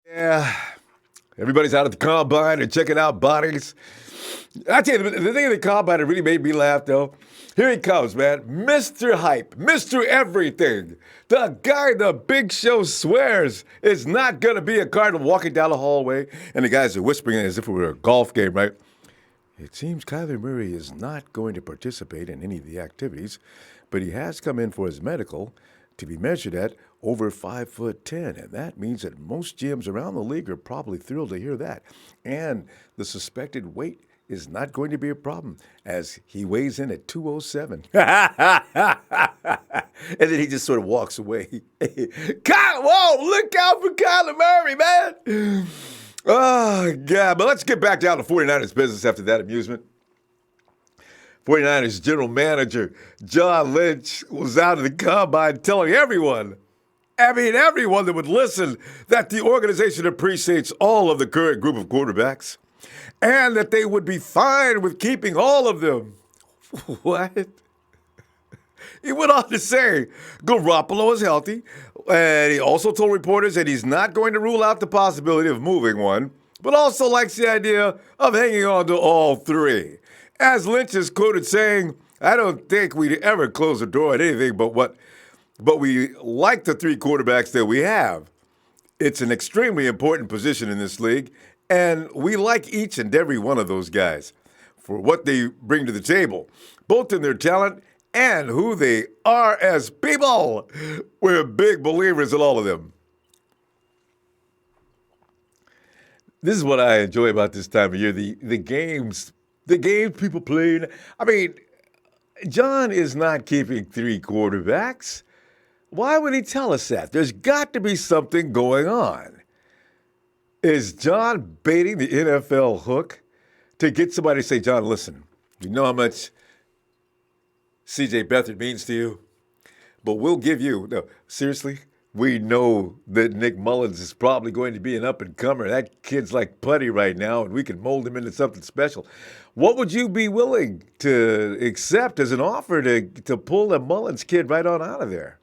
Yeah, everybody's out at the combine and checking out bodies. I tell you, the thing of the combine that really made me laugh, though, here he comes, man. Mr. Hype, Mr. Everything. The guy the Big Show swears is not going to be a Cardinal walking down the hallway, and the guys are whispering as if it were a golf game, right? It seems Kyler Murray is not going to participate in any of the activities, but he has come in for his medical to be measured at over 5'10", and that means that most gyms around the league are probably thrilled to hear that. And the suspected weight is not going to be a problem as he weighs in at 207. And then he just sort of walks away. Whoa, look out for Kyler Murray, man. Oh, God. But let's get back down to 49ers business after that amusement. 49ers general manager John Lynch was out of the combine telling everyone that would listen, that the organization appreciates all of the current group of quarterbacks and that they would be fine with keeping all of them. What? He went on to say Garoppolo is healthy, and he also told reporters that he's not going to rule out the possibility of moving one, but also likes the idea of hanging on to all three. As Lynch is quoted saying, I don't think we'd ever close the door at anything but we like the three quarterbacks that we have. It's an extremely important position in this league, and we like each and every one of those guys for what they bring to the table, both in their talent and who they are as people. We're big believers in all of them. This is what I enjoy about this time of year, the games people playing. I mean, John is not keeping three quarterbacks. Why would he tell us that? There's got to be something going on. Is John baiting the NFL hook to get somebody to say, John, listen, you know how much C.J. Beathard means to you, but we'll give you, no, seriously, we know that Nick Mullens is probably going to be an up-and-comer. That kid's like putty right now, and we can mold him into something special. What would you be willing to accept as an offer to pull the Mullens kid right on out of there?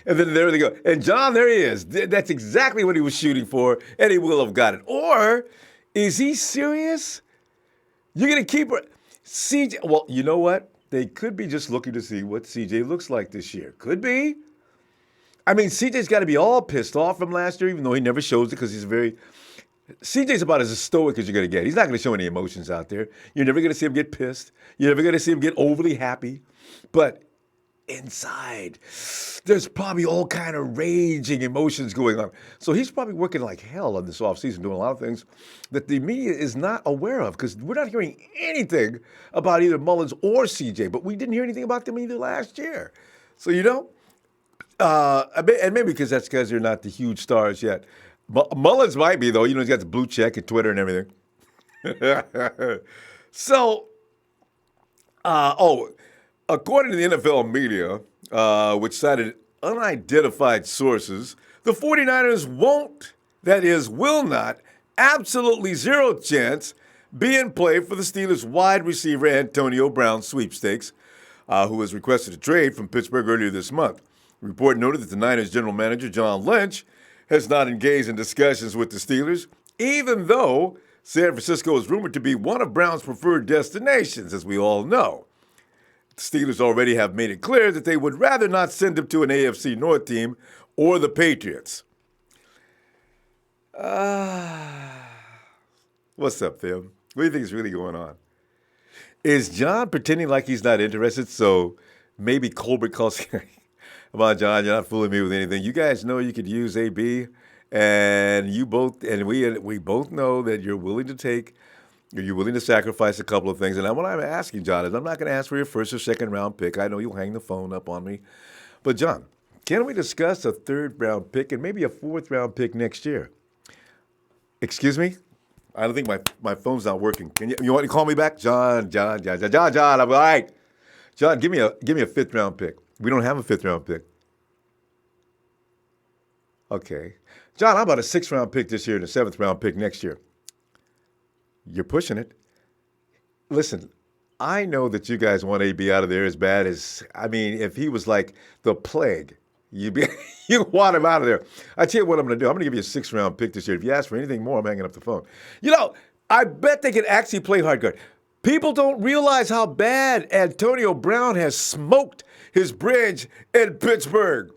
And then there they go. And John, there he is. That's exactly what he was shooting for, and he will have got it. Or is he serious? You're going to keep CJ. Well, you know what? They could be just looking to see what CJ looks like this year. Could be. I mean, CJ's got to be all pissed off from last year, even though he never shows it because CJ's about as stoic as you're going to get. He's not going to show any emotions out there. You're never going to see him get pissed. You're never going to see him get overly happy. But inside, there's probably all kind of raging emotions going on. So he's probably working like hell on this offseason, doing a lot of things that the media is not aware of because we're not hearing anything about either Mullens or CJ, but we didn't hear anything about them either last year. So, and maybe because they're not the huge stars yet. Mullens might be, though. He's got the blue check and Twitter and everything. So, according to the NFL media, which cited unidentified sources, the 49ers will not, absolutely zero chance, be in play for the Steelers' wide receiver Antonio Brown sweepstakes, who was requested a trade from Pittsburgh earlier this month. The report noted that the Niners general manager, John Lynch, has not engaged in discussions with the Steelers, even though San Francisco is rumored to be one of Brown's preferred destinations, as we all know. The Steelers already have made it clear that they would rather not send him to an AFC North team or the Patriots. What's up, Phil? What do you think is really going on? Is John pretending like he's not interested so maybe Colbert calls him? Come on, John, you're not fooling me with anything. You guys know you could use AB, and we both know that you're willing to sacrifice a couple of things. And what I'm asking, John, is I'm not going to ask for your first or second round pick. I know you'll hang the phone up on me. But, John, can we discuss a third round pick and maybe a fourth round pick next year? Excuse me? I don't think my phone's not working. You want to call me back? John. I'm all right. John, give me a fifth round pick. We don't have a fifth round pick. Okay. John, how about a sixth round pick this year and a seventh round pick next year? You're pushing it. Listen, I know that you guys want AB out of there as bad as, if he was like the plague You be you want him out of there. I tell you what I'm going to do. I'm going to give you a 6th-round pick this year. If you ask for anything more, I'm hanging up the phone. I bet they can actually play hard guard. People don't realize how bad Antonio Brown has smoked his bridge in Pittsburgh.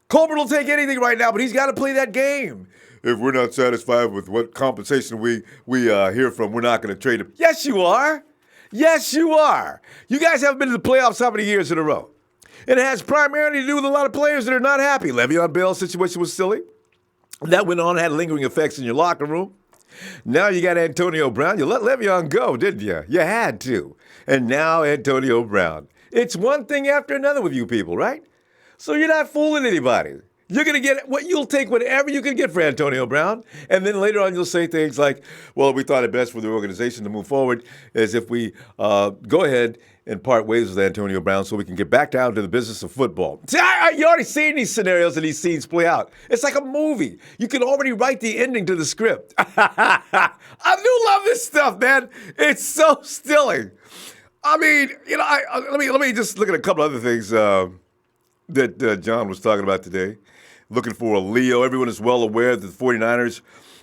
Colbert will take anything right now, but he's got to play that game. If we're not satisfied with what compensation we hear from, we're not going to trade him. Yes, you are. Yes, you are. You guys haven't been to the playoffs how many years in a row? It has primarily to do with a lot of players that are not happy. Le'Veon Bell's situation was silly. That went on, had lingering effects in your locker room. Now you got Antonio Brown. You let Le'Veon go, didn't you? You had to. And now Antonio Brown. It's one thing after another with you people, right? So you're not fooling anybody. You're going to get what you'll take whatever you can get for Antonio Brown. And then later on you'll say things like, well, we thought it best for the organization to move forward as if we go ahead and part ways with Antonio Brown so we can get back down to the business of football. See, you already seen these scenarios and these scenes play out. It's like a movie. You can already write the ending to the script. I do love this stuff, man. It's so stilling. I mean, let me just look at a couple other things that John was talking about today. Looking for a Leo. Everyone is well aware that the 49ers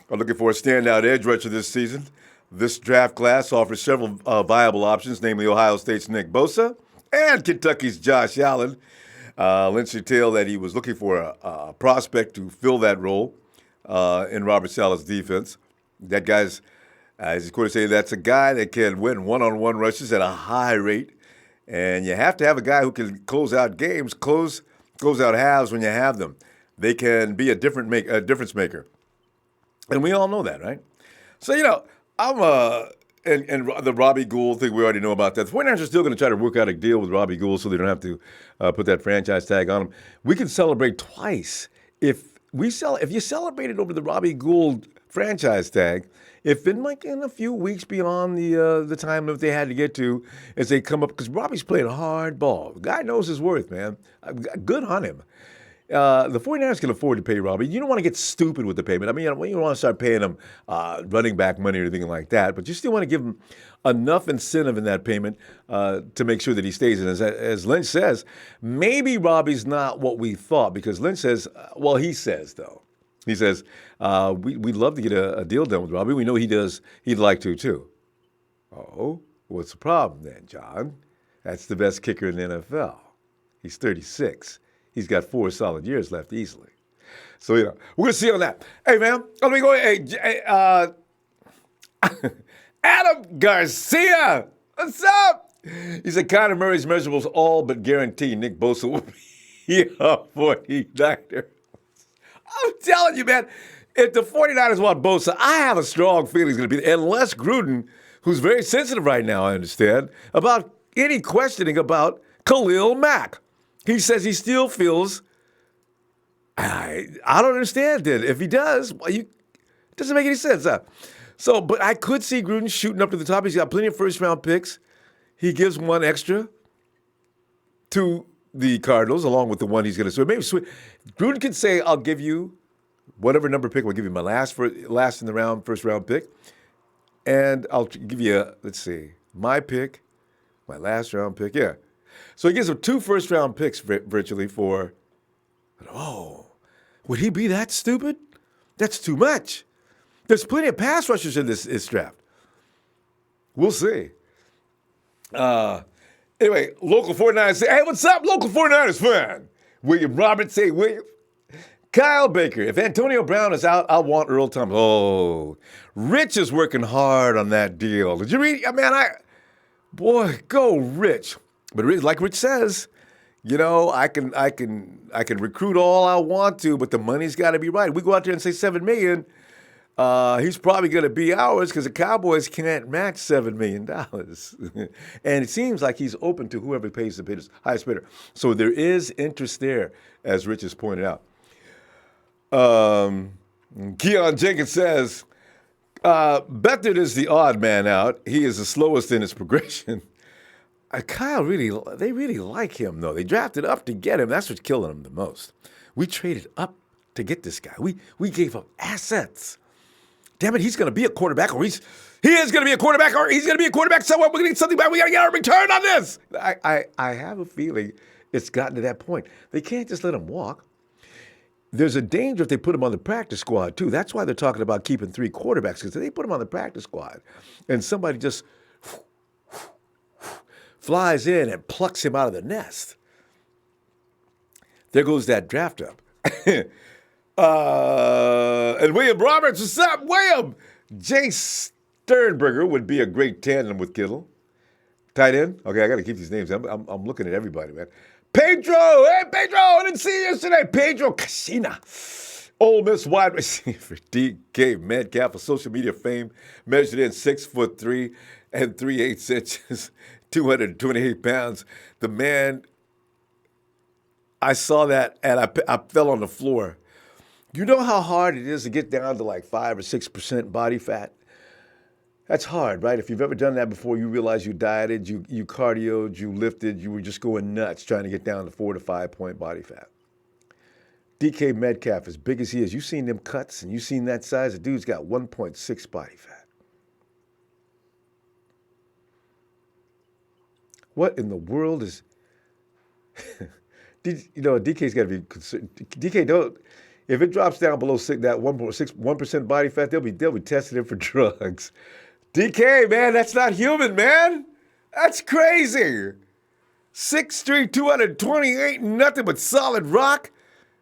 are looking for a standout edge rusher this season. This draft class offers several viable options, namely Ohio State's Nick Bosa and Kentucky's Josh Allen. Lynch detailed that he was looking for a prospect to fill that role in Robert Saleh's defense. That guy's, as he's going to say, that's a guy that can win one-on-one rushes at a high rate. And you have to have a guy who can close out games, close out halves when you have them. They can be a difference maker. And we all know that, right? So, I'm and the Robbie Gould thing, we already know about that. The 49ers are still going to try to work out a deal with Robbie Gould so they don't have to put that franchise tag on him. We can celebrate twice. If you celebrated over the Robbie Gould franchise tag, if in a few weeks beyond the time that they had to get to as they come up, because Robbie's playing hard ball. The guy knows his worth, man. Good on him. The 49ers can afford to pay Robbie. You don't want to get stupid with the payment. I mean, you don't want to start paying him running back money or anything like that, but you still want to give him enough incentive in that payment to make sure that he stays in. As Lynch says, maybe Robbie's not what we thought, because Lynch says, he says, we'd love to get a deal done with Robbie. We know he does. He'd like to, too. Oh, what's the problem then, John? That's the best kicker in the NFL. He's 36. He's got 4 solid years left easily. So, we're going to see on that. Hey, man, let me go. Hey, Adam Garcia, what's up? He said Kyler Murray's measurables all but guarantee Nick Bosa will be a 49er. I'm telling you, man, if the 49ers want Bosa, I have a strong feeling he's going to be there. Unless Gruden, who's very sensitive right now, I understand, about any questioning about Khalil Mack. He says he still feels, I don't understand it. If he does, it doesn't make any sense. But I could see Gruden shooting up to the top. He's got plenty of first-round picks. He gives one extra to the Cardinals, along with the one he's going to switch. Maybe switch. Gruden could say, I'll give you whatever number pick. I'll give you my last in the round, first-round pick. And I'll give you, my pick, my last-round pick. Yeah. So he gives him 2 first-round picks virtually for, would he be that stupid? That's too much. There's plenty of pass rushers in this draft. We'll see. Anyway, local 49ers say, hey, what's up, local 49ers fan? William Roberts say, William. Kyle Baker, if Antonio Brown is out, I'll want Earl Thomas. Oh, Rich is working hard on that deal. Did you read? Boy, go Rich. But like Rich says, I can recruit all I want to, but the money's got to be right. We go out there and say $7 million. He's probably going to be ours because the Cowboys can't match $7 million. And it seems like he's open to whoever pays the highest bidder. So there is interest there, as Rich has pointed out. Keon Jenkins says, Beathard is the odd man out. He is the slowest in his progression. Kyle they really like him, though. They drafted up to get him. That's what's killing him the most. We traded up to get this guy. We gave up assets. Damn it, he's going to be a quarterback, or he is going to be a quarterback, or he's going to be a quarterback somewhere. We're going to get something back. We got to get our return on this. I have a feeling It's gotten to that point. They can't just let him walk. There's a danger if they put him on the practice squad, too. That's why they're talking about keeping 3 quarterbacks, because if they put him on the practice squad and somebody just flies in and plucks him out of the nest, there goes that draft up. And William Roberts, what's up, William? Jay Sternberger would be a great tandem with Kittle. Tight end? Okay, I got to keep these names. I'm looking at everybody, man. Pedro! Hey, Pedro! I didn't see you yesterday. Pedro Casina. Ole Miss wide receiver. DK Metcalf of social media fame. Measured in 6'3" and 3/8 inches. 228 pounds. The man, I saw that and I fell on the floor. You know how hard it is to get down to like 5 or 6% body fat? That's hard, right? If you've ever done that before, you realize you dieted, you cardioed, you lifted, you were just going nuts trying to get down to 4 to 5 point body fat. DK Metcalf, as big as he is, you've seen them cuts and you've seen that size. The dude's got 1.6 body fat. What in the world is... DK's got to be concerned. DK, don't... If it drops down below that 1% body fat, they'll be testing him for drugs. DK, man, that's not human, man. That's crazy. 6'3", 228, nothing but solid rock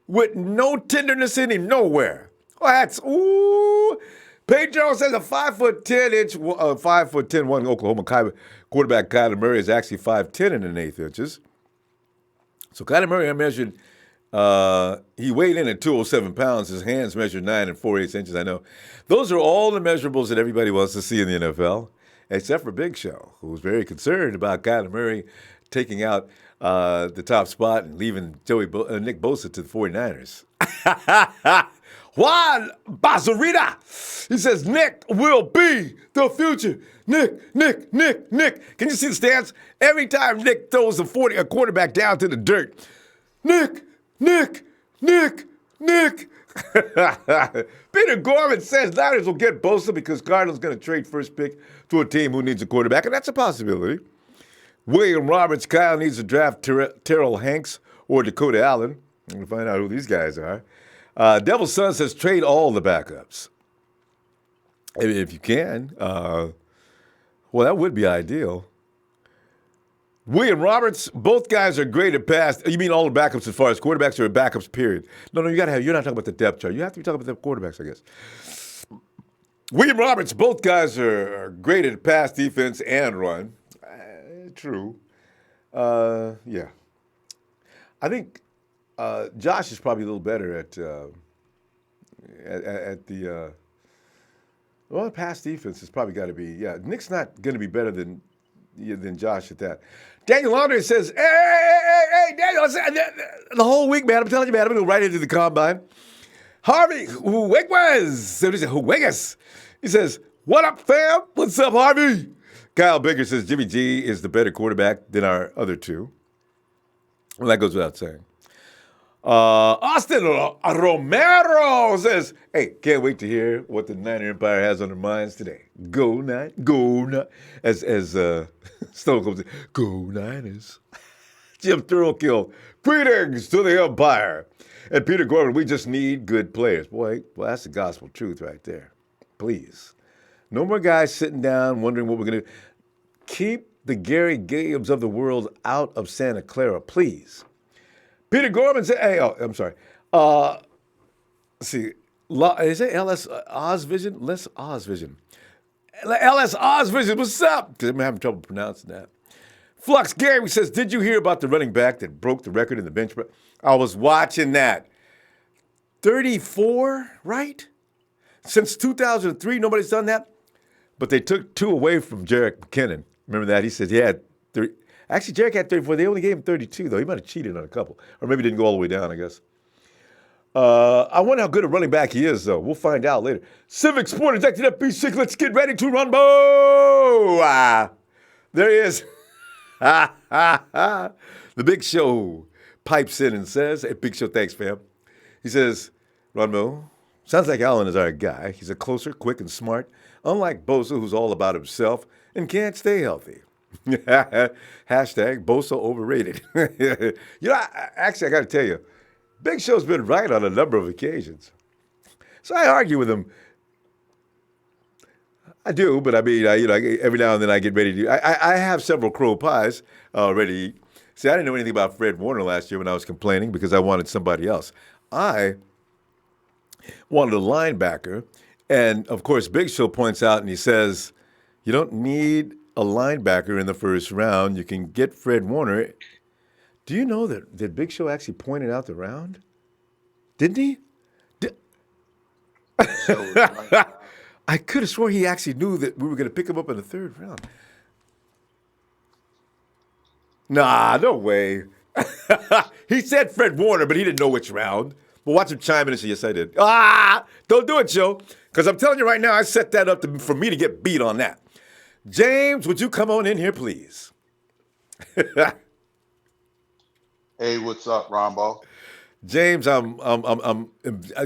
with no tenderness in him nowhere. Oh, that's, ooh. Pedro says a 5'10" Oklahoma quarterback Kyler Murray is actually 5'10" and 1/8 inches. So Kyler Murray, I measured, he weighed in at 207 pounds. His hands measured 9 4/8 inches. I know. Those are all the measurables that everybody wants to see in the NFL, except for Big Show, who was very concerned about Kyler Murray taking out the top spot and leaving Nick Bosa to the 49ers. Juan Bazarita. He says, Nick will be the future. Nick. Can you see the stats? Every time Nick throws a quarterback down to the dirt, Nick. Peter Gorman says Niners will get Bosa because Cardinals going to trade first pick to a team who needs a quarterback, and that's a possibility. William Roberts, Kyle needs to draft Terrell Hanks or Dakota Allen. I'm going to find out who these guys are. Devil's Son says trade all the backups. If you can. Well, that would be ideal. William Roberts, both guys are great at pass. You mean all the backups as far as quarterbacks or backups, period? No, you're not talking about the depth chart. You have to be talking about the quarterbacks, I guess. William Roberts, both guys are great at pass defense and run. True. Yeah. I think Josh is probably a little better at the pass defense has probably got to be, yeah. Nick's not going to be better than Josh at that. Daniel Laundrie says, hey, Daniel, the whole week, man, I'm telling you, man, I'm going to go right into the combine. Harvey Huegas. He says, what up, fam? What's up, Harvey? Kyle Baker says Jimmy G is the better quarterback than our other two. Well, that goes without saying. Austin Romero says, hey, can't wait to hear what the Niner Empire has on their minds today. Go Niners. Go Niners. As Stone comes in, go Niners. Jim Thurlkill, greetings to the Empire. And Peter Gordon, we just need good players. Boy, well, that's the gospel truth right there. Please. No more guys sitting down wondering what we're going to do. Keep the Gary Gabbs of the world out of Santa Clara, please. Peter Gorman said, hey, I'm sorry. Let's see. Is it LS Ozvision? Les Ozvision. LS Ozvision, what's up? Because I'm having trouble pronouncing that. Flux Gary says, did you hear about the running back that broke the record in the bench? I was watching that. 34, right? Since 2003, nobody's done that. But they took 2 away from Jerick McKinnon. Remember that? He said he had 30. Actually, Jerick had 34. They only gave him 32, though. He might have cheated on a couple. Or maybe didn't go all the way down, I guess. I wonder how good a running back he is, though. We'll find out later. Civic Sport ejected FB6. Let's get ready to Ronbo. There he is. The Big Show pipes in and says, hey, Big Show, thanks, fam. He says, Ronbo, sounds like Allen is our guy. He's a closer, quick, and smart, unlike Bosa, who's all about himself and can't stay healthy. Hashtag Bosa overrated. Actually, I got to tell you, Big Show's been right on a number of occasions. So I argue with him. I do, but I mean, every now and then I get ready to. I have several crow pies ready to eat. See, I didn't know anything about Fred Warner last year when I was complaining because I wanted somebody else. I wanted a linebacker, and of course, Big Show points out and he says, "You don't need a linebacker in the first round. You can get Fred Warner." Do you know that Big Show actually pointed out the round? Didn't he? Did, Big Show was right about it. I could have swore he actually knew that we were going to pick him up in the third round. Nah, no way. He said Fred Warner, but he didn't know which round. But watch him chime in and say, "Yes, I did." Don't do it, Joe. Because I'm telling you right now, I set that up for me to get beat on that. James, would you come on in here, please? Hey, what's up, Ronbo? James,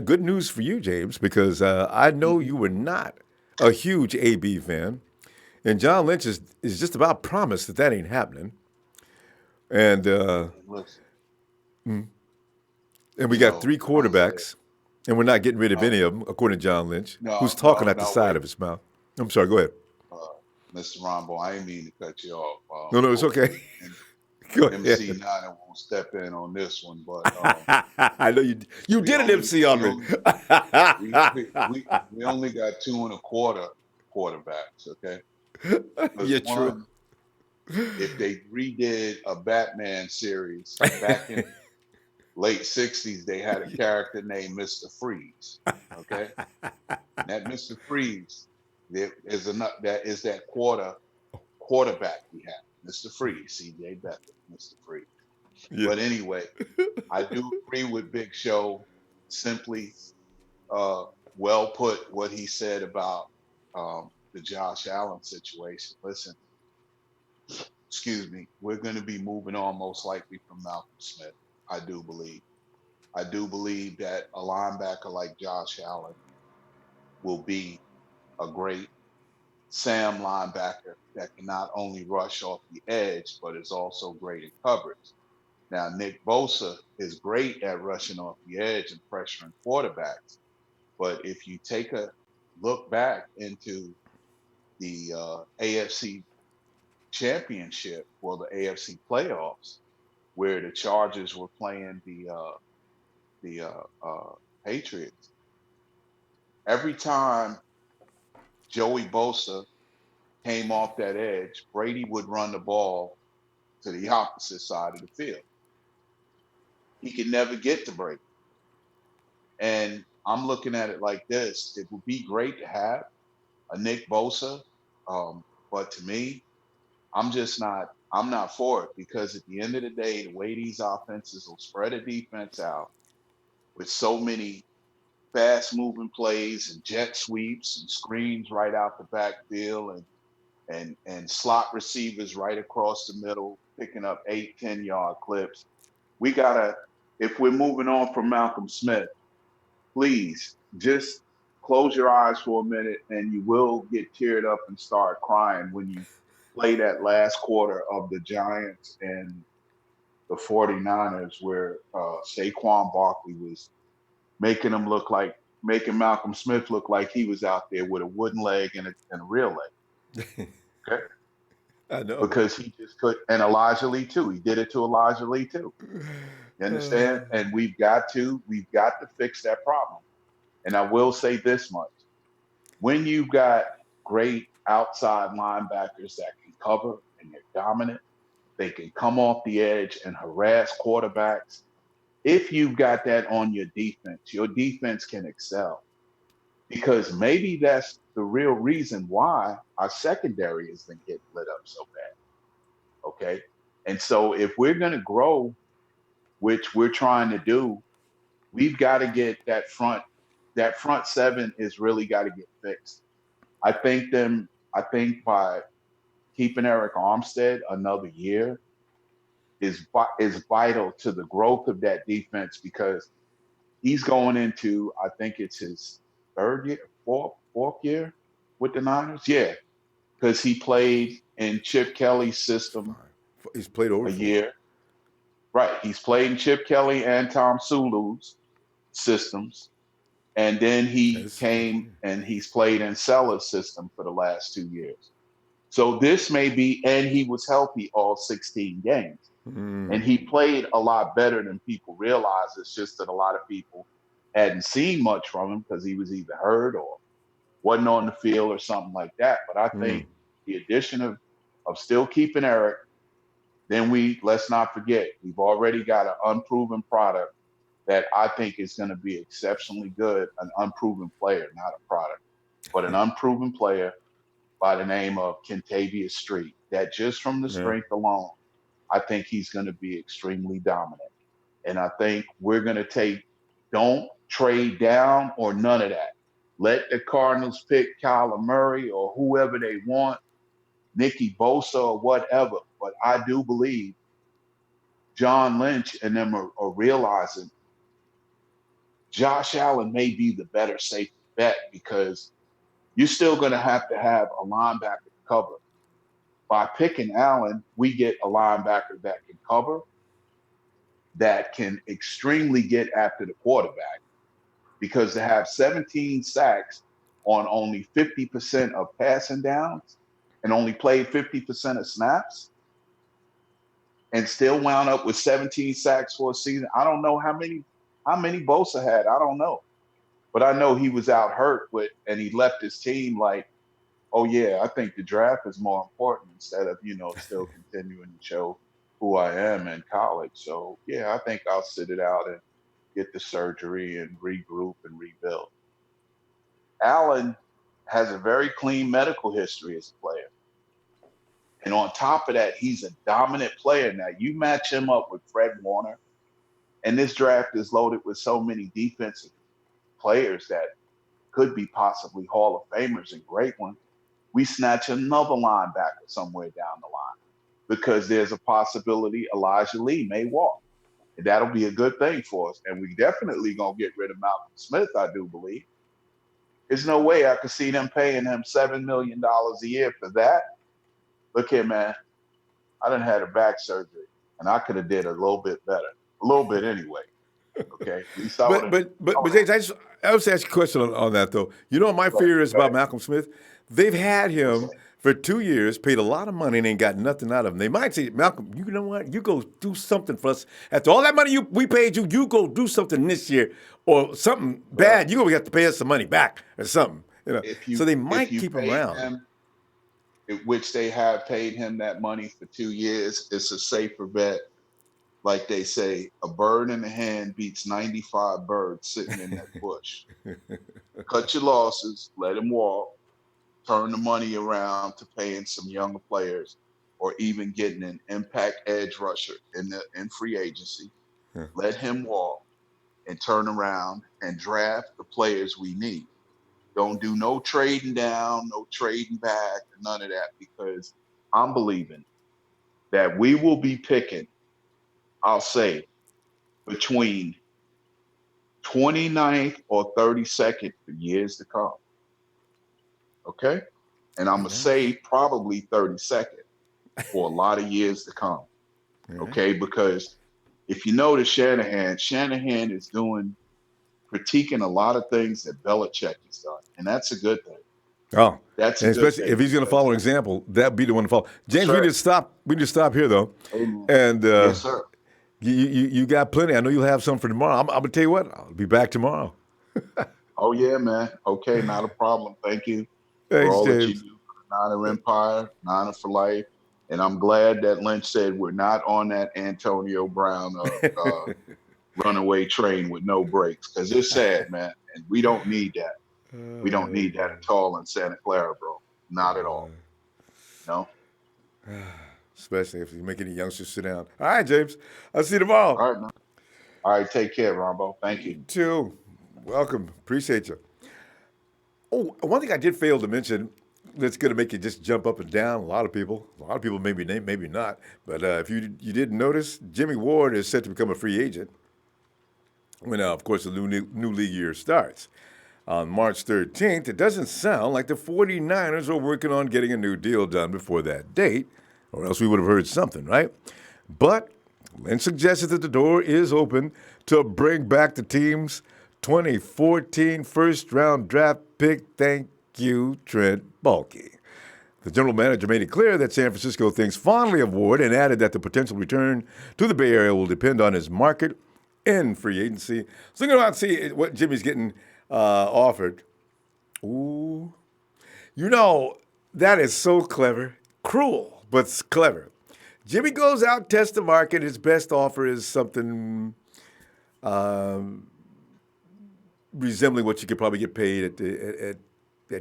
good news for you, James, because I know Hmm. you were not a huge AB fan. And John Lynch is just about promised that ain't happening. And uh, And listen, and we got three I'm gonna say, quarterbacks, and we're not getting rid of any okay, of them, according to John Lynch, who's no, talking no, at the no, side wait, of his mouth. I'm sorry, go ahead. uh, Mr. Ronbo, I didn't mean to cut you off. No, no, it's okay. Hopefully, Go MC ahead. Nine won't step in on this one, but I know you we did an only, MC we on me. only, we only got two and a quarter quarterbacks, okay? Because Yeah, true. one, if they redid a Batman series back in late '60s, they had a character named Mr. Freeze. Okay, and that Mr. Freeze, there is enough. That is that quarterback we have, Mr. Freeze, C.J. Beathard, Mr. Freeze. Yeah. But anyway, I do agree with Big Show. Simply, uh, well put what he said about the Josh Allen situation. Listen, excuse me, we're going to be moving on most likely from Malcolm Smith. I do believe. I do believe that a linebacker like Josh Allen will be a great Sam linebacker that can not only rush off the edge, but is also great in coverage. Now, Nick Bosa is great at rushing off the edge and pressuring quarterbacks. But if you take a look back into the AFC championship, well, the AFC playoffs, where the Chargers were playing the Patriots, every time Joey Bosa came off that edge, Brady would run the ball to the opposite side of the field. He could never get to Brady. And I'm looking at it like this: it would be great to have a Nick Bosa, but to me, I'm just not. I'm not for it because at the end of the day, the way these offenses will spread a defense out with so many fast moving plays and jet sweeps and screens right out the backfield and slot receivers right across the middle, picking up 8, 10 yard clips. We gotta, if we're moving on from Malcolm Smith, please just close your eyes for a minute and you will get teared up and start crying when you play that last quarter of the Giants and the 49ers where Saquon Barkley was making them look like making Malcolm Smith look like he was out there with a wooden leg and a real leg. Okay. I know. Because he just could, and Elijah Lee too. He did it to Elijah Lee too. You understand? And we've got to fix that problem. And I will say this much: when you've got great outside linebackers that can cover and they're dominant, they can come off the edge and harass quarterbacks. If you've got that on your defense can excel because maybe that's the real reason why our secondary has been getting lit up so bad. Okay. And so if we're going to grow, which we're trying to do, we've got to get that front seven is really got to get fixed. I think by keeping Eric Armstead another year is vital to the growth of that defense because he's going into, I think it's his third year, fourth year with the Niners. Yeah, because he played in Chip Kelly's system Fine. He's played over a for him. year. Right. He's played in Chip Kelly and Tom Sulu's systems. And then he That's came and he's played in Sellers' system for the last 2 years. So this may be, and he was healthy all 16 games. And he played a lot better than people realize. It's just that a lot of people hadn't seen much from him because he was either hurt or wasn't on the field or something like that. But I think the addition of still keeping Eric, then let's not forget, we've already got an unproven product that I think is going to be exceptionally good, an unproven player, not a product, but an unproven player by the name of Kentavious Street, that just from the strength alone, I think he's going to be extremely dominant. And I think we're going to don't trade down or none of that. Let the Cardinals pick Kyler Murray or whoever they want, Nicky Bosa or whatever. But I do believe John Lynch and them are realizing Josh Allen may be the better safe bet because you're still going to have a linebacker to cover. By picking Allen, we get a linebacker that can cover, that can extremely get after the quarterback. Because to have 17 sacks on only 50% of passing downs and only played 50% of snaps and still wound up with 17 sacks for a season. I don't know how many Bosa had. I don't know. But I know he was out hurt and he left his team like, oh yeah, I think the draft is more important instead of, still continuing to show who I am in college. So yeah, I think I'll sit it out and get the surgery and regroup and rebuild. Allen has a very clean medical history as a player. And on top of that, he's a dominant player. Now, you match him up with Fred Warner, and this draft is loaded with so many defensive players that could be possibly Hall of Famers and great ones. We snatch another linebacker somewhere down the line because there's a possibility Elijah Lee may walk. And that'll be a good thing for us. And we definitely going to get rid of Malcolm Smith, I do believe. There's no way I could see them paying him $7 million a year for that. Look here, man. I done had a back surgery, and I could have did a little bit better. A little bit anyway. Okay? At least I But James, I was ask you a question on that though. You know what my fear is about Malcolm Smith? They've had him for 2 years, paid a lot of money, and ain't got nothing out of him. They might say, Malcolm, you know what? You go do something for us. After all that money we paid you, you go do something this year or something bad. You're gonna have to pay us some money back or something. So they might keep him around. Which they have paid him that money for 2 years. It's a safer bet. Like they say, a bird in the hand beats 95 birds sitting in that bush. Cut your losses, let him walk, turn the money around to paying some younger players or even getting an impact edge rusher in free agency. Let him walk and turn around and draft the players we need. Don't do no trading down, no trading back, none of that, because I'm believing that we will be picking, I'll say, between 29th or 32nd for years to come. Okay? And I'm going to say probably 32nd for a lot of years to come. Okay? Because if you notice Shanahan is critiquing a lot of things that Belichick has done. And that's a good thing. Oh, that's especially if he's going to follow an example, that'd be the one to follow. James, we just stop here though. Amen. And yes, sir. You got plenty. I know you'll have some for tomorrow. I'm gonna tell you what. I'll be back tomorrow. Oh yeah, man. Okay, not a problem. Thank you Thanks, for all James. that you do for the Niner Empire, Niner for life. And I'm glad that Lynch said we're not on that Antonio Brown runaway train with no brakes, because it's sad, man. And we don't need that. We don't need that at all in Santa Clara, bro. Not at all. No. Especially if you make any youngsters sit down. All right, James. I'll see you tomorrow. All right, man. All right, take care, Ronbo. Thank you. You too. Welcome. Appreciate you. Oh, one thing I did fail to mention that's going to make you just jump up and down. A lot of people maybe not. But if you didn't notice, Jimmy Ward is set to become a free agent when, of course, the new league year starts. on March 13th, it doesn't sound like the 49ers are working on getting a new deal done before that date, or else we would have heard something, right? But Lynch suggested that the door is open to bring back the team's 2014 first-round draft pick. Thank you, Trent Baalke. The general manager made it clear that San Francisco thinks fondly of Ward and added that the potential return to the Bay Area will depend on his market in free agency. So think about see what Jimmy's getting offered. Ooh. You know, that is so clever. Cruel, but it's clever. Jimmy goes out, tests the market. His best offer is something resembling what you could probably get paid at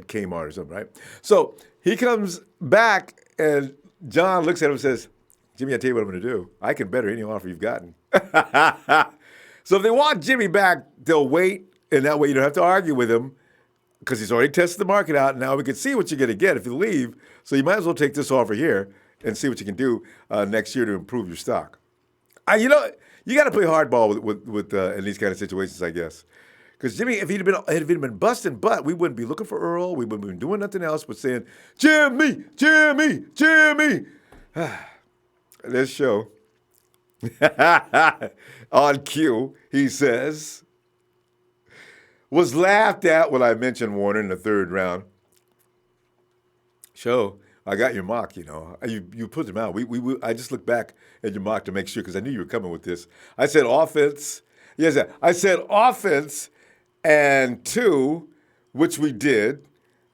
Kmart or something, right? So he comes back, and John looks at him and says, Jimmy, I tell you what I'm going to do. I can better any offer you've gotten. So if they want Jimmy back, they'll wait, and that way you don't have to argue with him because he's already tested the market out. Now we can see what you're going to get if you leave. So you might as well take this offer here and see what you can do next year to improve your stock. You know, you got to play hardball with in these kind of situations, I guess. Because Jimmy, if he'd been busting butt, we wouldn't be looking for Earl. We wouldn't be doing nothing else but saying, Jimmy, Jimmy, Jimmy. This show, on cue, he says, was laughed at when I mentioned Warner in the third round. Show, I got your mock, you know. You put them out. I just looked back at your mock to make sure because I knew you were coming with this. I said offense. Yes, I said offense and 2, which we did.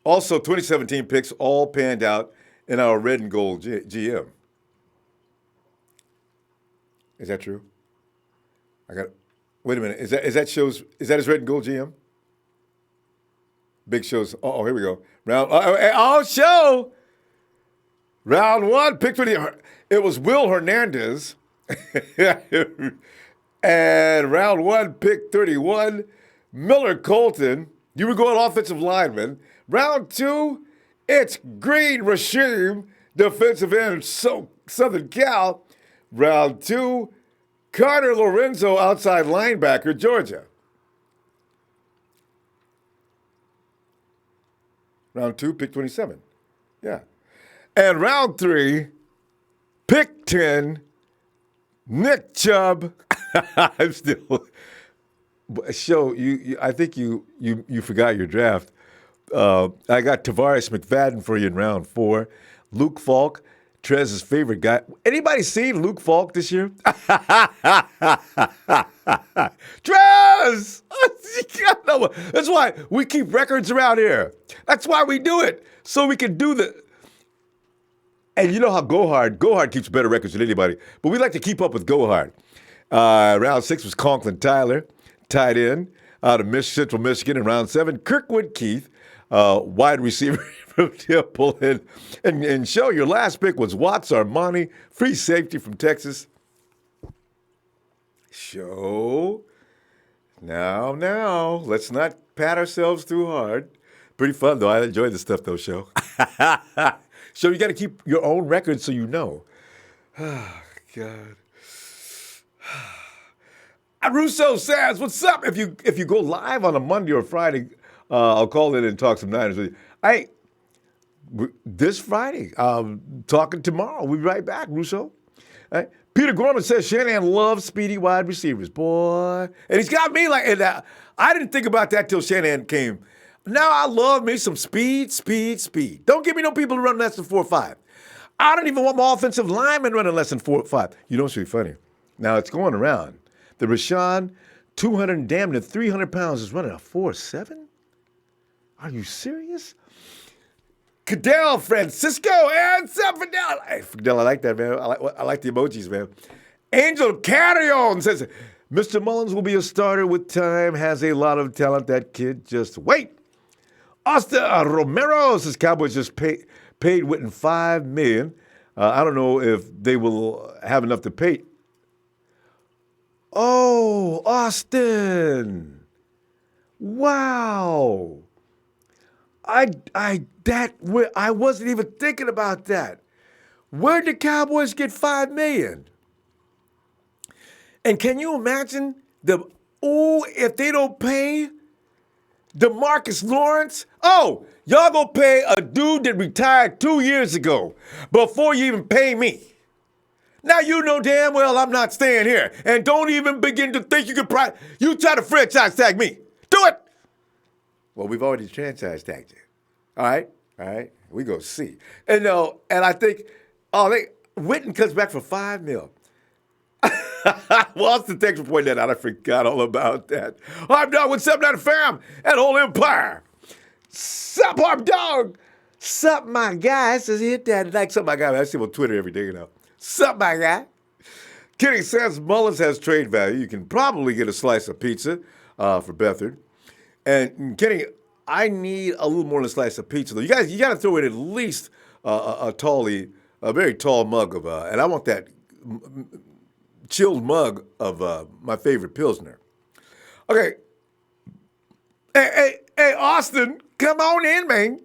Also, 2017 picks all panned out in our red and gold GM. Is that true? Wait a minute. Is that his red and gold GM? Big shows. Oh, here we go. Show. Round 1, pick 20. It was Will Hernandez. And round 1, pick 31, Miller Colton. You were going offensive lineman. Round 2, it's Green Rasheem, defensive end, Southern Cal. Round 2, Carter Lorenzo, outside linebacker, Georgia. Round 2, pick 27. Yeah. And round 3, pick 10, Nick Chubb. I'm still. Show you. I think you forgot your draft. I got Tavares McFadden for you in round 4. Luke Falk, Trez's favorite guy. Anybody seen Luke Falk this year? Trez! That's why we keep records around here. That's why we do it. So we can do the. And you know how Gohard keeps better records than anybody. But we like to keep up with Gohard. Round 6 was Conklin Tyler, tight end out of Central Michigan. In round 7, Kirkwood Keith, wide receiver from Temple. And show your last pick was Watts Armani, free safety from Texas. Show. Now, let's not pat ourselves too hard. Pretty fun, though. I enjoy this stuff, though, Show. So you got to keep your own records so you know. Oh, God. Russo says, what's up? If you go live on a Monday or Friday, I'll call in and talk some Niners with you. This Friday, talking tomorrow. We'll be right back, Russo. Peter Gorman says Shanahan loves speedy wide receivers, boy. And he's got me like, and I didn't think about that till Shanahan came. Now I love me some speed. Don't give me no people who run less than 4.5. I don't even want my offensive linemen running less than 4.5. You know what's really funny? Now it's going around. The Rashawn, 200 and damn near 300 pounds, is running a 4.7? Are you serious? Cadell Francisco and Fidel. Hey, Fidel, I like that, man. I like the emojis, man. Angel Carrion says, Mr. Mullens will be a starter with time, has a lot of talent. That kid, just wait. Austin Romero says Cowboys just paid Witten $5 million. I don't know if they will have enough to pay. Oh, Austin. Wow. I wasn't even thinking about that. Where'd the Cowboys get $5 million? And can you imagine if they don't pay DeMarcus Lawrence? Oh, y'all gonna pay a dude that retired 2 years ago before you even pay me. Now you know damn well I'm not staying here. And don't even begin to think you can you try to franchise tag me. Do it! Well, we've already franchise tagged you. All right? All right. We go see. And and I think, Witten comes back for $5 million. Well, thanks for pointing that out. I forgot all about that. I'm dog with 7 fam and whole empire. Sup, Harp dog. Sup, my guy. It says hit that like sup, my guy. I see him on Twitter every day, Sup, my guy. Kenny says Mullens has trade value. You can probably get a slice of pizza for Beathard. And Kenny, I need a little more than a slice of pizza, though. You guys, you got to throw in at least a very tall mug of, and I want that chilled mug of my favorite Pilsner. Okay. Hey, Austin, come on in, man.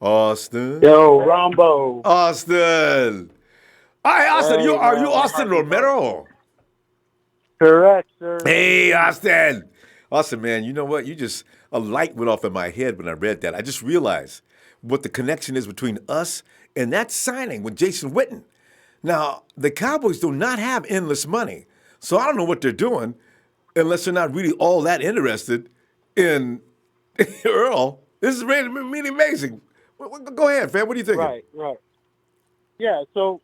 Austin. Yo, Ronbo. Austin. Hi, Austin. Hey, Are you man. Austin Romero? Correct, sir. Hey, Austin. Austin, man, you know what? A light went off in my head when I read that. I just realized what the connection is between us and that signing with Jason Witten. Now, the Cowboys do not have endless money, so I don't know what they're doing unless they're not really all that interested in Earl. This is really amazing. Go ahead, fam. What are you thinking? Right. Yeah, so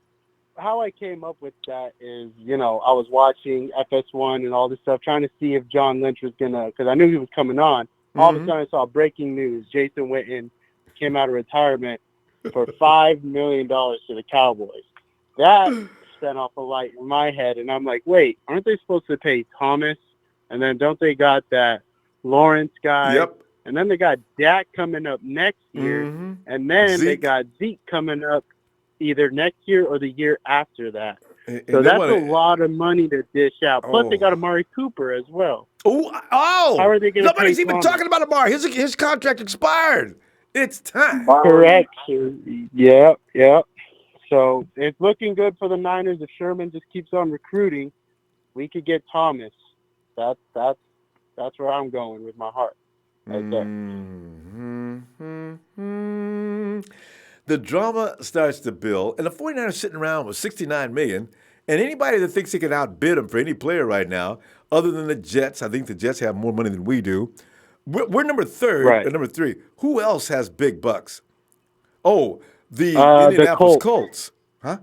how I came up with that is, I was watching FS1 and all this stuff, trying to see if John Lynch was because I knew he was coming on. All of a sudden I saw breaking news. Jason Witten came out of retirement for $5 million to the Cowboys. That sent off a light in my head, and I'm like, wait, aren't they supposed to pay Thomas? And then don't they got that Lawrence guy? Yep. And then they got Dak coming up next year, and then they got Zeke coming up either next year or the year after that. So that's a lot of money to dish out. Plus, they got Amari Cooper as well. Oh! How are they going to pay Nobody's even Thomas? talking about Amari. His contract expired. It's time. Correct. Yep. So it's looking good for the Niners. If Sherman just keeps on recruiting, we could get Thomas. That's where I'm going with my heart. Right there. The drama starts to build, and the 49ers sitting around with $69 million, and anybody that thinks they can outbid them for any player right now, other than the Jets, I think the Jets have more money than we do. We're number number 3. Who else has big bucks? Oh, the Indianapolis Colts. Huh?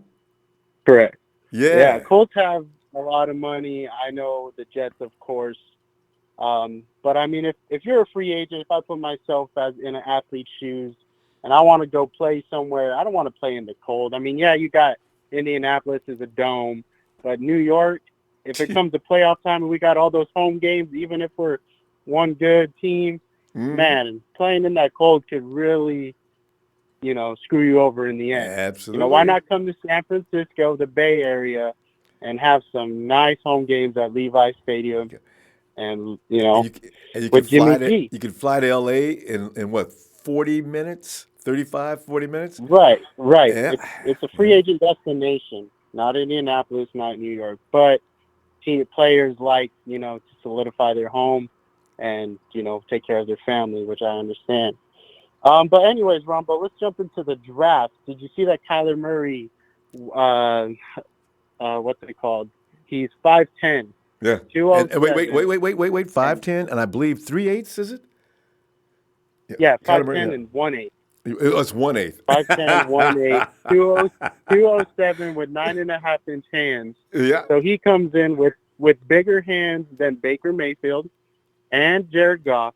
Correct. Yeah. Colts have a lot of money. I know the Jets, of course. But I mean, if you're a free agent, if I put myself as in an athlete's shoes and I want to go play somewhere, I don't want to play in the cold. I mean, yeah, you got Indianapolis as a dome, but New York, if it comes to playoff time and we got all those home games, even if we're one good team, man, playing in that cold could really, screw you over in the end. Absolutely. Why not come to San Francisco, the Bay Area, and have some nice home games at Levi Stadium? And you with Jimmy G. You can fly to LA in what, 40 minutes? 35, 40 minutes? Right. Yeah. It's a free agent destination, not Indianapolis, not New York, but players like, to solidify their home and, take care of their family, which I understand. But anyways, Ronbo, let's jump into the draft. Did you see that Kyler Murray, what's it called? He's 5'10". Yeah. And wait, 5'10", and I believe 3/8, is it? Yeah, 5'10" and 1/8. It's 1/8. 5'10", 1/8, 207 with 9.5-inch hands. Yeah. So he comes in with bigger hands than Baker Mayfield and Jared Goff.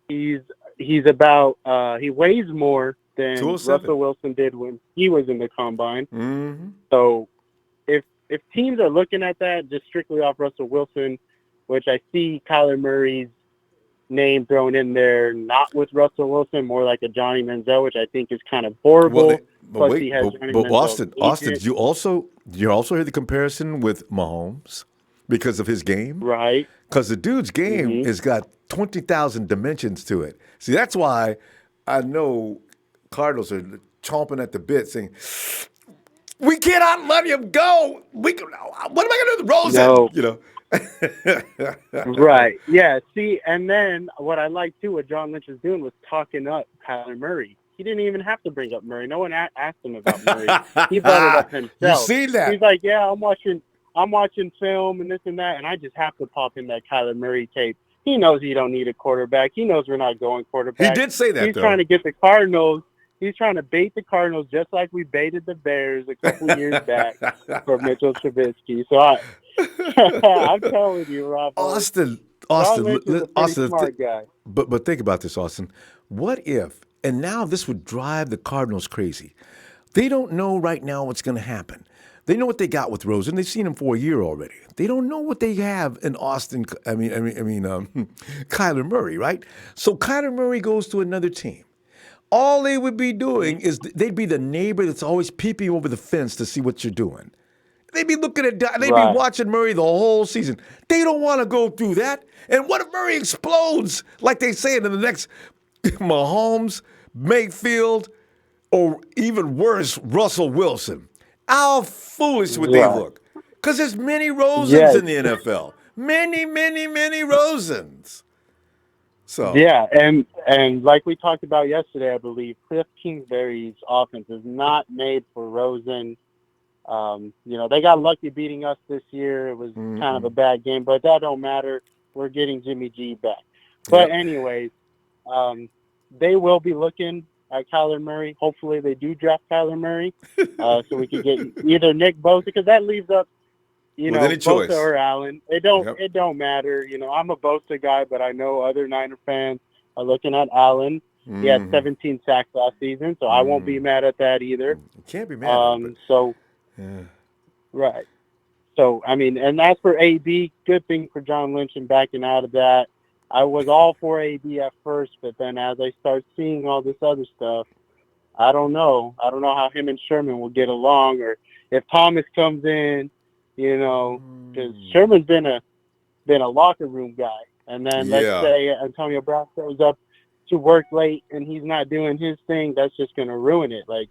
He's about he weighs more than Russell Wilson did when he was in the combine. So if teams are looking at that just strictly off Russell Wilson, which I see Kyler Murray's name thrown in there, not with Russell Wilson, more like a Johnny Manziel, which I think is kind of horrible. But Austin, did you also hear the comparison with Mahomes because of his game? Right. Because the dude's game has got 20,000 dimensions to it. See, that's why I know Cardinals are chomping at the bit saying, We cannot let him go. What am I going to do with Rosen? No. You know. Right. Yeah. See, and then what I like too, what John Lynch is doing was talking up Kyler Murray. He didn't even have to bring up Murray. No one asked him about Murray. He brought it up You himself. seen that? He's like, yeah, I'm watching film and this and that, and I just have to pop in that Kyler Murray tape. He knows he don't need a quarterback. He knows we're not going quarterback. He did say that, He's though. trying to get the Cardinals. He's trying to bait the Cardinals just like we baited the Bears a couple years back for Mitchell Trubisky. So I'm telling you, Rob. Austin, John Lynch is a pretty smart guy. But think about this, Austin. What if, and now this would drive the Cardinals crazy. They don't know right now what's going to happen. They know what they got with Rosen. They've seen him for a year already. They don't know what they have in Austin. Kyler Murray, right? So Kyler Murray goes to another team. All they would be doing is they'd be the neighbor that's always peeping over the fence to see what you're doing. They'd be looking at, they'd be watching Murray the whole season. They don't want to go through that. And what if Murray explodes, like they say in the next Mahomes, Mayfield, or even worse, Russell Wilson? How foolish would they look? Because there's many Rosens in the NFL. Many, many, many Rosens. So yeah, and like we talked about yesterday, I believe Cliff Kingsbury's offense is not made for Rosen. They got lucky beating us this year. It was kind of a bad game, but that don't matter. We're getting Jimmy G back. But anyways, they will be looking at Kyler Murray. Hopefully they do draft Kyler Murray so we can get either Nick Bosa, because that leaves up, Bosa or Allen. It don't matter. I'm a Bosa guy, but I know other Niner fans are looking at Allen. He had 17 sacks last season, so I won't be mad at that either. You can't be mad at it. Right. So, and as for AB, good thing for John Lynch and backing out of that. I was all for AB at first, but then as I start seeing all this other stuff, I don't know. I don't know how him and Sherman will get along, or if Thomas comes in, because Sherman's been a locker room guy. And then let's say Antonio Brown shows up to work late and he's not doing his thing, that's just going to ruin it. Like,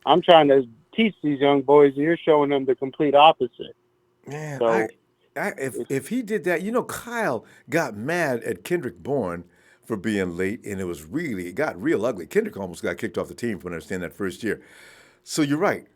I'm trying to teach these young boys, and you're showing them the complete opposite. Man, so, if he did that, Kyle got mad at Kendrick Bourne for being late, and it got real ugly. Kendrick almost got kicked off the team, from what I understand, that first year. So you're right.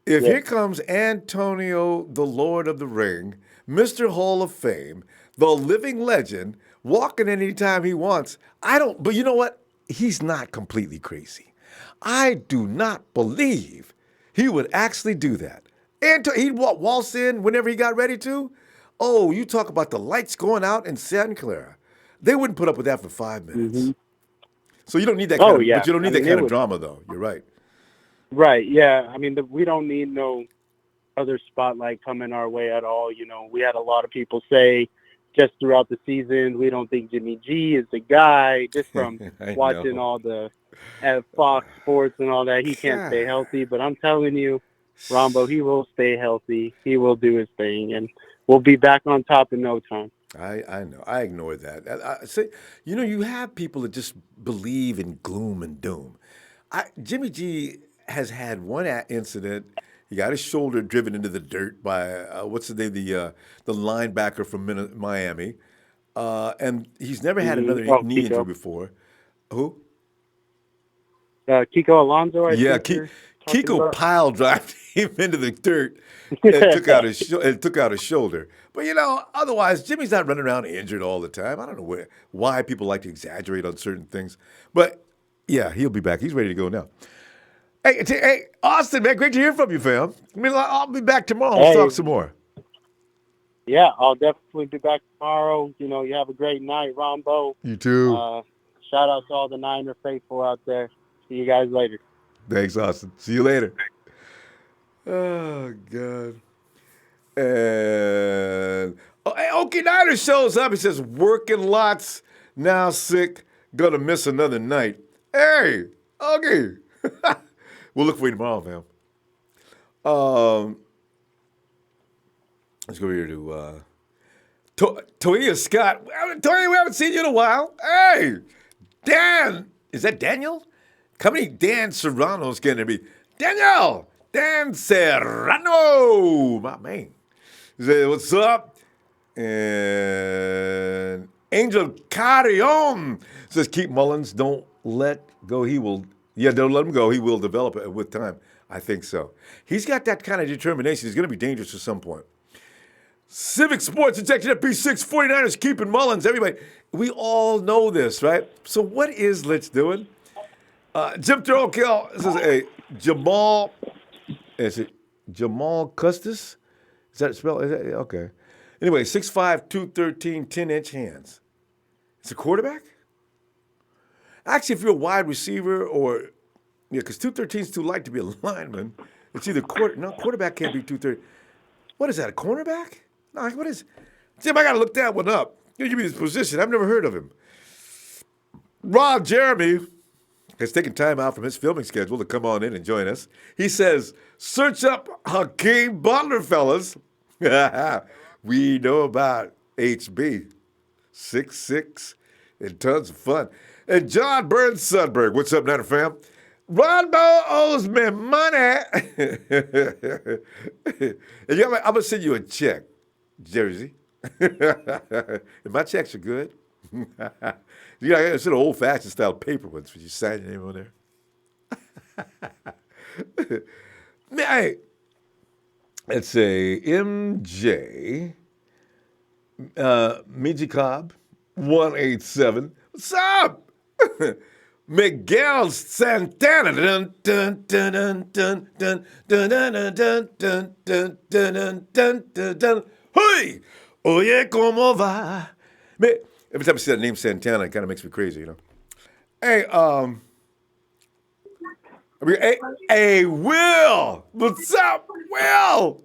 If here comes Antonio, the Lord of the Ring, Mr. Hall of Fame, the living legend, walking anytime he wants, but you know what? He's not completely crazy. I do not believe he would actually do that. And he'd waltz in whenever he got ready to. Oh, you talk about the lights going out in Santa Clara. They wouldn't put up with that for 5 minutes. Mm-hmm. So you don't need that kind but you don't need that kind of drama, though. You're right. Right, yeah. We don't need no other spotlight coming our way at all. We had a lot of people say just throughout the season, we don't think Jimmy G is the guy, just from watching all the at Fox Sports and all that. He can't stay healthy, but I'm telling you, Ronbo, he will stay healthy. He will do his thing, and we'll be back on top in no time. I know. I ignore that. You have people that just believe in gloom and doom. Jimmy G has had one incident. He got his shoulder driven into the dirt by what's the name, the linebacker from Miami, and he's never had another knee injury before. Who? Kiko Alonso. Kiko pile drived him into the dirt and took out his shoulder. But otherwise, Jimmy's not running around injured all the time. I don't know why people like to exaggerate on certain things, but yeah, he'll be back. He's ready to go now. Hey, Austin, man, great to hear from you, fam. I'll be back tomorrow. We'll talk some more. Yeah, I'll definitely be back tomorrow. You have a great night, Ronbo. You too. Shout out to all the Niner faithful out there. See you guys later. Thanks, Austin. See you later. Oh, God. And Okie Niner shows up. He says, working lots, now sick, gonna miss another night. Hey, Okie. We'll look for you tomorrow, fam. Let's go here to Toya Scott. Toya, we haven't seen you in a while. Hey, Dan. Is that Daniel? Company Dan Serrano's going to be. Daniel, Dan Serrano, my man. He said, what's up? And Angel Carrion says, keep Mullens. Don't let go. Don't let him go. He will develop it with time. I think so. He's got that kind of determination. He's going to be dangerous at some point. Civic Sports Injection FP6 49ers keeping Mullens. Everybody, we all know this, right? So what is Lynch doing? Jim Thurl says, hey, Jamal Custis? Is that spelled? Okay. Anyway, 6'5", 213, 10-inch hands. It's a quarterback? Actually, if you're a wide receiver because 213 is too light to be a lineman. It's either quarterback can't be 230. What is that, a cornerback? No, what is? Jim, I got to look that one up. You give me this position. I've never heard of him. Rob Jeremy has taken time out from his filming schedule to come on in and join us. He says, search up Hakeem Butler, fellas. We know about HB. 6'6", and tons of fun. And John Burns Sudberg, what's up, Niner fam? Ronbo owes me money. And I'm going to send you a check, Jersey. And my checks are good. It's an old-fashioned style paper ones where you sign your name on there. Hey, let's say MJ Miji Cobb 187. What's up? Miguel Santana. Dun, dun, dun, dun, dun, dun, dun, dun, dun, dun, dun, dun, dun, dun, dun, dun. Hey! Oye, ¿cómo va? Every time I see that name Santana, it kind of makes me crazy, you know. Hey, hey, Will! What's up, Will?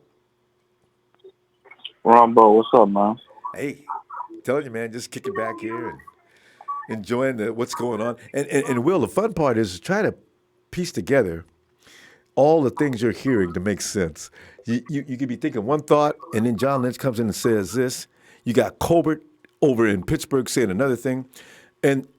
Ronbo, what's up, man? Hey, telling you, man, just kicking back here and enjoying what's going on. And Will, the fun part is try to piece together all the things you're hearing to make sense. You could be thinking one thought, and then John Lynch comes in and says this. You got Colbert over in Pittsburgh saying another thing. And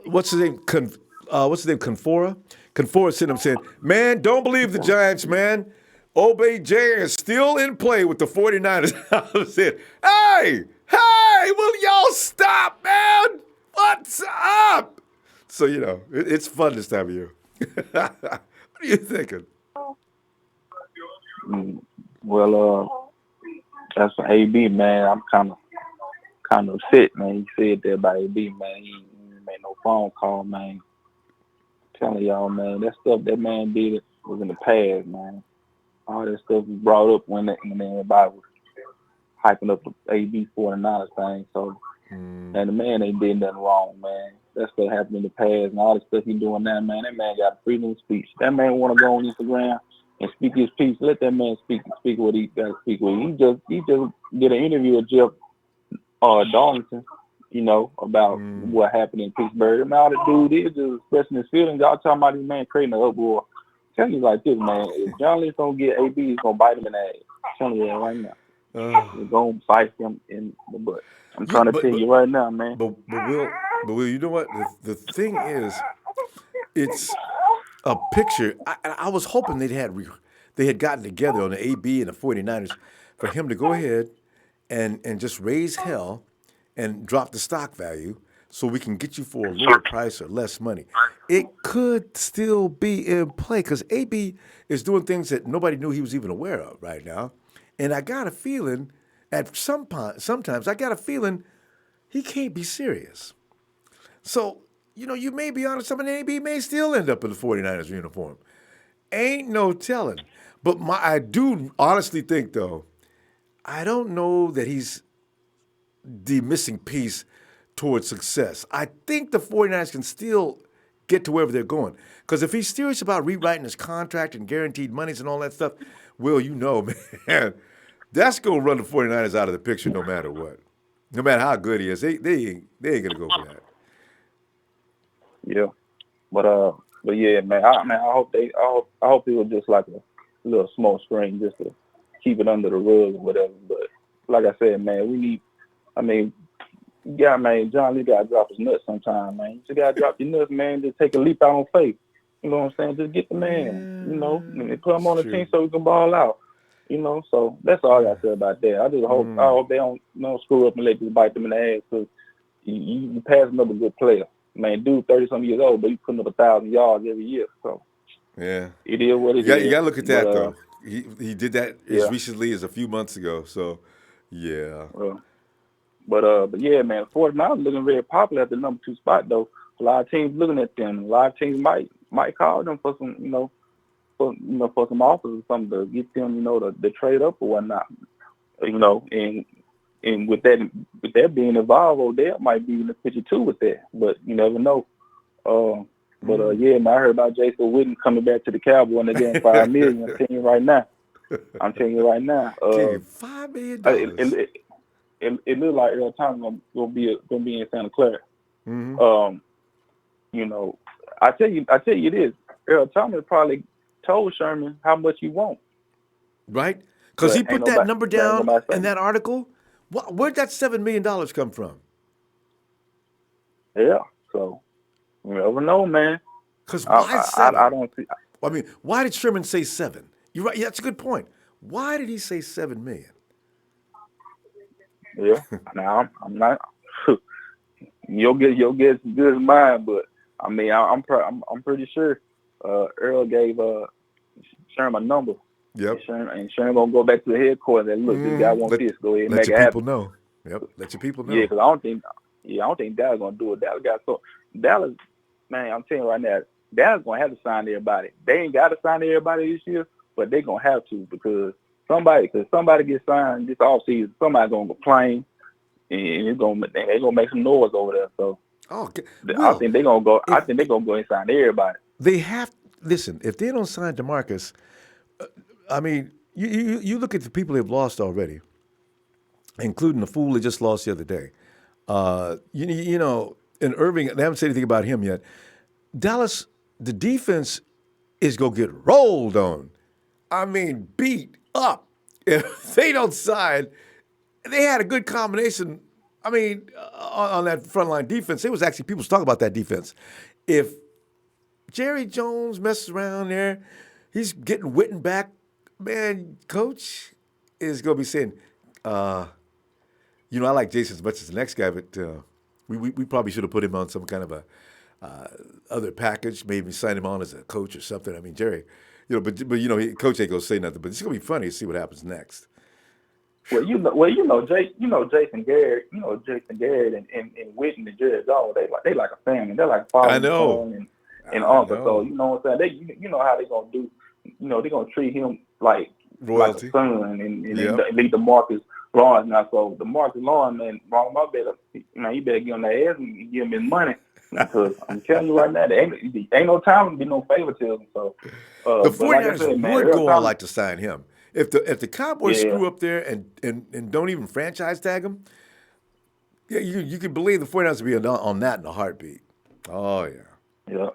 what's his name? Confora? Confora sitting up saying, man, don't believe the Giants, man. OBJ is still in play with the 49ers. I said, hey, will y'all stop, man? What's up? So, it's fun this time of year. What are you thinking? Well, that's an AB, man. I'm kind of upset, man. He said that about AB, man. He ain't made no phone call, man. I'm telling y'all, man, that stuff that man did was in the past, man. All that stuff was brought up when everybody was hyping up the AB 49ers thing. So, and the man ain't did nothing wrong, man. That stuff happened in the past, and all the stuff he doing now, man. That man got freedom of speech. That man want to go on Instagram and speak his piece. Let that man speak what he got to speak with. He just did an interview with Jeff Darlington, about what happened in Pittsburgh. And all the dude is just expressing his feelings. Y'all talking about this man creating an uproar. I'm telling you like this, man. If John Lynch don't get AB, he's gonna bite him in the ass. I'm telling you that right now. He's gonna bite him in the butt. I'm trying to tell you right now, man. But Will, you know what? The thing is, it's a picture. I was hoping they had gotten together on the AB and the 49ers for him to go ahead and just raise hell and drop the stock value so we can get you for a lower price or less money. It could still be in play because AB is doing things that nobody knew he was even aware of right now. And I got a feeling sometimes I got a feeling he can't be serious. So, you may be honest, some of the AB may still end up in the 49ers uniform. Ain't no telling. But I do honestly think, though, I don't know that he's the missing piece towards success. I think the 49ers can still get to wherever they're going. Because if he's serious about rewriting his contract and guaranteed monies and all that stuff, Will, man, that's going to run the 49ers out of the picture no matter what. No matter how good he is, they ain't going to go for that. Yeah, but yeah, man. I hope it was just like a little small screen just to keep it under the rug or whatever. But like I said, man, man, John Lee got to drop his nuts sometime, man. You just got to drop your nuts, man. Just take a leap out on faith. You know what I'm saying? Just get the man. You know, and Yeah, put him it's on the team true. so we can ball out. You know, so that's all I got to say about that. I Mm. hope they don't screw up and let this bite them in the ass because you passing up a good player. Man, dude, 30 some years old, but you putting up 1,000 yards every year. So Yeah. it is what You it got you is. got to look at But that though. He did that as yeah, recently as a few months ago. So, yeah. uh, but yeah, man, 49ers looking very popular at the number 2 spot though. A lot of teams looking at them. A lot of teams might call them for some, for some offers or something to get them, to trade up or whatnot. And with that being involved, Odell might be in the picture too with that. But you never know. Uh, but Mm. yeah, man, I heard about Jason Witten coming back to the Cowboys and they're getting 5 million. I'm telling you right now. I'm telling you right now. Gave him It, $5 million. it, it looked like Earl Thomas gonna be in Santa Clara. Mm-hmm. Um, you know, I tell you this. Earl Thomas probably told Sherman how much he wants, Right? Because but he put that number ain't down nobody in say that article. Where'd that $7 million come from? yeah. So you never know, man. Because I why I seven? don't see. I mean, why did Sherman say seven? You're right. Yeah, that's a good point. Why did he say 7 million? Yeah. Now I'm not. Your guess is good as mine, but I mean I'm pretty sure Earl gave Sherman a number, Yep. And Sherman gonna go back to the headquarters and look, this guy Mm-hmm. wants this. Go ahead and Let make your it people happen. know. Yep. Let your people Yeah, know. because I don't think Dallas gonna do it. Dallas, man, I'm telling you right now, Dallas gonna have to sign everybody. They ain't got to sign everybody this year, but they gonna have to because somebody gets signed this offseason, somebody gonna complain, and they gonna make some noise over there. So Oh, okay. I Well, think they gonna go. I if think they gonna go and sign everybody. they have, listen, if they don't sign DeMarcus, I mean, you look at the people they've lost already, including the fool they just lost the other day. And Irving, they haven't said anything about him yet. Dallas, the defense is going to get rolled on. I mean, beat up. If they don't sign, they had a good combination. I mean, on that frontline defense, there was actually people talking about that defense. If Jerry Jones messes around there, he's getting Witten back. Man, coach is going to be saying, uh, I like Jason as much as the next guy, but we probably should have put him on some kind of a other package, maybe sign him on as a coach or something. I mean, Jerry, coach ain't gonna say nothing, but it's gonna be funny to see what happens next. Jason Garrett and Witten and Jerry Jones, they like a family. They're like father I and know, son and I uncle. So know. you know what I'm saying. You know how they gonna do. They're gonna treat him like a Royalty. son and Yep. lead the Marcus Lawrence now. So the Marcus Lawrence man, wrong my better. You better get on that ass and give him his money because I'm telling you right now, there ain't no time to be no favoritism. So, The but like I 49ers said, man, would Earl go all Thomas, out to sign him. If the Cowboys yeah, screw up there and don't even franchise tag him, yeah, you can believe the 49ers would be on that in a heartbeat. Oh yeah. yeah.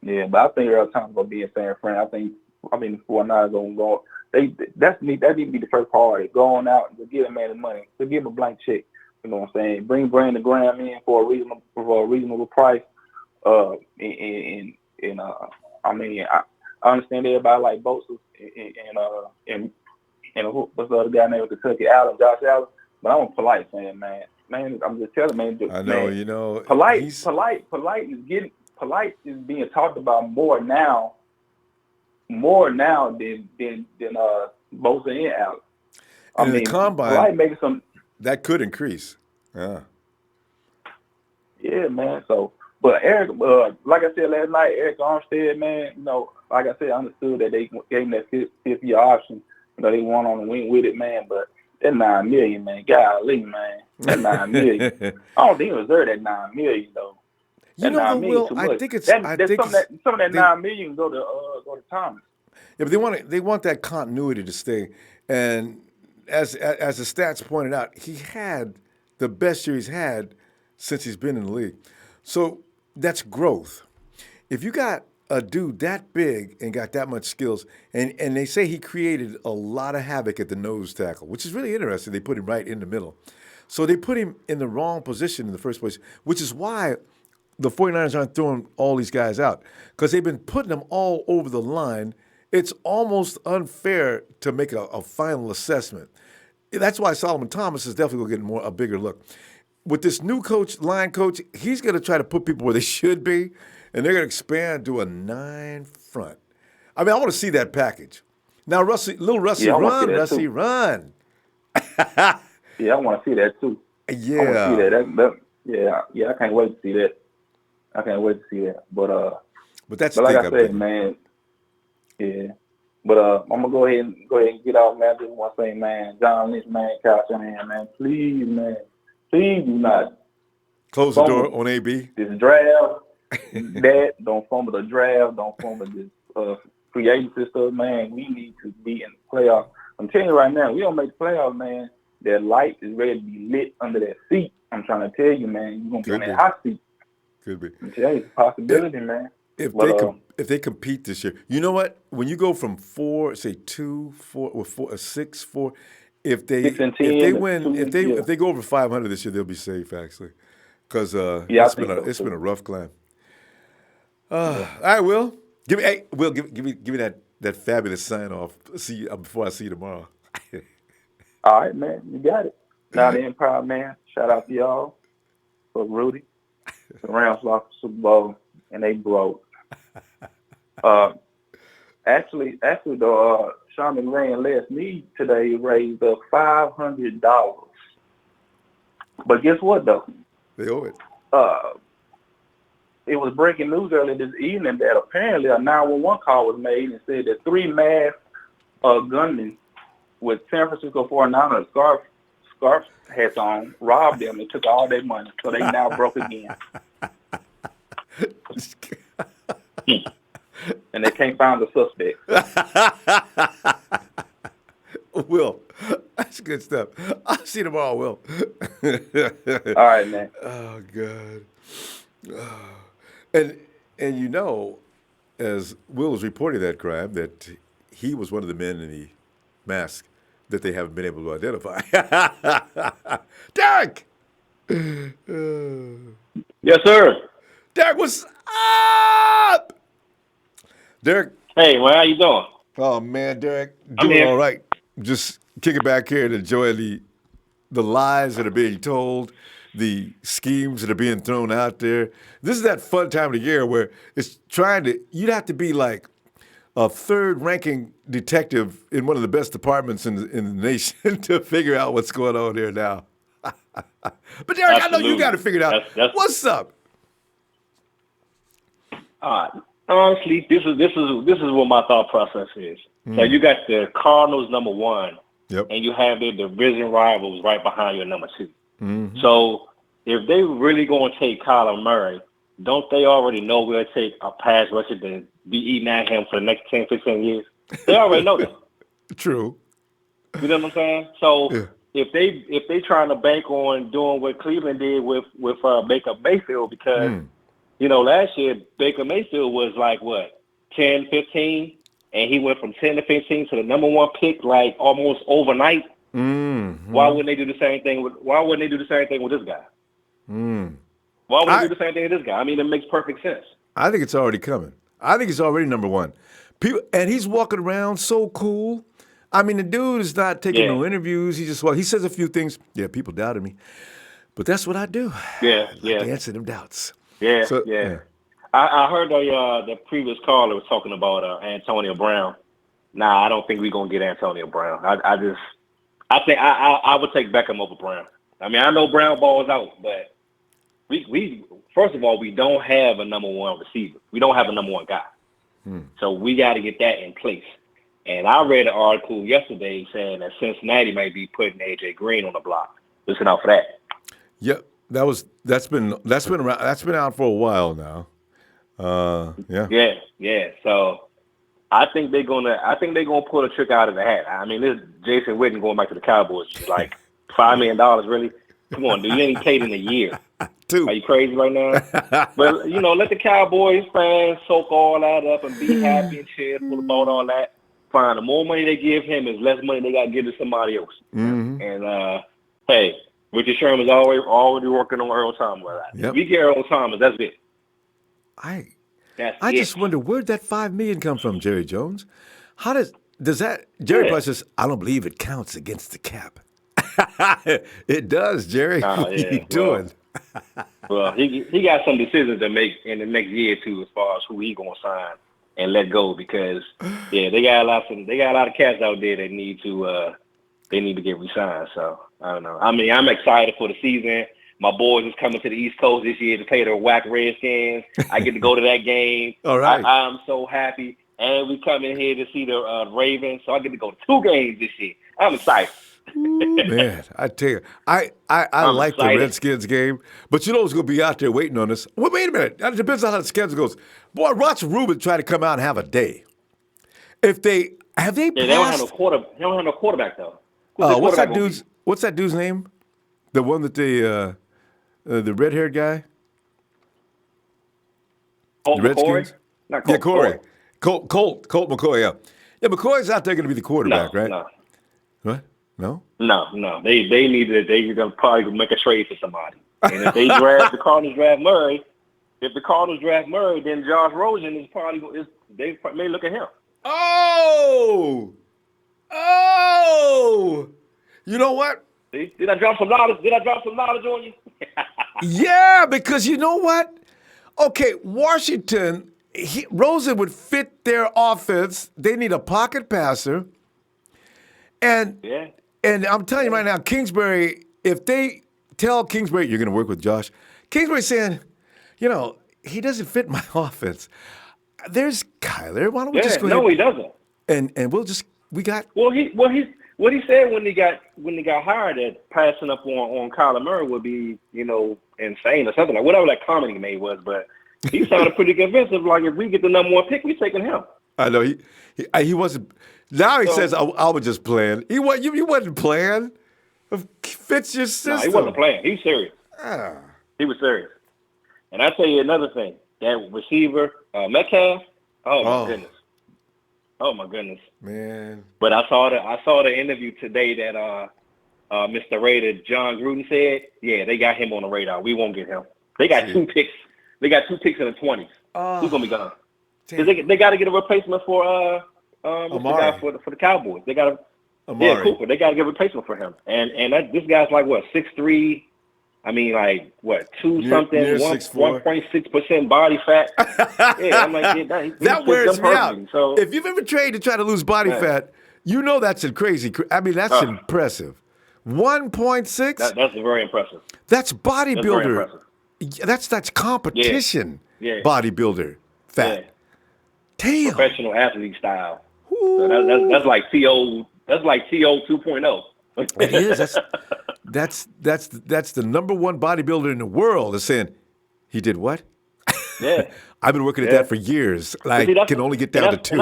Yeah, but I think Earl Thomas gonna be in San Fran. I think the 49ers gonna go. That need to be the first priority. Going out and give a man his money. To give him a blank check. You know what I'm saying? Bring Brandon Graham in for a reasonable price. And I mean I understand everybody like Bosa and what's the other guy named Kentucky Josh Allen. But I'm a polite fan, man. Man, I'm just telling I know. man, polite, He's. polite, polite is being talked about more now than Bosa and Allen. I And in the mean, combine, polite making some, that could increase. Yeah. yeah, man. So, but Eric, like I said last night, Eric Armstead, man, like I said, I understood that they gave him that fifth year option. They went on and went with it, man. But that $9 million, man, golly, man, that $9 million. I don't think he deserve that $9 million though. That Though, nine million Will, too I much. think it's. I That's think it's. some of that They. Yeah, $9 million go to Thomas. but they want that continuity to stay. And as the stats pointed out, he had the best year he's had since he's been in the league. So that's growth. If you got a dude that big and got that much skills, and they say he created a lot of havoc at the nose tackle, which is really interesting. They put him right in the middle. So they put him in the wrong position in the first place, which is why the 49ers aren't throwing all these guys out because they've been putting them all over the line. It's almost unfair to make a final assessment. That's why Solomon Thomas is definitely going to get a bigger look. With this new line coach, he's going to try to put people where they should be, and they're going to expand to a 9 front. I mean, I want to see that package. Now, little Rusty, run. Yeah, I want to see that too. Yeah. I want to see that. Yeah, I can't wait to see that. But that's like I said, man. Yeah. But I'm gonna go ahead and get off, man. I just want to say, man, John Lynch, man, Couch in hand, man. Please do not close the door on AB. This draft, don't fumble the draft, don't fumble this free agency stuff, man. We need to be in the playoffs. I'm telling you right now, we don't make the playoffs, man. That light is ready to be lit under that seat. I'm trying to tell you, man, you're gonna be in that hot seat. Could be. I'm telling you, it's a possibility, man. If they compete this year, you know what? When you go from 4, say 2, 4, or 4, 6, 4, if they go over 500 this year, they'll be safe actually, because it's been a rough climb. All right, Will, give me that fabulous sign off. See you before I see you tomorrow. All right, man, you got it. Now the Empire, man. Shout out to y'all for Rudy. The Rams lost the Super Bowl and they broke. Actually, though, Sean McVay and Les Mead today raised up $500. But guess what, though? They owe it. It was breaking news earlier this evening that apparently a 911 call was made and said that 3 masked gunmen with San Francisco 49ers scarf hats on robbed them and took all their money. So they now broke again. And they can't find the suspect. Will, that's good stuff. I'll see you tomorrow, Will. All right, man. Oh, God. And you know, as Will was reporting that crime, that he was one of the men in the mask that they haven't been able to identify. Derek! Yes, sir. Derek, what's up? Derek. Hey, well, how you doing? Oh, man, Derek, doing all right. Just kicking back here and enjoying the lies that are being told, the schemes that are being thrown out there. This is that fun time of the year where you'd have to be like a third-ranking detective in one of the best departments in the nation to figure out what's going on here now. But Derek, I know you got to figure it out. What's up? Honestly, this is what my thought process is. So you got the Cardinals number 1, and you have their division rivals right behind your number 2. Mm-hmm. So if they really going to take Kyler Murray, don't they already know we'll take a pass rusher to be eating at him for the next 10, 15 years? They already know that. True. You know what I'm saying? So if they trying to bank on doing what Cleveland did with Baker Mayfield, because you know, last year Baker Mayfield was like what, 10, 15, and he went from 10 to 15 to the number 1 pick like almost overnight. Mm-hmm. Why wouldn't they do the same thing with this guy? Why would they do the same thing with this guy? I mean, it makes perfect sense. I think it's already coming. I think he's already number 1. And he's walking around so cool. I mean, the dude is not taking no interviews. He says a few things. Yeah, people doubted me, but that's what I do. Yeah. I answer them doubts. Yeah. I heard the previous caller was talking about Antonio Brown. Nah, I don't think we're gonna get Antonio Brown. I think I would take Beckham over Brown. I mean, I know Brown balls out, but we first of all, we don't have a number 1 receiver. We don't have a number 1 guy. So we got to get that in place. And I read an article yesterday saying that Cincinnati might be putting AJ Green on the block. Listen out for that. Yep, that's been around. That's been out for a while now. Yeah. So I think they're gonna pull a trick out of the hat. I mean, this Jason Witten going back to the Cowboys, like $5 million, really? Come on, dude, you ain't paid in a year. 2. Are you crazy right now? But you know, let the Cowboys fans soak all that up and be happy and cheerful about all that. Fine. The more money they give him is less money they got to give to somebody else. Mm-hmm. And hey, Richard Sherman's already working on Earl Thomas. Yep. We get Earl Thomas, that's it. I That's I it. just wonder where'd that $5 million come from, Jerry Jones? How does that Jerry Yeah. probably says, I don't believe it counts against the cap. It does, Jerry. What are you Yeah. doing? Well, he got some decisions to make in the next year or two as far as who he gonna sign and let go because they got a lot of cats out there that need to get re-signed. So I don't know. I mean, I'm excited for the season. My boys is coming to the East Coast this year to play the whack Redskins. I get to go to that game. All right. I'm so happy. And we come in here to see the Ravens, so I get to go to 2 games this year. I'm excited. Ooh, man, I tell you, I I'm like excited. the Redskins game, but you know who's going to be out there waiting on us? Well, wait a minute. It depends on how the schedule goes. Boy, Ross Rubin tried to come out and have a day. If they have they Yeah, they don't have passed, They don't have no quarterback though. Who's the what's quarterback that gonna dude's what's that dude's name? The one that the red-haired guy, be? Colt the McCoy? Redskins. Not Colt. Yeah, Corey. Colt McCoy. Yeah, McCoy's out there going to be the quarterback, No, right? no. What? No. No. They're gonna probably make a trade for somebody. And if they the Cardinals draft Murray, then Josh Rosen they may look at him. Oh. You know what? See? Did I drop some knowledge on you? Yeah, because you know what? Okay, Washington, Rosen would fit their offense. They need a pocket passer. And Yeah. and I'm telling you right now, Kingsbury, if they tell Kingsbury you're going to work with Josh, Kingsbury's saying, he doesn't fit my offense. There's Kyler. Why don't we just go ahead? No, he doesn't. And we got. What he said when he got hired that passing up on Kyler Murray would be, insane or something like whatever that comment he made was, but he sounded pretty convincing. Like if we get the number 1 pick, we're taking him. I know he wasn't. Now he says I was just playing. He wasn't playing. It fits your system. No, he wasn't playing. He was serious. He was serious. And I tell you another thing, that receiver Metcalf. Oh my goodness, man. But I saw the interview today that Mr. Raider John Gruden said, yeah, they got him on the radar. We won't get him. They got 2 picks. They got 2 picks in the 20s. Who's gonna be gone? Because they got to get a replacement for the guy for the Cowboys. They got Cooper. They got to get a replacement for him. And this guy's like what 6'3". I mean, like what 1.6% body fat. Yeah, I'm like that wears me out. So if you've ever trained to try to lose body fat, that's crazy. I mean, that's impressive. 1.6. That's very impressive. That's bodybuilder. That's competition. Yeah. Bodybuilder fat. Yeah. Damn. Professional athlete style. So that's like TO. That's like TO 2.0. It is. That's the number 1 bodybuilder in the world is saying, he did what? Yeah. I've been working at that for years. I can only get down to 2.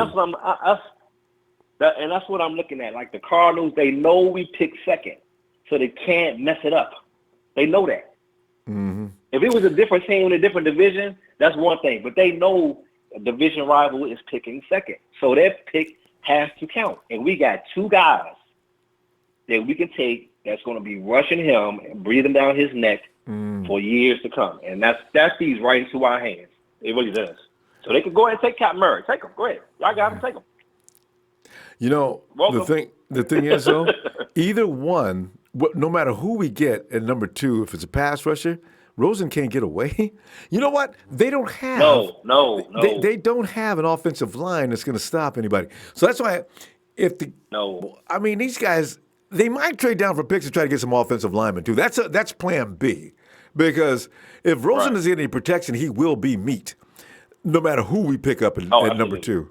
And that's what I'm looking at. Like the Cardinals, they know we pick second, so they can't mess it up. They know that. Mm-hmm. If it was a different team in a different division, that's one thing. But they know a division rival is picking second, so their pick has to count. And we got 2 guys that we can take that's going to be rushing him and breathing down his neck for years to come. And that feeds right into our hands. It really does. So they can go ahead and take Cap Murray. Take him. Go ahead. Y'all got him. Take him. The thing is, though, either one, no matter who we get at number 2, if it's a pass rusher, Rosen can't get away. You know what? They don't have. No. They don't have an offensive line that's going to stop anybody. So that's why these guys, they might trade down for picks to try to get some offensive linemen too. That's plan B. Because if Rosen is getting any protection, he will be meat, no matter who we pick up at number 2.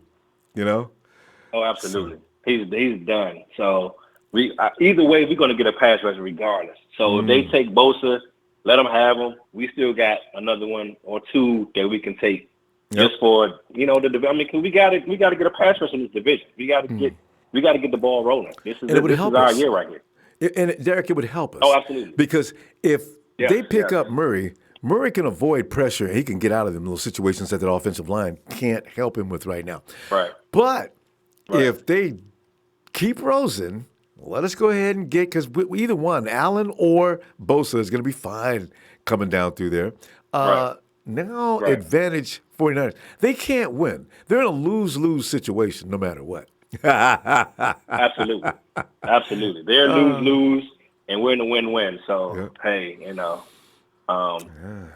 Oh, absolutely. He's done. So either way, we're going to get a pass rusher regardless. So if they take Bosa, let them have him. We still got another 1 or 2 that we can take just for we got to get a pass rusher in this division. We got to get the ball rolling. This is our year right here. And Derek, it would help us. Oh, absolutely. Because if they pick up Murray can avoid pressure. He can get out of them little situations that offensive line can't help him with right now. Right. But if they keep Rosen, let us go ahead and get, because either one, Allen or Bosa, is going to be fine coming down through there. Now Right. advantage 49ers. They can't win. They're in a lose-lose situation no matter what. Absolutely. Absolutely. They're lose-lose, and we're in a win-win. So, Yeah. hey,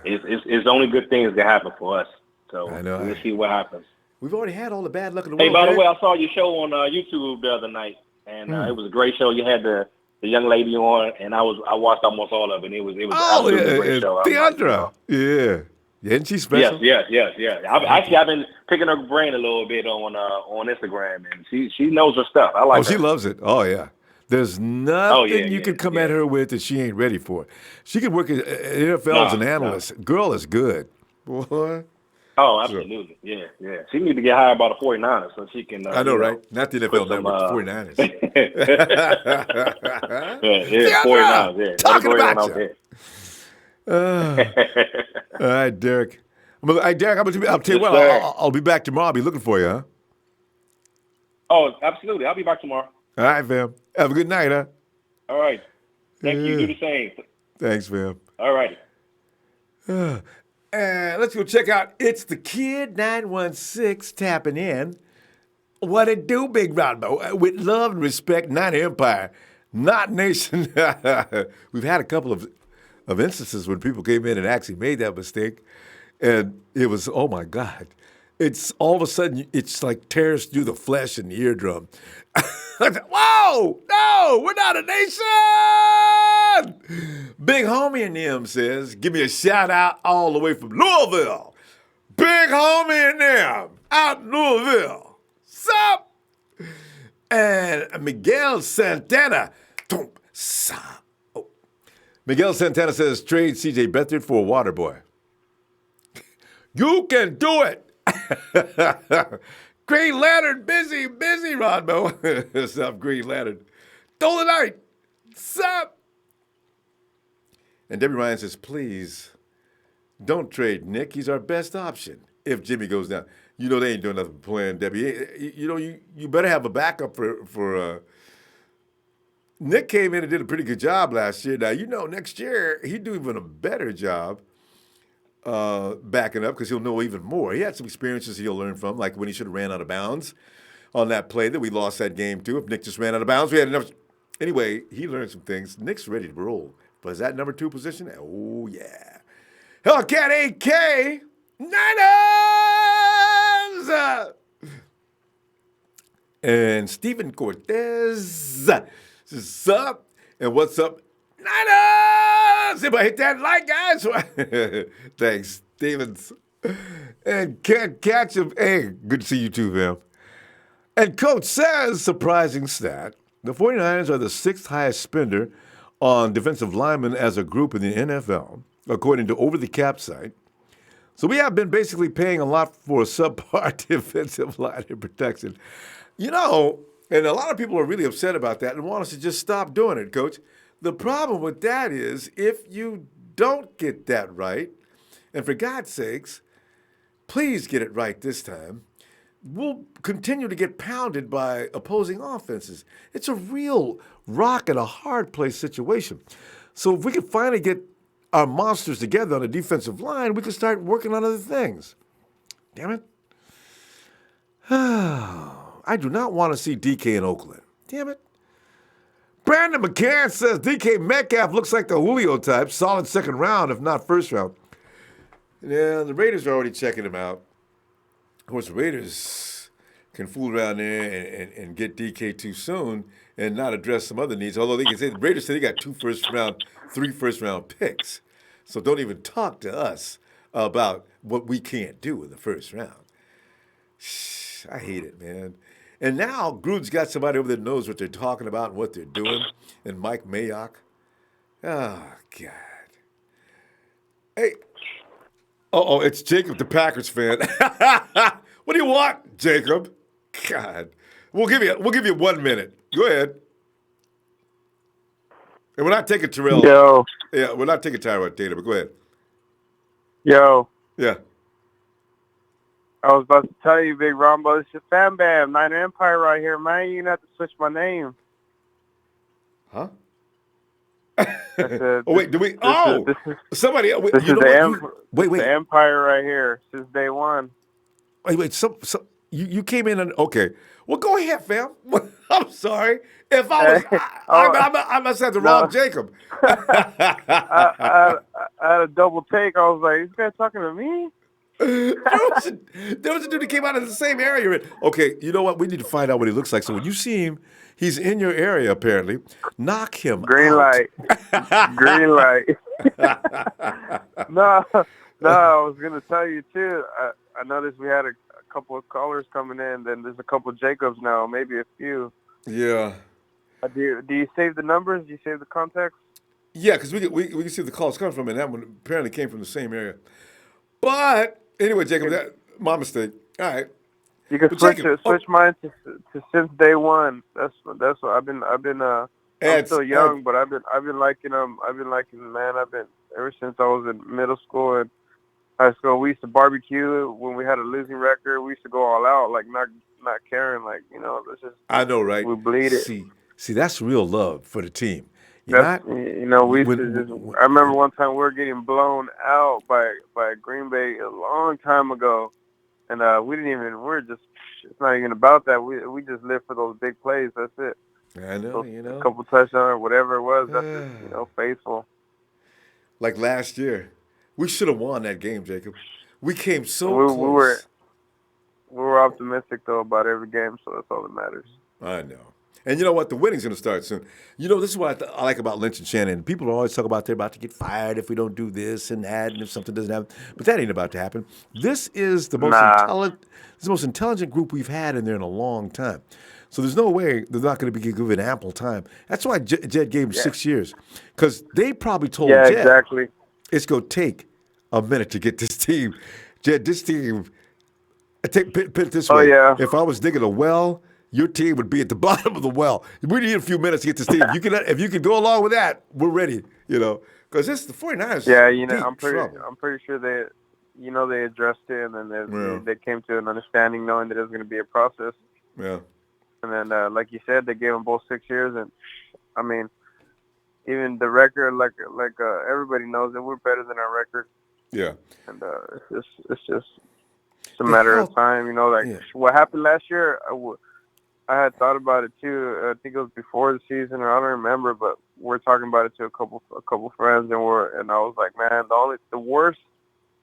it's only good things that happen for us. So I know. we'll see what happens. We've already had all the bad luck in the Hey, world. by the Derek. way, I saw your show on YouTube the other night, and it was a great show. You had the young lady on, and I watched almost all of it. It was absolutely a great show. I'm like, Deandra. Yeah. Isn't she special? Yes. I've been picking her brain a little bit on Instagram, and she knows her stuff. I like Oh, she her. loves it. Oh, yeah. There's nothing you can come at yeah. her with that she ain't ready for. She can work at NFL as an analyst. Girl is good. Boy. Oh, absolutely. Yeah. She needs to get hired by the 49ers so she can. I know, right? Not the NFL Network, the 49ers. yeah, 49ers. Yeah, talking about out you. there. All right, Derek. Derek, I'll tell you what, I'll be back tomorrow. I'll be looking for you, huh? Oh, absolutely. I'll be back tomorrow. All right, fam. Have a good night, huh? All right. Thank you. Do the same. Thanks, fam. All righty. Let's go check out It's the Kid 916 tapping in. What it do, Big Ronbo? With love and respect, not empire, not nation. We've had a couple of instances when people came in and actually made that mistake. And it was, oh my God. It's all of a sudden, it's like tears through the flesh and the eardrum. Whoa! No, we're not a nation! Big homie in them says, give me a shout out all the way from Louisville. Big homie in them out in Louisville. Sup? And Miguel Santana. Miguel Santana says, trade CJ Beathard for a water boy. You can do it. Green Lantern, busy, Ronbo. What's up, Green Lantern? Dolomite, sup? And Debbie Ryan says, please, don't trade Nick. He's our best option if Jimmy goes down. You know they ain't doing nothing but playing, Debbie. You better have a backup for Nick came in and did a pretty good job last year. Now, next year he'd do even a better job backing up because he'll know even more. He had some experiences he'll learn from, like when he should have ran out of bounds on that play that we lost that game to. If Nick just ran out of bounds, we had enough. Anyway, he learned some things. Nick's ready to roll. But is that number 2 position? Oh, yeah. Hellcat AK, Niners! And Stephen Cortez says, up? And what's up? Niners! Everybody hit that like, guys. Thanks, Stevens. And can't catch him. Hey, good to see you too, man. And Coach says, surprising stat, the 49ers are the 6th highest spender on defensive linemen as a group in the NFL, according to Over the Cap site. So we have been basically paying a lot for a subpar defensive line and protection. And a lot of people are really upset about that and want us to just stop doing it, Coach. The problem with that is if you don't get that right, and for God's sakes, please get it right this time, we'll continue to get pounded by opposing offenses. It's a real rock and a hard place situation. So if we can finally get our monsters together on the defensive line, we can start working on other things. Damn it. I do not want to see DK in Oakland. Damn it. Brandon McCann says DK Metcalf looks like the Julio type. Solid second round, if not first round. Yeah, the Raiders are already checking him out. Of course, the Raiders can fool around there and get DK too soon and not address some other needs. Although they can say the Raiders say they got 3 first-round picks. So don't even talk to us about what we can't do in the first round. I hate it, man. And now Gruden's got somebody over there that knows what they're talking about and what they're doing. And Mike Mayock. Oh, God. Hey. Uh-oh, it's Jacob, the Packers fan. What do you want, Jacob? God. We'll give you 1 minute. Go ahead. And we're not taking Terrell. Yo. Yeah, we're not taking Tyrod Taylor, but go ahead. Yo. Yeah. I was about to tell you, Big Ronbo, it's your Fam Bam, Niner Empire right here, man. You gonna have to switch my name. Huh? I said, Oh wait, do we? this is Oh, this is somebody. this You is know what? You wait, the wait, empire right here since day one. wait. You came in and okay. Well, go ahead, fam. I'm sorry if I was. Oh I must have the wrong no, Jacob. I had a double take. I was like, this guy talking to me? There was a dude that came out of the same area. Okay, you know what? We need to find out what he looks like. So when you see him, he's in your area apparently. Knock him Green out. light, green light. No, no, I was gonna tell you too. I noticed we had a couple of callers coming in. Then there's a couple of Jacobs now, maybe a few. Yeah. Do you save the numbers? Do you save the context? Yeah, because we can see the calls coming from, and that one apparently came from the same area. But anyway, Jacob, that my mistake. All right, You can but Jacob, switch mine to since day one. That's what I'm add, still young, but I've been liking them. I've been liking them, man. I've been ever since I was in middle school and high school. We used to barbecue when we had a losing record. We used to go all out, like not caring, like this is I know, right? we bleed it. See, that's real love for the team. You're That's not we used to just. when I remember one time we were getting blown out by Green Bay a long time ago, and we didn't even. We're just. It's not even about that. We just live for those big plays. That's it. I know, Those couple touchdowns or whatever it was. That's just faithful. like last year, we should have won that game, Jacob. We came And so close. we were optimistic though about every game, so that's all that matters. I know. And you know what? The winning's going to start soon. You know, this is what I like about Lynch and Shannon. People always talk about they're about to get fired if we don't do this and that, and if something doesn't happen. But that ain't about to happen. This is the most Nah. intelligent group we've had in there in a long time. So there's no way they're not going to be given ample time. That's why Jed gave him 6 years, because they probably told Yeah, Jed exactly. it's going to take a minute to get this team. Jed, this team. Put it this way: yeah. if I was digging a well, your team would be at the bottom of the well. We need a few minutes to get this team. If you can go along with that, we're ready. Because it's the 49ers. Yeah, deep I'm pretty sure they addressed it and then they came to an understanding, knowing that it was going to be a process. Yeah. And then, like you said, they gave them both 6 years, and I mean, even the record, like everybody knows that we're better than our record. Yeah. And it's just a matter of time, what happened last year. I had thought about it too. I think it was before the season, or I don't remember, but we're talking about it to a couple friends, and I was like, man, the worst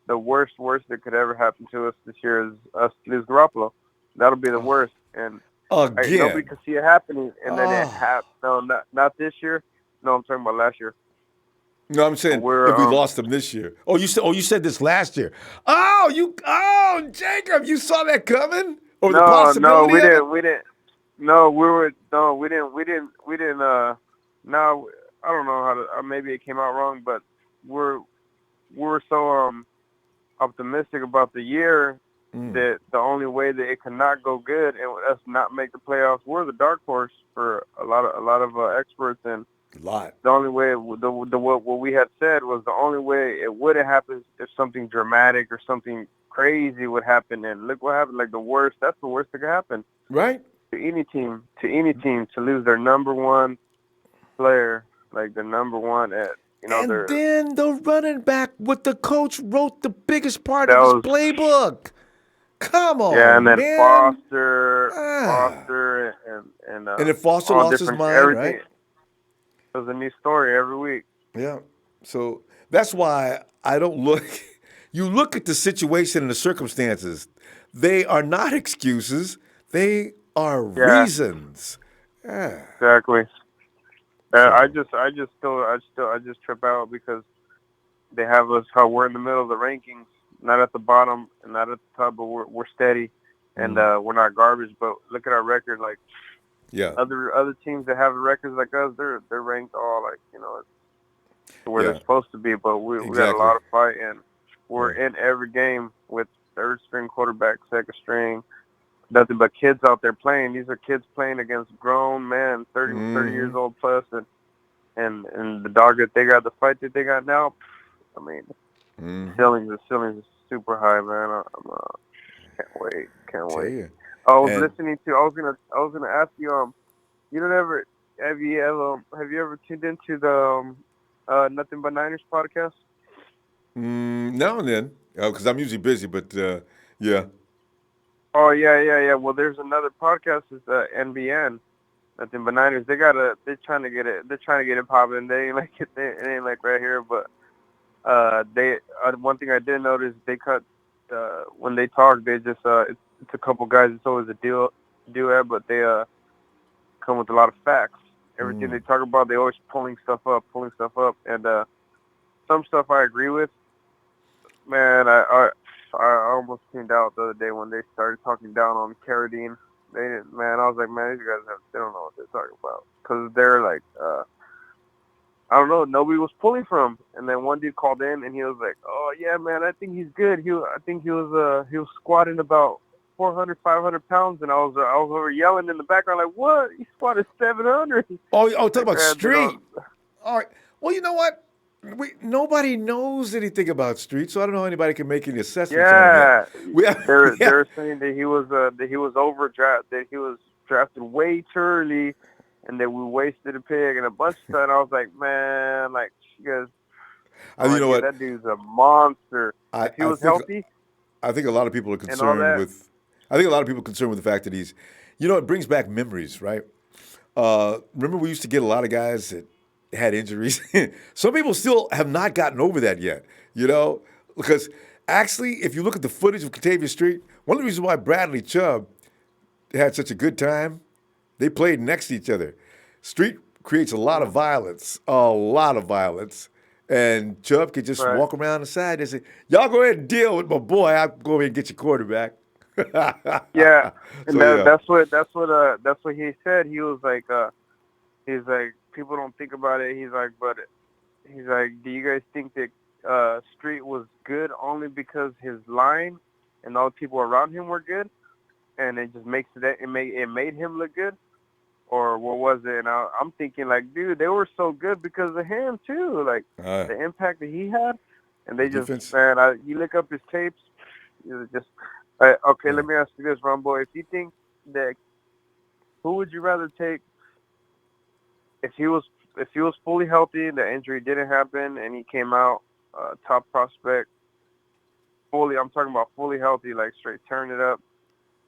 that could ever happen to us this year is us lose Garoppolo. That'll be the worst, and nobody could see it happening. And then it happened. No, not this year. No, I'm talking about last year. No, I'm saying if we lost them this year. Oh, you said this last year. Oh, Jacob, you saw that coming? Or the possibility we of didn't. it? We didn't. No, we didn't. Now I don't know how to. Maybe it came out wrong, but we were so optimistic about the year that the only way that it could not go good and us not make the playoffs, we're the dark horse for a lot of experts, and the only way what we had said was the only way it would have happened if something dramatic or something crazy would happen, and look what happened. Like the worst. That's the worst that could happen. Right. To any team to lose their number one player, like the number one at and then the running back with the coach wrote the biggest part of his playbook. Come on, yeah, and then man. Foster, and then Foster lost his mind, everything. right? It was a new story every week. Yeah, so that's why I don't look. You look at the situation and the circumstances; they are not excuses. They are reasons. Yeah. Exactly. I just trip out because they have us how we're in the middle of the rankings, not at the bottom and not at the top, but we're steady, and we're not garbage. But look at our record, like other teams that have records like us, they're ranked all like where they're supposed to be. But we got a lot of fight, and we're in every game with third string quarterback, second string. Nothing but kids out there playing. These are kids playing against grown men, 30 years old plus, and the dog that they got, the fight that they got now. I mean, the ceilings are super high, man. Can't wait. I was listening to. I was gonna ask you. Have you ever tuned into Nothing But Niners podcast? Now and then, because I'm usually busy, but yeah. Oh yeah. Well, there's another podcast. It's NBN. Nothing But Niners. They're trying to get it. They're trying to get it popping. They ain't like it. It ain't like right here. But they one thing I did notice, they cut when they talk. They just it's a couple guys. It's always a duet, but they come with a lot of facts. Everything they talk about, they always pulling stuff up, and some stuff I agree with. Man, I almost tuned out the other day when they started talking down on Carradine. They didn't, man. I was like, man, these guys they don't know what they're talking about, because they're like, I don't know, nobody was pulling for him. And then one dude called in and he was like, oh yeah, man, I think he's good. I think he was squatting about 400, 500 pounds, and I was over yelling in the background like, what? He squatted 700. Oh, talk about Man, Street. All right. Well, you know what? Nobody knows anything about Street, so I don't know how anybody can make any assessments on him yet. They're saying that he was overdrafted, that he was drafted way too early, and that we wasted a pick and a bunch of stuff. And I was like, man, like, you guys, you know what? That dude's a monster. If he was healthy, I think a lot of people are concerned with. I think a lot of people are concerned with the fact that he's, it brings back memories, right? Remember, we used to get a lot of guys that had injuries. Some people still have not gotten over that yet, because actually, if you look at the footage of Kentavious Street, one of the reasons why Bradley Chubb had such a good time, they played next to each other. Street creates a lot of violence, and Chubb could just walk around the side and say, y'all go ahead and deal with my boy. I'll go ahead and get your quarterback. Yeah, and that's what he said. He was like, people don't think about it. He's like, do you guys think that Street was good only because his line and all the people around him were good, and it just it made him look good, or what was it? And I'm thinking like, dude, they were so good because of him too, like the impact that he had, and they just you look up his tapes, just. Okay, let me ask you this, Ronbo. If you think that, who would you rather take if he was fully healthy, the injury didn't happen, and he came out top prospect, I'm talking about fully healthy, like straight turn it up.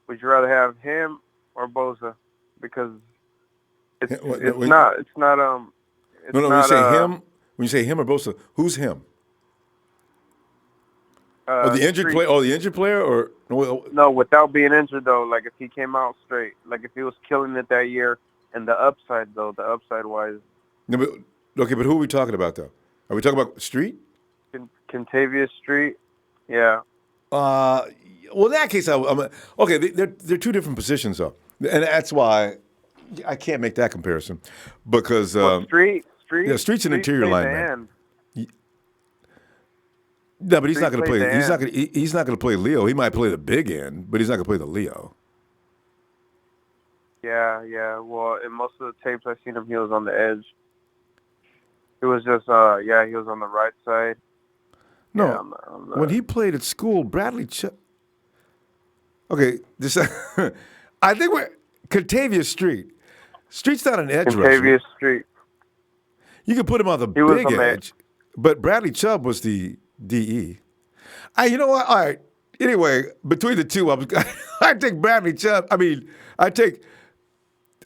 Would you rather have him or Bosa? Because it's not. No, when you say him, when you say him or Bosa, who's him? The injured player? Oh, the injured player, or no? Without being injured though, like if he came out straight, like if he was killing it that year, and the upside wise. No, but who are we talking about though? Are we talking about Street? Kentavious Street, yeah. Well, in that case, okay. They're two different positions though, and that's why I can't make that comparison because Street's an interior lineman. No, but he's not going to play. He's not going to play Leo. He might play the big end, but he's not going to play the Leo. Yeah. Well, in most of the tapes I've seen him, he was on the edge. He was just, he was on the right side. No, when he played at school, Bradley Chubb. Okay, this. I think Kentavious Street. Street's not an edge rusher. Kentavious Street. You can put him on the big edge, but Bradley Chubb was the DE. You know what? All right. Anyway, between the two, I take Bradley Chubb. I mean, I take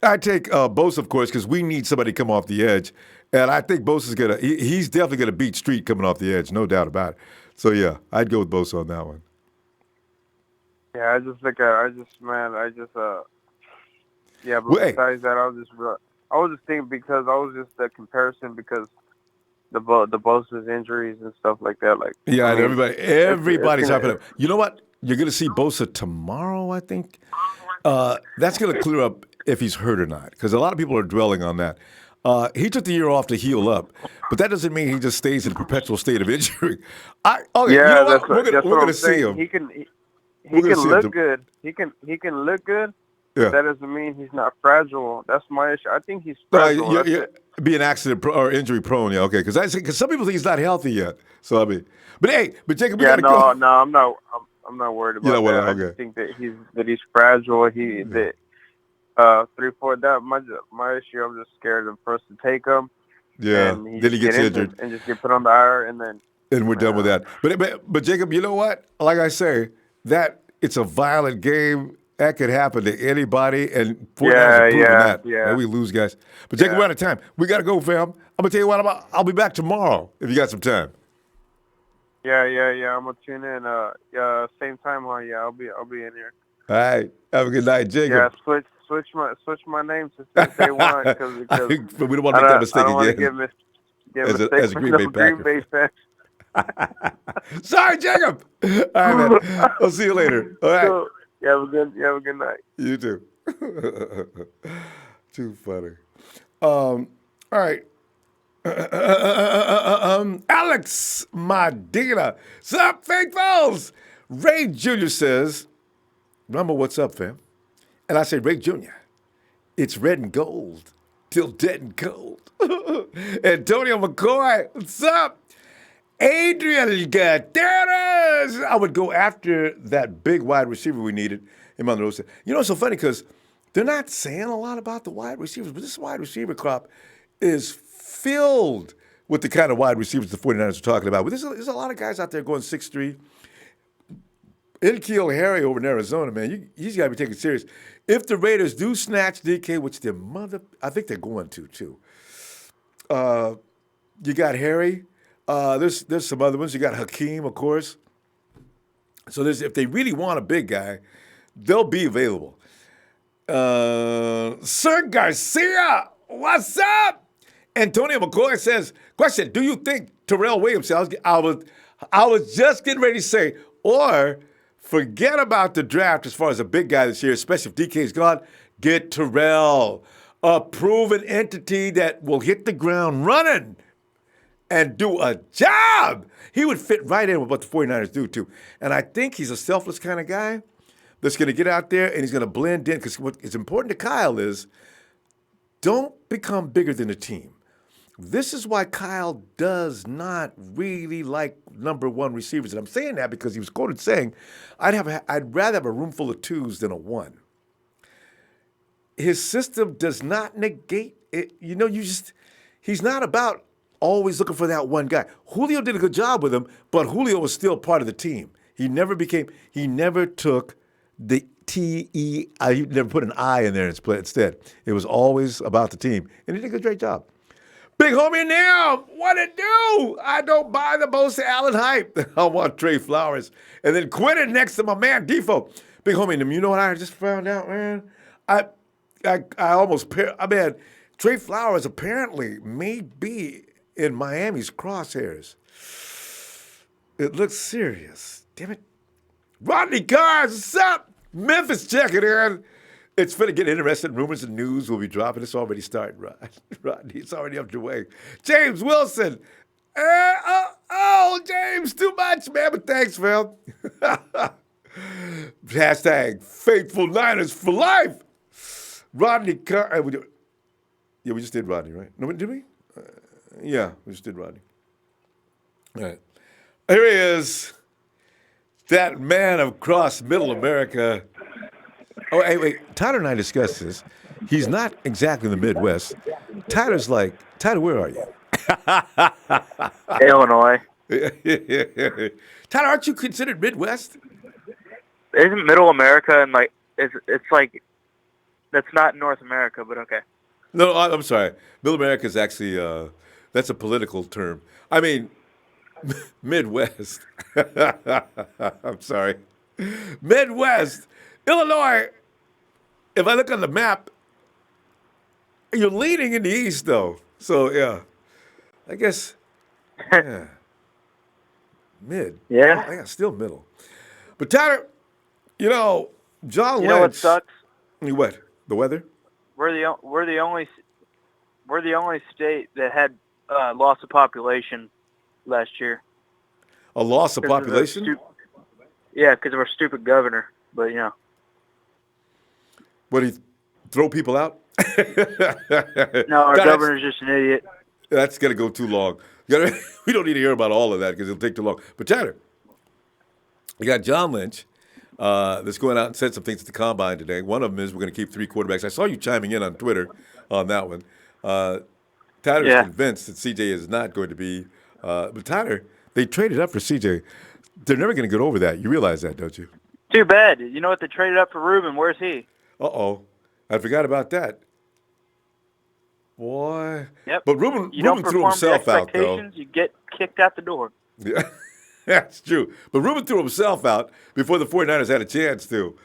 Bosa, of course, because we need somebody to come off the edge, and I think Bosa's he's definitely gonna beat Street coming off the edge, no doubt about it. So yeah, I'd go with Bosa on that one. Yeah, but besides that, I was just thinking because I was just the comparison because. The Bosa's injuries and stuff like that, everybody's hopping up. You know what? You're going to see Bosa tomorrow, I think. That's going to clear up if he's hurt or not, because a lot of people are dwelling on that. He took the year off to heal up, but that doesn't mean he just stays in a perpetual state of injury. We're going to see him. He can look good. He can look good. Yeah. That doesn't mean he's not fragile. That's my issue. I think he's fragile. Be an accident or injury prone, yeah, okay. Because some people think he's not healthy yet. So I mean, but Jacob, we gotta go. No, I'm not worried about that. I just think that he's fragile. That 3-4. That my issue. I'm just scared for us to take him. Yeah. and Then he gets injured. and just get put on the IR, and we're done with that. But Jacob, you know what? Like I say, that it's a violent game. That could happen to anybody, and 49ers are proving that. And we lose guys. But Jacob, we're out of time. We got to go, fam. I'm gonna tell you what. I'll be back tomorrow if you got some time. Yeah. I'm gonna tune in. Same time, huh? Yeah, I'll be in here. All right. Have a good night, Jacob. Yeah, switch my name to if they want, because we don't want to make that mistake again. As a Green Bay fan. Sorry, Jacob. All right, man. I'll see you later. All right. So, you have a good night. You too. Too funny. All right. Alex Medina. Sup, faithfuls? Ray Jr. says, Ronbo, what's up, fam? And I say, Ray Jr., it's red and gold till dead and cold. Antonio McCoy, what's up? Adrian Gutierrez. I would go after that big wide receiver we needed in Monroe. You know, it's so funny because they're not saying a lot about the wide receivers, but this wide receiver crop is filled with the kind of wide receivers the 49ers are talking about. But there's a lot of guys out there going 6'3". N'Keal Harry over in Arizona, man, he's got to be taken serious. If the Raiders do snatch DK, which I think they're going to, too. You got Harry. There's some other ones. You got Hakeem, of course. So if they really want a big guy, they'll be available. Sir Garcia, what's up? Antonio McCoy says, question, do you think Terrell Williams, I was just getting ready to say, or forget about the draft as far as a big guy this year, especially if DK's gone, get Terrell, a proven entity that will hit the ground running and do a job. He would fit right in with what the 49ers do, too. And I think he's a selfless kind of guy that's going to get out there and he's going to blend in, because what is important to Kyle is don't become bigger than the team. This is why Kyle does not really like number one receivers. And I'm saying that because he was quoted saying, I'd rather have a room full of twos than a one. His system does not negate it. You know, he's not about always looking for that one guy. Julio did a good job with him, but Julio was still part of the team. He never took the he never put an I in there instead. It was always about the team. And he did a great job. Big homie now, what it do? I don't buy the Bosa Allen hype. I want Trey Flowers. And then Quentin next to my man, Defo. Big homie, you know what I just found out, man? I Trey Flowers apparently may be in Miami's crosshairs. It looks serious. Damn it. Rodney Cars, what's up? Memphis checking in. It's finna get interesting. Rumors and news will be dropping. It's already starting, Rodney. It's already underway. James Wilson. James, too much, man. But thanks, Phil. Hashtag Faithful Niners for life. Rodney Carr. We just did Rodney, right? No, did we? Yeah, we just did Rodney. All right. Here he is. That man across middle America. Oh, hey, wait. Tyler and I discussed this. He's not exactly in the Midwest. Tyler's like, Tyler, where are you? Illinois. Tyler, aren't you considered Midwest? Isn't Middle America and it's like that's not North America, but okay. No, I'm sorry. Middle America is actually that's a political term. I mean, Midwest. I'm sorry. Midwest. Illinois, if I look on the map, you're leaning in the east, though. So, yeah. I guess, yeah. Mid. Yeah. I got still middle. But, Tyler, John Lynch. You know what sucks? What? The weather? We're the only state that had loss of population last year. A loss of population? Yeah, because of our stupid governor. But Would he throw people out? No, our governor's just an idiot. That's going to go too long. We don't need to hear about all of that because it'll take too long. But, Tyler, you got John Lynch that's going out and said some things at the Combine today. One of them is we're going to keep 3 quarterbacks. I saw you chiming in on Twitter on that one. Tyler's convinced that CJ is not going to be. But Tyler, they traded up for CJ. They're never going to get over that. You realize that, don't you? Too bad. You know what? They traded up for Ruben. Where's he? Uh-oh. I forgot about that. Boy. Yep. But Ruben don't threw perform himself to out, though. expectations, you get kicked out the door. Yeah, that's true. But Ruben threw himself out before the 49ers had a chance to.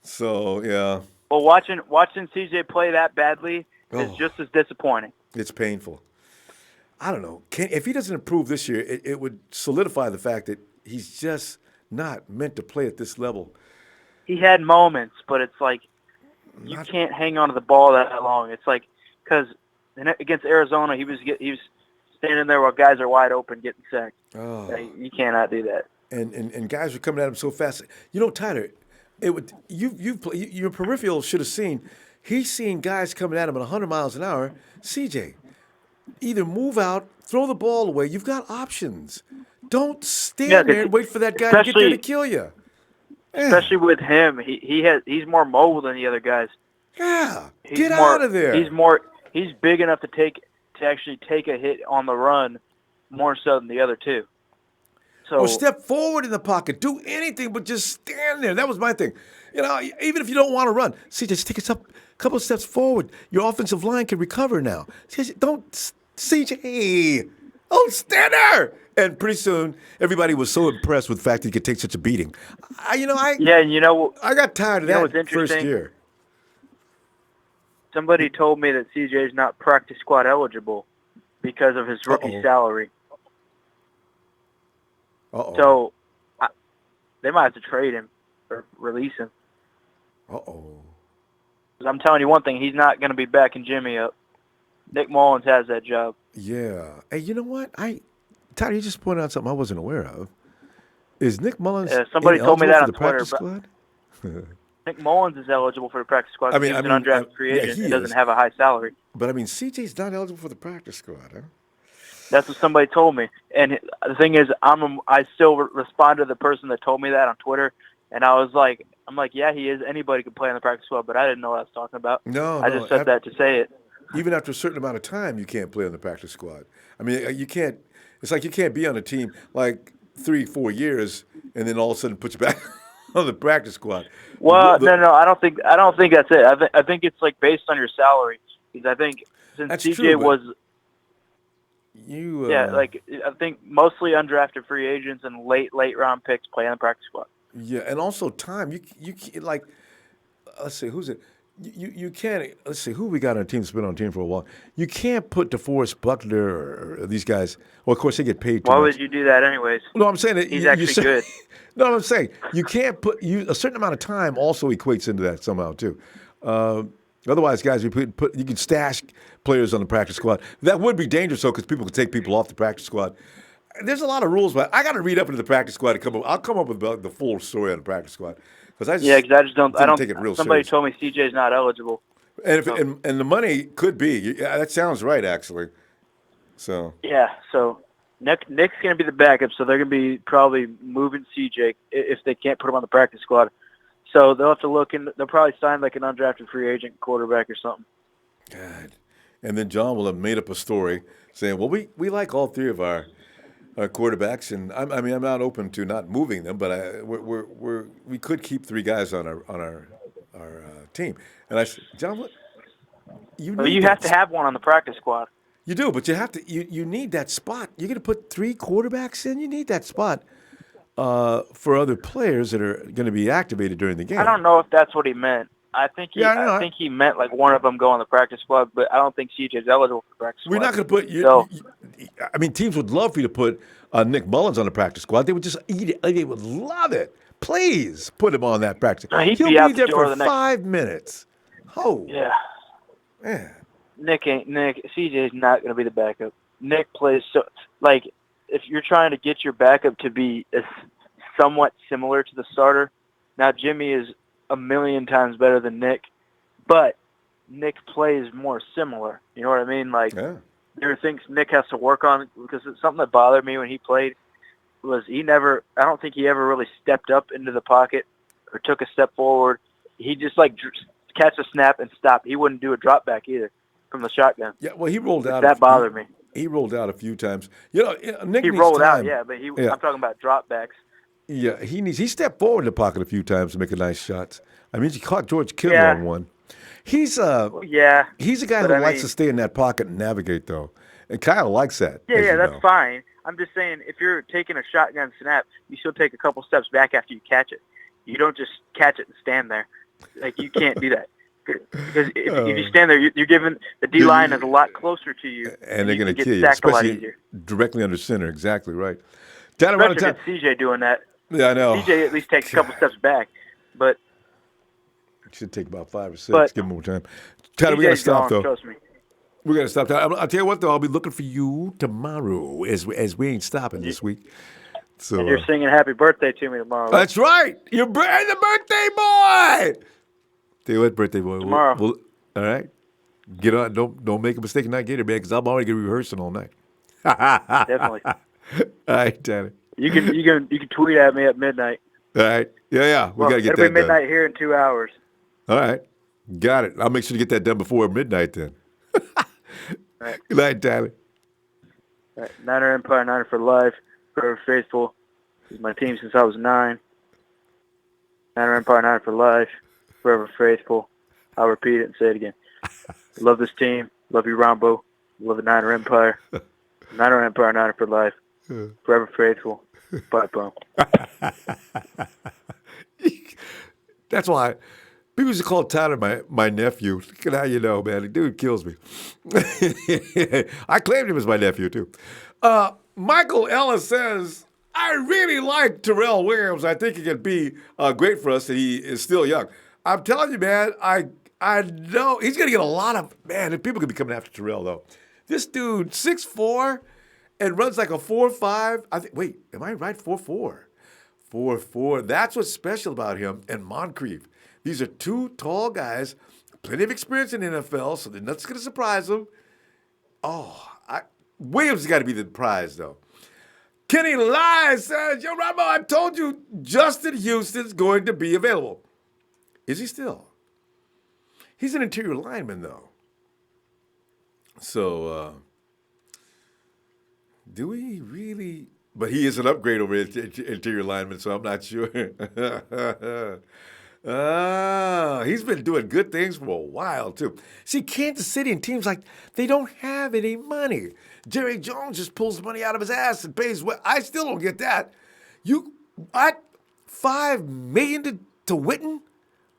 So, yeah. Well, watching CJ play that badly is just as disappointing. It's painful. I don't know. If he doesn't improve this year, it would solidify the fact that he's just not meant to play at this level. He had moments, but it's like you can't hang on to the ball that long. It's like because against Arizona, he was standing there while guys are wide open getting sacked. Oh. You cannot do that. And guys were coming at him so fast. You know, Tyler, your peripheral should have seen. He's seen guys coming at him at 100 miles an hour. CJ, either move out, throw the ball away. You've got options. Don't stand there and wait for that guy to get there to kill you. Especially with him, he's more mobile than the other guys. Yeah, get out of there. He's big enough to actually take a hit on the run more so than the other two. So or step forward in the pocket. Do anything but just stand there. That was my thing. You know, even if you don't want to run, just take a couple of steps forward. Your offensive line can recover now. Don't stand there. And pretty soon, everybody was so impressed with the fact that he could take such a beating. I got tired of that first year. Somebody told me that CJ's not practice squad eligible because of his rookie salary. Uh-oh. So they might have to trade him or release him. Uh-oh. I'm telling you one thing, he's not going to be backing Jimmy up. Nick Mullens has that job. Yeah. Hey, you know what? Tyler, you just pointed out something I wasn't aware of. Is Nick Mullens somebody told me that on Twitter? Nick Mullens is eligible for the practice squad. He's an undrafted free agent. He doesn't have a high salary. But, CJ's not eligible for the practice squad, huh? That's what somebody told me. And the thing is, I still respond to the person that told me that on Twitter. And I'm like, yeah, he is. Anybody can play on the practice squad, but I didn't know what I was talking about. I just said that to say it. Even after a certain amount of time, you can't play on the practice squad. You can't. It's like you can't be on a team like 3-4 years and then all of a sudden put you back on the practice squad. Well, no, I don't think that's it. I think it's like based on your salary. Because I think since CJ was, I think mostly undrafted free agents and late round picks play on the practice squad. Yeah, and also time. You like, let's see, who's it? You can't. Let's see who we got on a team that's been on a team for a while. You can't put DeForest Buckner or these guys. Well, of course they get paid too much. Why would you do that anyways? No, I'm saying that he's actually good. No, I'm saying you can't put a certain amount of time also equates into that somehow too. Otherwise, guys, you can stash players on the practice squad. That would be dangerous though, because people could take people off the practice squad. There's a lot of rules, but I got to read up into the practice squad to come up. I'll come up with the full story on the practice squad. Because I just don't take it real Somebody serious. Told me CJ's not eligible. And and the money could be. Yeah, that sounds right, actually. So Nick's going to be the backup, so they're going to be probably moving CJ if they can't put him on the practice squad. So they'll have to look in. They'll probably sign like an undrafted free agent quarterback or something. God. And then John will have made up a story saying, "Well, we like all three of our quarterbacks, and I'm not open to not moving them, but we could keep three guys on our team." And I said, "John, what? You have to have one on the practice squad. You do, but you have to. You need that spot. You're going to put three quarterbacks in. You need that spot for other players that are going to be activated during the game." I don't know if that's what he meant. I think he meant like one of them go on the practice squad, but I don't think CJ's eligible for the practice squad. We're not going to put you. Teams would love for you to put Nick Mullens on the practice squad. They would just eat it. They would love it. Please put him on that practice. He'll be there for 5 minutes. Oh. Yeah. Man. Nick. CJ's not going to be the backup. Nick plays so like if you're trying to get your backup to be somewhat similar to the starter. Now Jimmy is a million times better than Nick, but Nick plays more similar. You know what I mean? Like there are things Nick has to work on because it's something that bothered me when he played was I don't think he ever really stepped up into the pocket or took a step forward. He just like catch a snap and stop. He wouldn't do a drop back either. from the shotgun. Yeah, well, he rolled out. That bothered me. He rolled out a few times. You know, Nick he needs rolled time. out, yeah, but I'm talking about dropbacks. Yeah, he stepped forward in the pocket a few times to make a nice shot. I mean, he caught George Kittle on one. He's a guy who likes to stay in that pocket and navigate, though. And Kyle likes that. Yeah, that's fine. I'm just saying, if you're taking a shotgun snap, you still take a couple steps back after you catch it. You don't just catch it and stand there. Like, you can't do that. Because if you stand there, you're giving the D-line is a lot closer to you. And they're going to kill you, especially directly under center. Exactly right. Especially if it's CJ doing that. Yeah, I know. CJ at least takes a couple steps back. But it should take about 5 or 6. Give him more time. Tyler, we got to stop, though. Trust me. We got to stop. I'll tell you what, though. I'll be looking for you tomorrow as we ain't stopping this week. So, and you're singing happy birthday to me tomorrow. That's right. You're the birthday boy. Tell you what, birthday boy. Tomorrow. All right. Get on. Don't make a mistake and not get it, man, because I'm already going to be rehearsing all night. Definitely. All right, Tanner. You can tweet at me at midnight. All right. Yeah. We got to get that done. It'll be midnight here in 2 hours. All right. Got it. I'll make sure to get that done before midnight then. All right. Good night, Tyler. All right. Niner Empire, Niner for life. Forever faithful. This is my team since I was 9. Niner Empire, Niner for life. Forever faithful. I'll repeat it and say it again. Love this team. Love you, Ronbo. Love the Niner Empire. Niner Empire, Niner for life. Forever faithful. Bye, bro. That's why people used to call Tyler my nephew. Look at how you know, man. The dude kills me. I claimed him as my nephew, too. Michael Ellis says, I really like Terrell Williams. I think he can be great for us, and he is still young. I'm telling you, man, I know he's going to get a lot of, man, and people could be coming after Terrell, though. This dude, 6'4", and runs like a 4.5. I think. Wait, am I right? 4.4. 4.4. That's what's special about him and Moncrief. These are two tall guys, plenty of experience in the NFL, so nothing's going to surprise them. Williams has got to be the prize, though. Kenny Lai says, Yo, Ronbo, I told you Justin Houston's going to be available. Is he still? He's an interior lineman, though. So, do we really? But he is an upgrade over interior lineman, so I'm not sure. He's been doing good things for a while, too. See, Kansas City and teams like, they don't have any money. Jerry Jones just pulls money out of his ass and pays. I still don't get that. $5 million to Witten?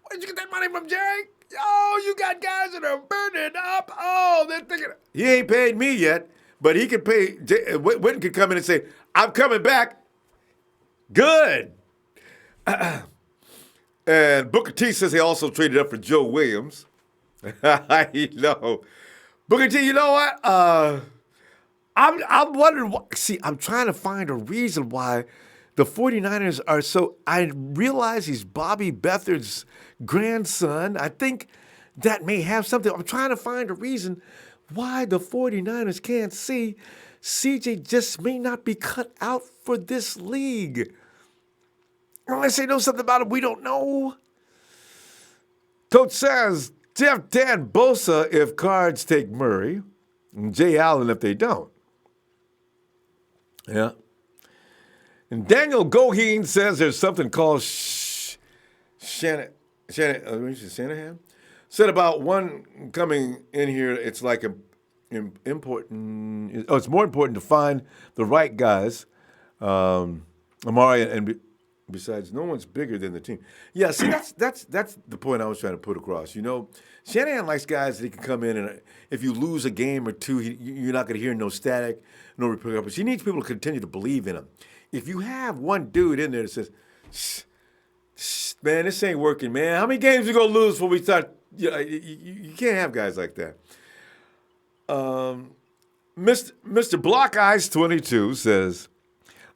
Where'd you get that money from, Jerry? Oh, you got guys that are burning up. Oh, they're thinking, he ain't paid me yet, but he can pay. Witten can come in and say, I'm coming back. Good. And Booker T says he also traded up for Joe Williams. I know. Booker T, you know what? I'm wondering. I'm trying to find a reason why the 49ers are so. I realize he's Bobby Beathard's grandson. I think that may have something. I'm trying to find a reason why the 49ers can't see CJ just may not be cut out for this league. Unless they know something about him we don't know. Coach says, Jeff Dan Bosa if Cards take Murray, and Jay Allen if they don't. Yeah. And Daniel Goheen says there's something called Shanahan? Said about one coming in here, it's like important. It's more important to find the right guys. Amari and besides, no one's bigger than the team. Yeah, see, that's the point I was trying to put across. You know, Shanahan likes guys that he can come in and if you lose a game or two, you're not going to hear no static, no repercussions. He needs people to continue to believe in him. If you have one dude in there that says, man, this ain't working, man. How many games you going to lose before we start? You can't have guys like that. Mr. Block Eyes 22 says,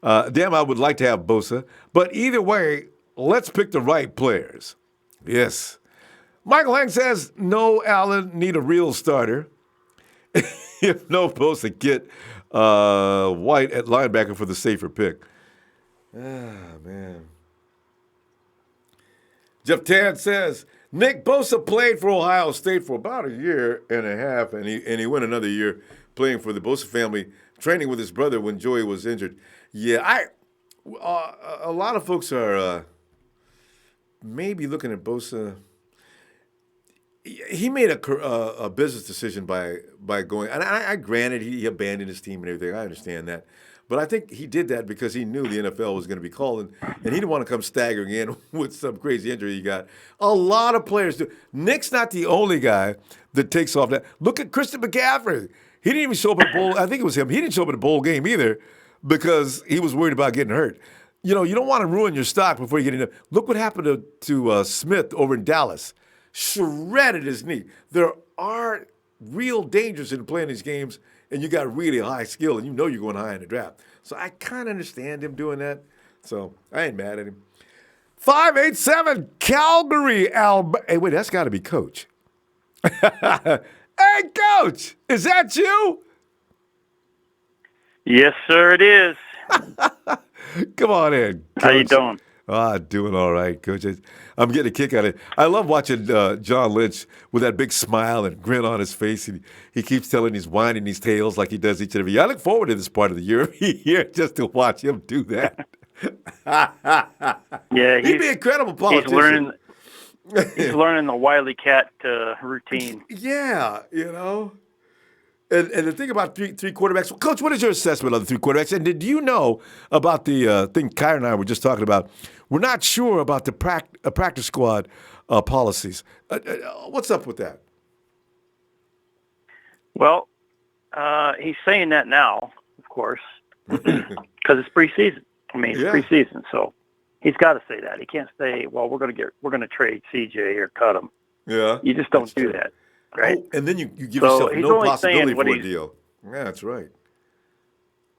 damn, I would like to have Bosa, but either way, let's pick the right players. Yes. Michael Hank says, no, Allen, need a real starter. If no Bosa, get White at linebacker for the safer pick. Man. Jeff Tan says, Nick Bosa played for Ohio State for about a year and a half, and he went another year playing for the Bosa family, training with his brother when Joey was injured. Yeah, a lot of folks are maybe looking at Bosa. He made a business decision by going, and I granted he abandoned his team and everything. I understand that, but I think he did that because he knew the NFL was going to be calling, and he didn't want to come staggering in with some crazy injury he got. A lot of players do. Nick's not the only guy that takes off that. Look at Christian McCaffrey. He didn't even show up at bowl. I think it was him. He didn't show up at a bowl game either because he was worried about getting hurt. You know, you don't want to ruin your stock before you get in. Look what happened to Smith over in Dallas. Shredded his knee. There are real dangers in playing these games, and you got really high skill, and you know you're going high in the draft. So I kind of understand him doing that. So I ain't mad at him. 587 Calgary, Alberta. Hey, wait, that's got to be Coach. Hey, Coach, is that you? Yes, sir, it is. Come on in, Coach. How you doing? Doing all right, Coach. I'm getting a kick out of it. I love watching John Lynch with that big smile and grin on his face. He keeps telling these whining these tales like he does each and every year. I look forward to this part of the year just to watch him do that. Yeah, he'd be an incredible politician. He's learning the Wile E. Cat routine. Yeah, you know. And the thing about three quarterbacks, well, Coach, what is your assessment of the three quarterbacks? And did you know about the thing Kyra and I were just talking about? We're not sure about the practice squad policies. What's up with that? Well, he's saying that now, of course, because it's preseason. I mean, it's preseason, so he's got to say that. He can't say, "Well, we're going to trade CJ or cut him." Yeah, you just don't do that. Right. Oh, and then you give yourself no possibility for a deal. Yeah, that's right.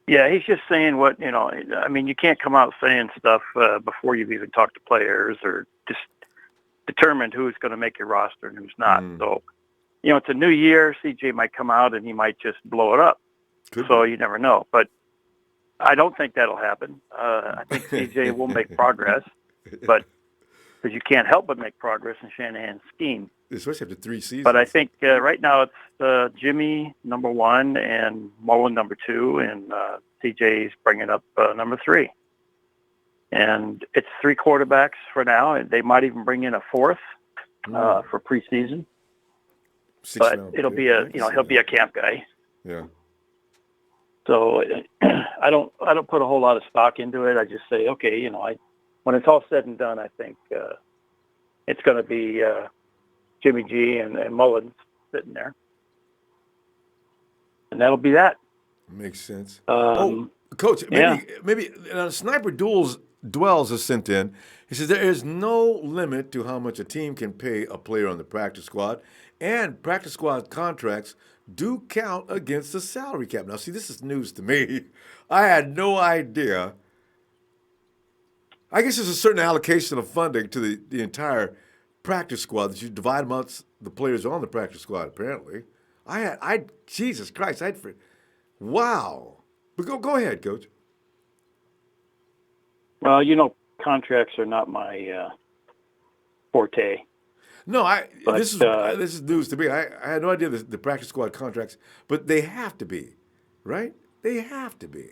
Yeah, he's just saying what, I mean, you can't come out saying stuff before you've even talked to players or just determined who's going to make your roster and who's not. So, it's a new year. CJ might come out and he might just blow it up. You never know. But I don't think that'll happen. I think CJ will make progress, but because you can't help but make progress in Shanahan's scheme. Especially after 3 seasons. But I think right now it's Jimmy number 1 and Mullens number 2, and CJ's bringing up number 3. And it's 3 quarterbacks for now, and they might even bring in a 4th for preseason. But it'll be he'll be a camp guy. Yeah. So I don't put a whole lot of stock into it. I just say, okay, when it's all said and done, I think it's going to be Jimmy G and Mullens sitting there. And that'll be that. Makes sense. Coach, maybe Sniper Dwells has sent in. He says there is no limit to how much a team can pay a player on the practice squad, and practice squad contracts do count against the salary cap. Now, see, this is news to me. I had no idea. I guess there's a certain allocation of funding to the entire practice squad that you divide amongst the players on the practice squad, apparently. Jesus Christ, wow. But go ahead, Coach. Well, contracts are not my forte. No, this is news to me. I had no idea the practice squad contracts, but they have to be, right? They have to be.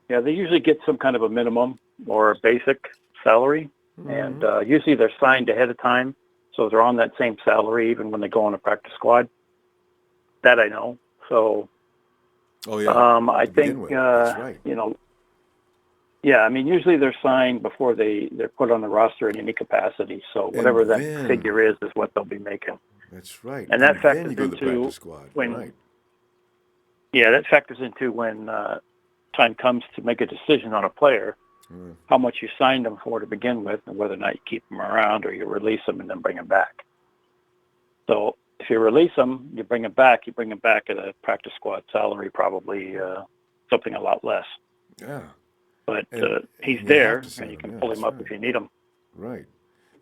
Yeah, they usually get some kind of a minimum or a basic salary, and usually they're signed ahead of time, so they're on that same salary even when they go on a practice squad. That I know. So, I think That's right. Yeah, I mean, usually they're signed before they're put on the roster in any capacity. So whatever that figure is what they'll be making. That's right. And that factors into the practice squad. Right. Yeah, that factors into when time comes to make a decision on a player, how much you signed them for to begin with, and whether or not you keep them around or you release them and then bring them back. So if you release them, you bring them back at a practice squad salary, probably something a lot less. Yeah. But he's there, and you can pull him up if you need him. Right.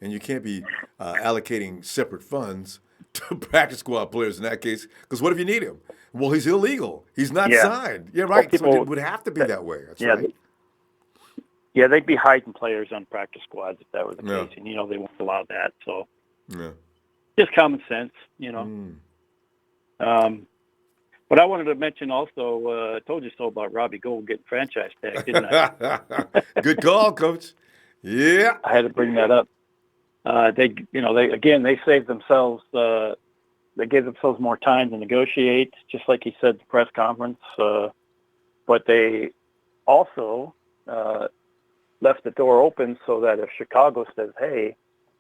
And you can't be allocating separate funds to practice squad players in that case, because what if you need him? Well, he's illegal. He's not signed. Yeah, right. So it would have to be that way. That's right. Yeah, they'd be hiding players on practice squads if that were the Yeah. case, and they won't allow that. So Yeah. just common sense, But I wanted to mention also, I told you so about Robbie Gould getting franchise tag, didn't I? Good call, Coach. Yeah. I had to bring that up. They saved themselves. They gave themselves more time to negotiate, just like he said at the press conference. But they also left the door open so that if Chicago says, "Hey,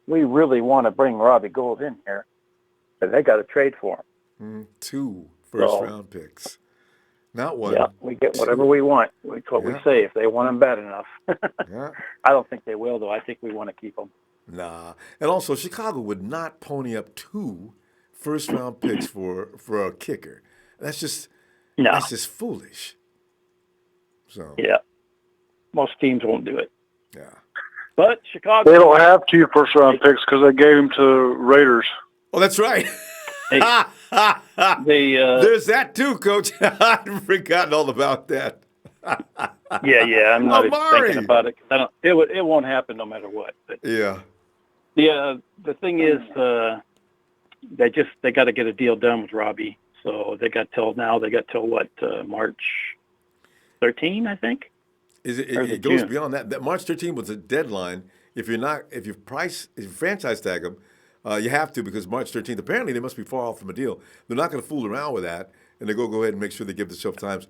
we really want to bring Robbie Gould in here," then they got to trade for him. 2 first-round picks, not 1. Yeah, we get whatever we want. That's what we say. If they want him bad enough, Yeah. I don't think they will, though. I think we want to keep him. Nah, and also Chicago would not pony up 2 first-round picks for a kicker. That's just foolish. So yeah, most teams won't do it. yeah, but Chicago. They don't have 2 first-round picks because they gave them to Raiders. Oh, that's right. There's that too, Coach. I'd forgotten all about that. Yeah, I'm not Amari. thinking about it. It won't happen no matter what. But Yeah. The thing is, they got to get a deal done with Robbie. So they got till what, March 13, I think. It goes beyond that. That March 13 was a deadline. If you franchise tag them, you have to, because March 13th, apparently they must be far off from a deal. They're not going to fool around with that, and they go ahead and make sure they give themselves time.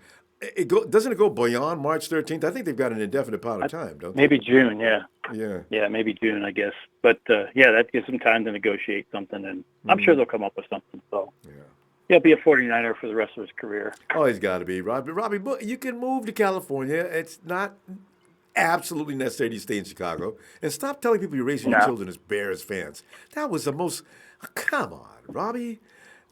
Doesn't it go beyond March 13th? I think they've got an indefinite amount of time, don't they? Maybe June, yeah. Yeah. Yeah, maybe June, I guess. But, that gives them time to negotiate something, and I'm sure they'll come up with something. So he'll be a 49er for the rest of his career. Oh, he's got to be. Robbie, you can move to California. It's not absolutely necessary to stay in Chicago. And stop telling people you're raising your children as Bears fans. That was the most... come on, Robbie.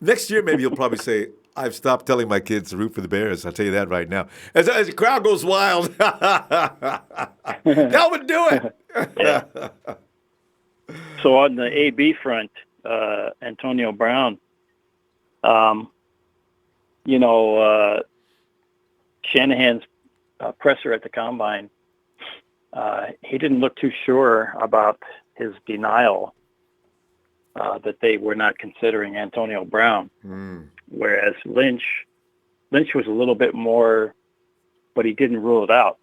Next year, maybe you'll probably say, I've stopped telling my kids to root for the Bears. I'll tell you that right now. As the crowd goes wild, that would do it. Yeah. So on the AB front, Antonio Brown, Shanahan's presser at the Combine, he didn't look too sure about his denial that they were not considering Antonio Brown. Whereas Lynch was a little bit more, but he didn't rule it out.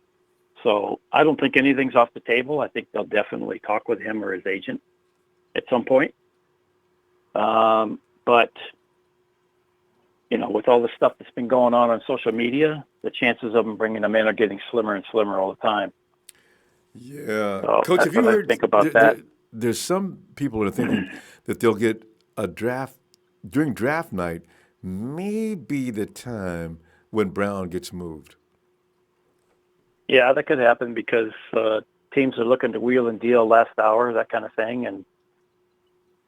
So I don't think anything's off the table. I think they'll definitely talk with him or his agent at some point. But, with all the stuff that's been going on social media, the chances of them bringing him in are getting slimmer and slimmer all the time. Yeah. So Coach, have you heard, think about that? There's some people that are thinking that they'll get a draft, during draft night, maybe the time when Brown gets moved. Yeah, that could happen because teams are looking to wheel and deal last hour, that kind of thing, and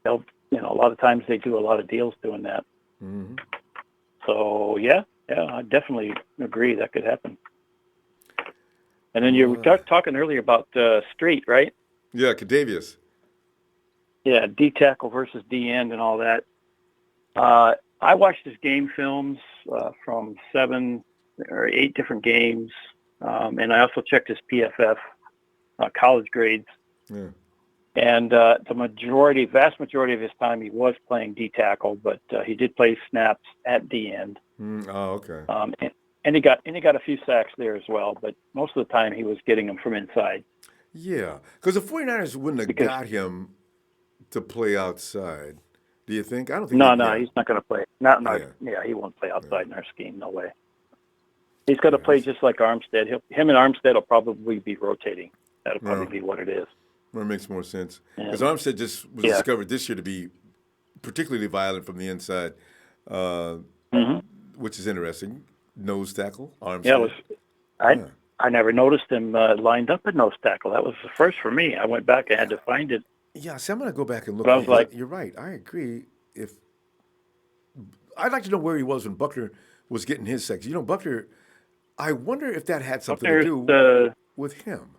they'll, a lot of times they do a lot of deals doing that. Mm-hmm. So yeah, I definitely agree that could happen. And then you were talking earlier about Street, right? Yeah, Kadavius. Yeah, D tackle versus D end and all that. I watched his game films from 7 or 8 different games, and I also checked his PFF college grades. Yeah. And the vast majority of his time, he was playing D tackle, but he did play snaps at D end. Oh, okay. And he got a few sacks there as well, but most of the time he was getting them from inside. Yeah, because the 49ers wouldn't have got him to play outside. Do you think? I don't think. No, he's not going to play. He won't play outside in our scheme. No way. He's got to play just like Armstead. Him and Armstead will probably be rotating. That'll probably be what it is. That makes more sense. Because Armstead just was discovered this year to be particularly violent from the inside, which is interesting. Nose tackle, Armstead. I never noticed him lined up at nose tackle. That was the first for me. I went back. I had to find it. Yeah, see, I'm going to go back and look. But I was like, you're right. I agree. I'd like to know where he was when Buckner was getting his sacks. Buckner, I wonder if that had something to do with him.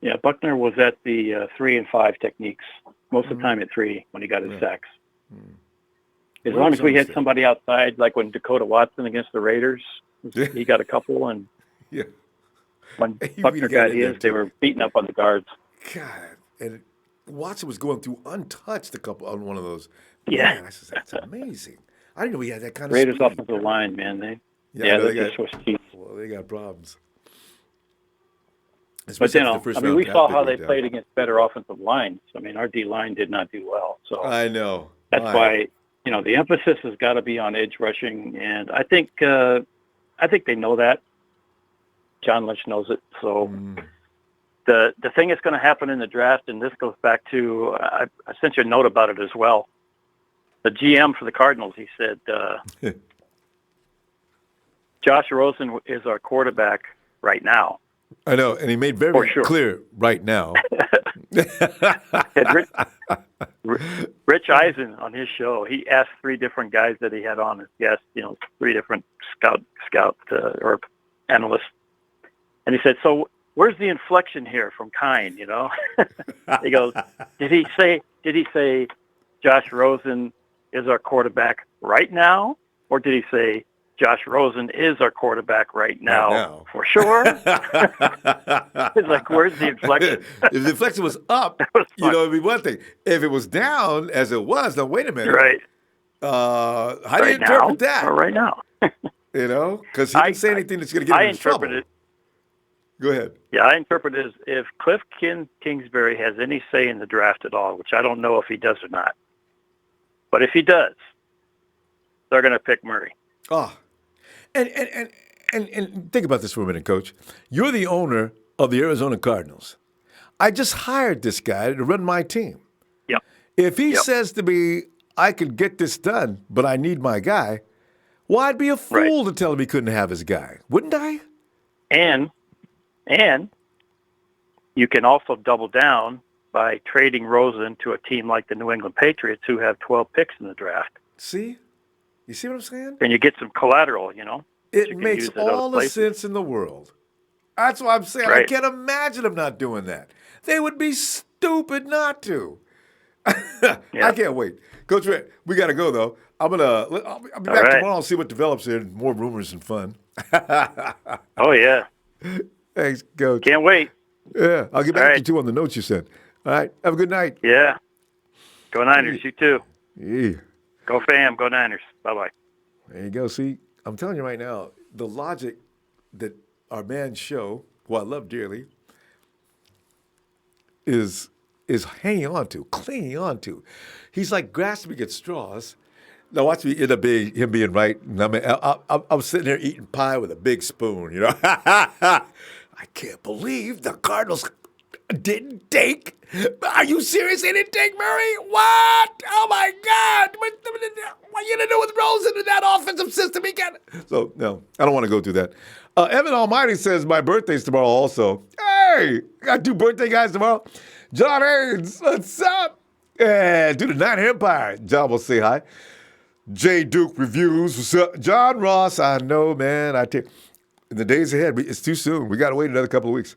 Yeah, Buckner was at the 3 and 5 techniques most of the time at 3 when he got his sacks. As long as we had somebody outside, like when Dakota Watson against the Raiders, he got a couple, and when He Buckner really got got in there, his, they too. were beating up on the guards. God, and Watson was going through untouched a couple on one of those. Yeah. Man, I said, that's amazing. I didn't know he had that kind of Raiders speed. offensive line, man. I They're know just Swiss cheese. well, they got problems. But, Especially after the first round we draft saw pick how they went down. played against better offensive lines. I mean, our D-line did not do well. So I know. that's why, the emphasis has got to be on edge rushing. And I think they know that. John Lynch knows it. So the thing that's going to happen in the draft, and this goes back to, I sent you a note about it as well. The GM for the Cardinals, he said, Josh Rosen is our quarterback right now. I know, and he made very clear right now. Rich Eisen on his show, he asked 3 different guys that he had on as guests, 3 different scout or analysts, and he said, "So where's the inflection here from Kine?" He goes, "Did he say Josh Rosen is our quarterback right now, or did he say Josh Rosen is our quarterback right now. For sure?" It's like, where's the inflection? If the inflection was up, it'd be one thing. If it was down, as it was, now wait a minute. Right. How do you interpret that? Or right now. Because he didn't say anything that's going to get him in trouble. It. Go ahead. Yeah, I interpret it as if Cliff Kingsbury has any say in the draft at all, which I don't know if he does or not. But if he does, they're going to pick Murray. Oh, and think about this for a minute, Coach. You're the owner of the Arizona Cardinals. I just hired this guy to run my team. Yep. If he says to me, I could get this done, but I need my guy, well, I'd be a fool to tell him he couldn't have his guy, wouldn't I? And you can also double down by trading Rosen to a team like the New England Patriots, who have 12 picks in the draft. See? You see what I'm saying? And you get some collateral, It makes all the sense in the world. That's what I'm saying. I can't imagine them not doing that. They would be stupid not to. I can't wait. Coach Rick, we got to go, though. I'll be back tomorrow and see what develops here. More rumors and fun. Oh, yeah. Thanks, Coach. Can't wait. Yeah, I'll get back to you, too, on the notes you sent. All right, have a good night. Yeah. Go Niners, you too. Yeah. Go fam, go Niners. Bye-bye. There you go. See, I'm telling you right now, the logic that our man Show, who I love dearly, is hanging on to, clinging on to. He's like grasping at straws. Now watch me end up being him being right. And I'm sitting there eating pie with a big spoon, I can't believe the Cardinals didn't take. Are you serious? They didn't take Murray? What? Oh my God! What are you gonna do with Rosen in that offensive system? So no, I don't want to go through that. Evan Almighty says my birthday's tomorrow. Also, hey, got 2 birthday guys tomorrow. John Haynes, what's up? And do the Nine Empire. John will say hi. J. Duke Reviews, what's up? John Ross, I know, man. In the days ahead, it's too soon. We got to wait another couple of weeks.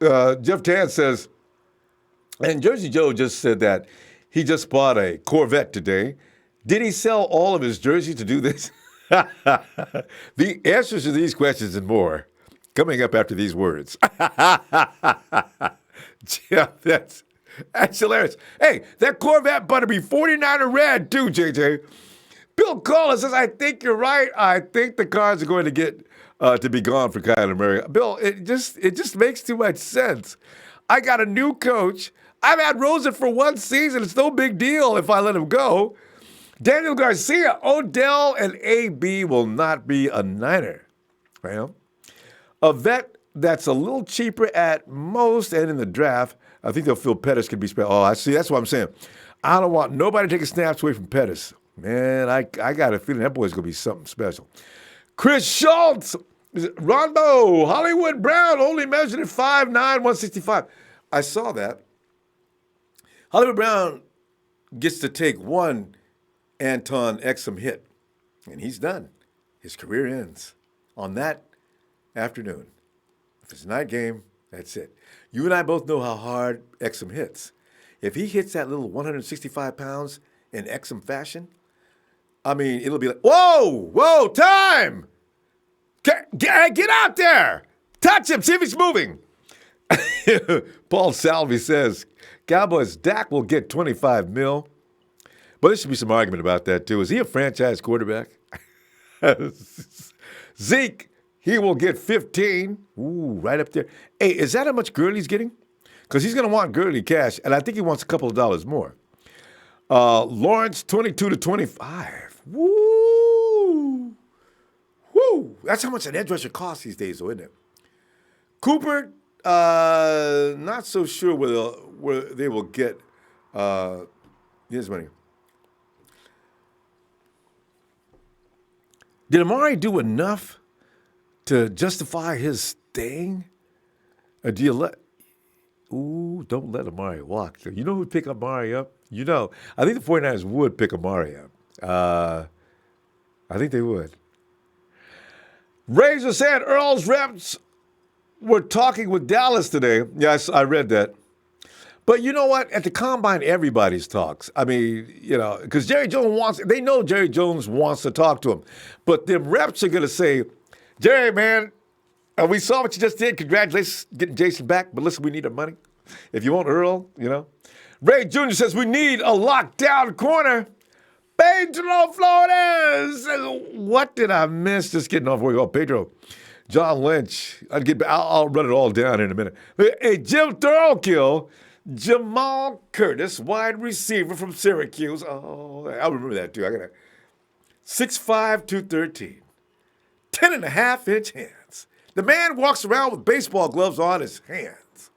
Jeff Tan says, and Jersey Joe just said that he just bought a Corvette today. Did he sell all of his jerseys to do this? The answers to these questions and more coming up after these words. Jeff, that's hilarious. Hey, that Corvette better be 49er red too, JJ. Bill Collins says, I think you're right. I think the Cards are going to get to be gone for Kyler Murray. Bill, it just makes too much sense. I got a new coach. I've had Rosen for 1 season. It's no big deal if I let him go. Daniel Garcia, Odell, and AB will not be a Niner. Well, a vet that's a little cheaper at most and in the draft, I think they'll feel Pettis can be special. Oh, I see. That's what I'm saying. I don't want nobody taking snaps away from Pettis. Man, I got a feeling that boy's going to be something special. Chris Schultz, Ronbo, Hollywood Brown, only measured at 5'9", 165. I saw that. Hollywood Brown gets to take 1 Anton Exum hit, and he's done. His career ends on that afternoon. If it's a night game, that's it. You and I both know how hard Exum hits. If he hits that little 165 pounds in Exum fashion, I mean, it'll be like, whoa, time! Get out there. Touch him. See if he's moving. Paul Salvi says, Cowboys, Dak will get $25 million. But there should be some argument about that, too. Is he a franchise quarterback? Zeke, he will get 15. Ooh, right up there. Hey, is that how much Gurley's getting? Because he's going to want Gurley cash, and I think he wants a couple of dollars more. Lawrence, 22 to 25. Woo! Woo! That's how much an edge rusher costs these days, though, isn't it? Cooper, not so sure where they will get his money. Did Amari do enough to justify his staying? Or do you don't let Amari walk. You know who would pick Amari up? You know. I think the 49ers would pick Amari up. I think they would. Razor said Earl's reps were talking with Dallas today. Yes, I read that. But you know what? At the Combine, everybody's talks. I mean, because Jerry Jones they know Jerry Jones wants to talk to him. But the reps are going to say, Jerry, man, we saw what you just did. Congratulations getting Jason back. But listen, we need our money. If you want Earl, Ray Jr. says we need a lockdown corner. Pedro Flores. What did I miss? Just getting off where we go. Pedro. John Lynch. I'll run it all down in a minute. Hey, Jim Thorokill. Jamal Curtis, wide receiver from Syracuse. Oh, I remember that too. I got 6'5", 213. 10.5-inch hands. The man walks around with baseball gloves on his hands.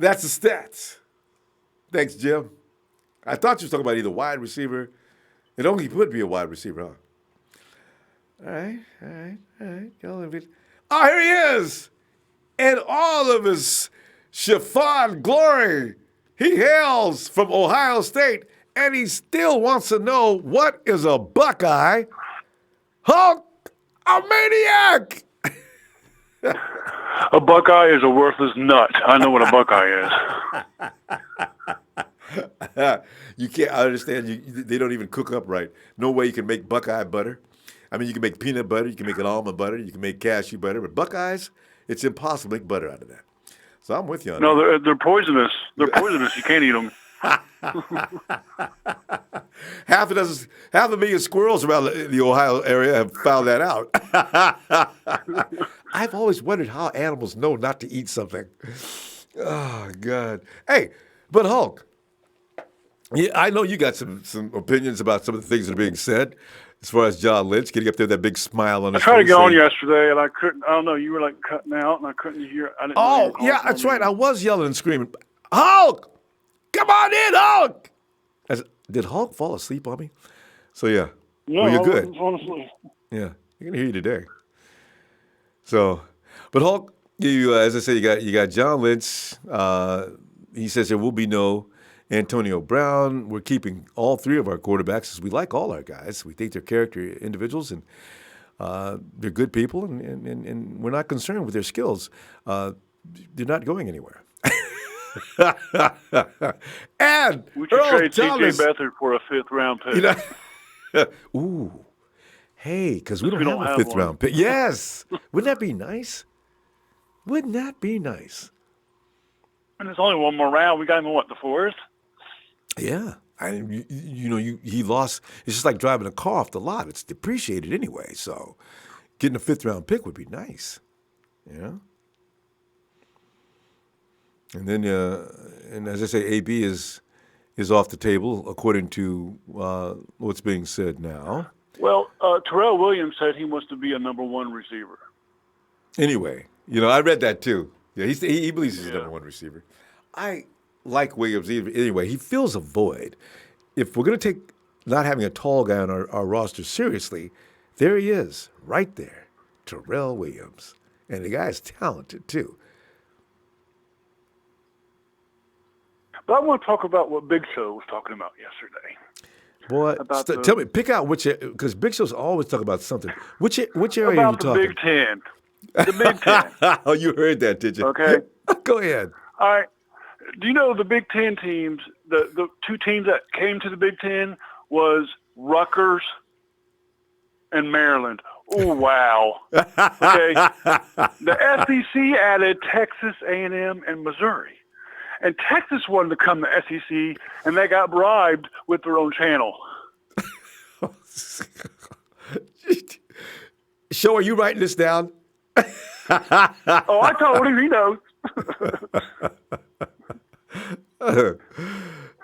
That's the stats. Thanks, Jim. I thought you were talking about either wide receiver. It only would be a wide receiver, huh? All right. Oh, here he is. And all of his chiffon glory. He hails from Ohio State, and he still wants to know what is a Buckeye. Hulk, a maniac. A Buckeye is a worthless nut. I know what a Buckeye is. You can't understand. They don't even cook up right. No way you can make Buckeye butter. I mean, you can make peanut butter, you can make an almond butter, you can make cashew butter, but Buckeyes, it's impossible to make butter out of that. So I'm with you on that. No, they're poisonous. They're poisonous. You can't eat them. Half a million squirrels around the Ohio area have found that out. I've always wondered how animals know not to eat something. Oh, God. Hey, but Hulk, I know you got some opinions about some of the things that are being said as far as John Lynch getting up there with that big smile on his face. I tried to get on yesterday, and I couldn't. I don't know. You were like cutting out, and I couldn't hear. I didn't know yeah, that's right. I was yelling and screaming, Hulk, come on in, Hulk. Did Hulk fall asleep on me? So, yeah. No, well, you're good. I wasn't falling asleep. Yeah, you're going to hear you today. So, but Hulk, as I said, you got John Lynch. He says there will be no Antonio Brown. We're keeping all three of our quarterbacks as we like all our guys. We think they're character individuals and they're good people, and we're not concerned with their skills. They're not going anywhere. And we should Earl trade Thomas, C.J. Beathard for a 5th-round pick. Ooh, hey, because we don't have a 5th-round pick. Yes, wouldn't that be nice? Wouldn't that be nice? And there's only one more round. We got him in, the 4th? Yeah. He lost. It's just like driving a car off the lot. It's depreciated anyway. So getting a 5th-round pick would be nice. Yeah. And then, and as I say, AB is off the table according to what's being said now. Well, Terrell Williams said he wants to be a number 1 receiver. Anyway, I read that too. Yeah, he believes he's a number 1 receiver. I like Williams anyway. He fills a void. If we're going to take not having a tall guy on our roster seriously, there he is, right there, Terrell Williams. And the guy's talented too. But I want to talk about what Big Show was talking about yesterday. Boy, tell me, pick out which, because Big Show's always talking about something. Which area are you talking? About the Big Ten. The Big Ten. Oh, you heard that, did you? Okay. Go ahead. All right. Do you know the Big Ten teams, the 2 teams that came to the Big Ten was Rutgers and Maryland. Oh, wow. Okay. The SEC added Texas, A&M, and Missouri. And Texas wanted to come to SEC, and they got bribed with their own channel. Show, are you writing this down? Oh, I told him. He knows.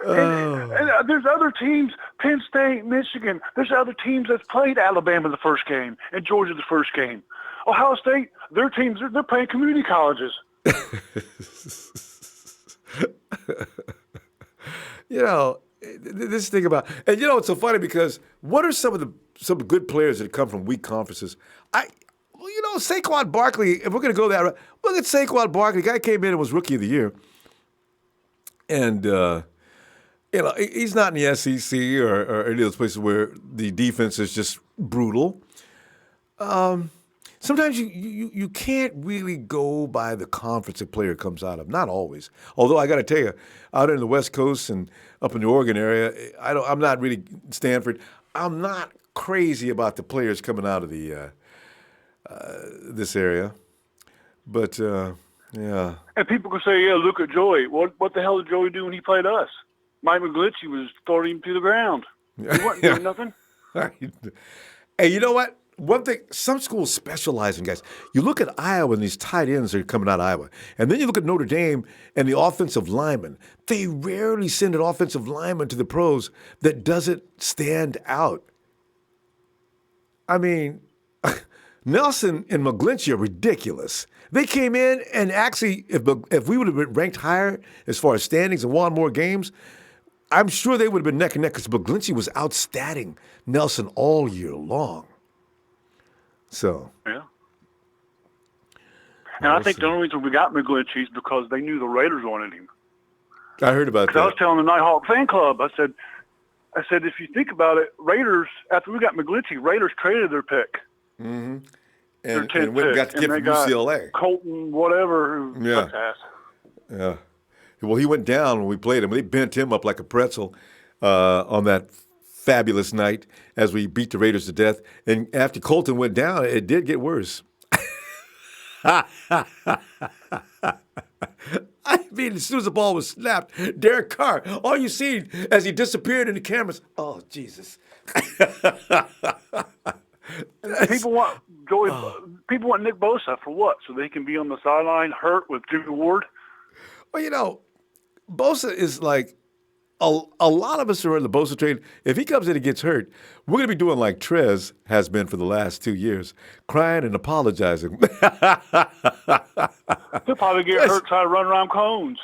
And there's other teams, Penn State, Michigan. There's other teams that's played Alabama the first game and Georgia the first game. Ohio State, their teams, they're playing community colleges. You know, this thing about, and you know, it's so funny because what are some good players that come from weak conferences? You know, Saquon Barkley, if we're going to go that route, look at Saquon Barkley. The guy came in and was Rookie of the Year. And, you know, he's not in the SEC or any of those places where the defense is just brutal. Sometimes you can't really go by the conference a player comes out of. Not always. Although I got to tell you, out in the West Coast and up in the Oregon area, I'm not really Stanford. I'm not crazy about the players coming out of the this area, but yeah. And people can say, "Yeah, look at Joey. What the hell did Joey do when he played us? Mike McGlinchey was throwing him to the ground. He wasn't doing nothing." Hey, you know what? One thing, some schools specialize in guys. You look at Iowa and these tight ends that are coming out of Iowa, and then you look at Notre Dame and the offensive linemen. They rarely send an offensive lineman to the pros that doesn't stand out. I mean, Nelson and McGlinchey are ridiculous. They came in and actually, if we would have been ranked higher as far as standings and won more games, I'm sure they would have been neck and neck because McGlinchey was outstatting Nelson all year long. So. Yeah. And I think the only reason we got McGlinchey is because they knew the Raiders wanted him. I heard about that. I was telling the Nighthawk fan club, I said, if you think about it, Raiders, after we got McGlinchey, Raiders traded their pick. Mm-hmm. And went and got the kid from UCLA. Colton, whatever. Yeah. Yeah. Well, he went down when we played him. They bent him up like a pretzel on that fabulous night as we beat the Raiders to death. And after Colton went down, it did get worse. I mean, as soon as the ball was snapped, Derek Carr, all you seen as he disappeared in the cameras, oh, Jesus. People want people want Nick Bosa for what? So they can be on the sideline hurt with Jimmy Ward? Well, you know, Bosa is like a lot of us are in the Bosa trade. If he comes in and gets hurt, we're going to be doing like Trez has been for the last 2 years, crying and apologizing. He'll probably get hurt trying to run around cones.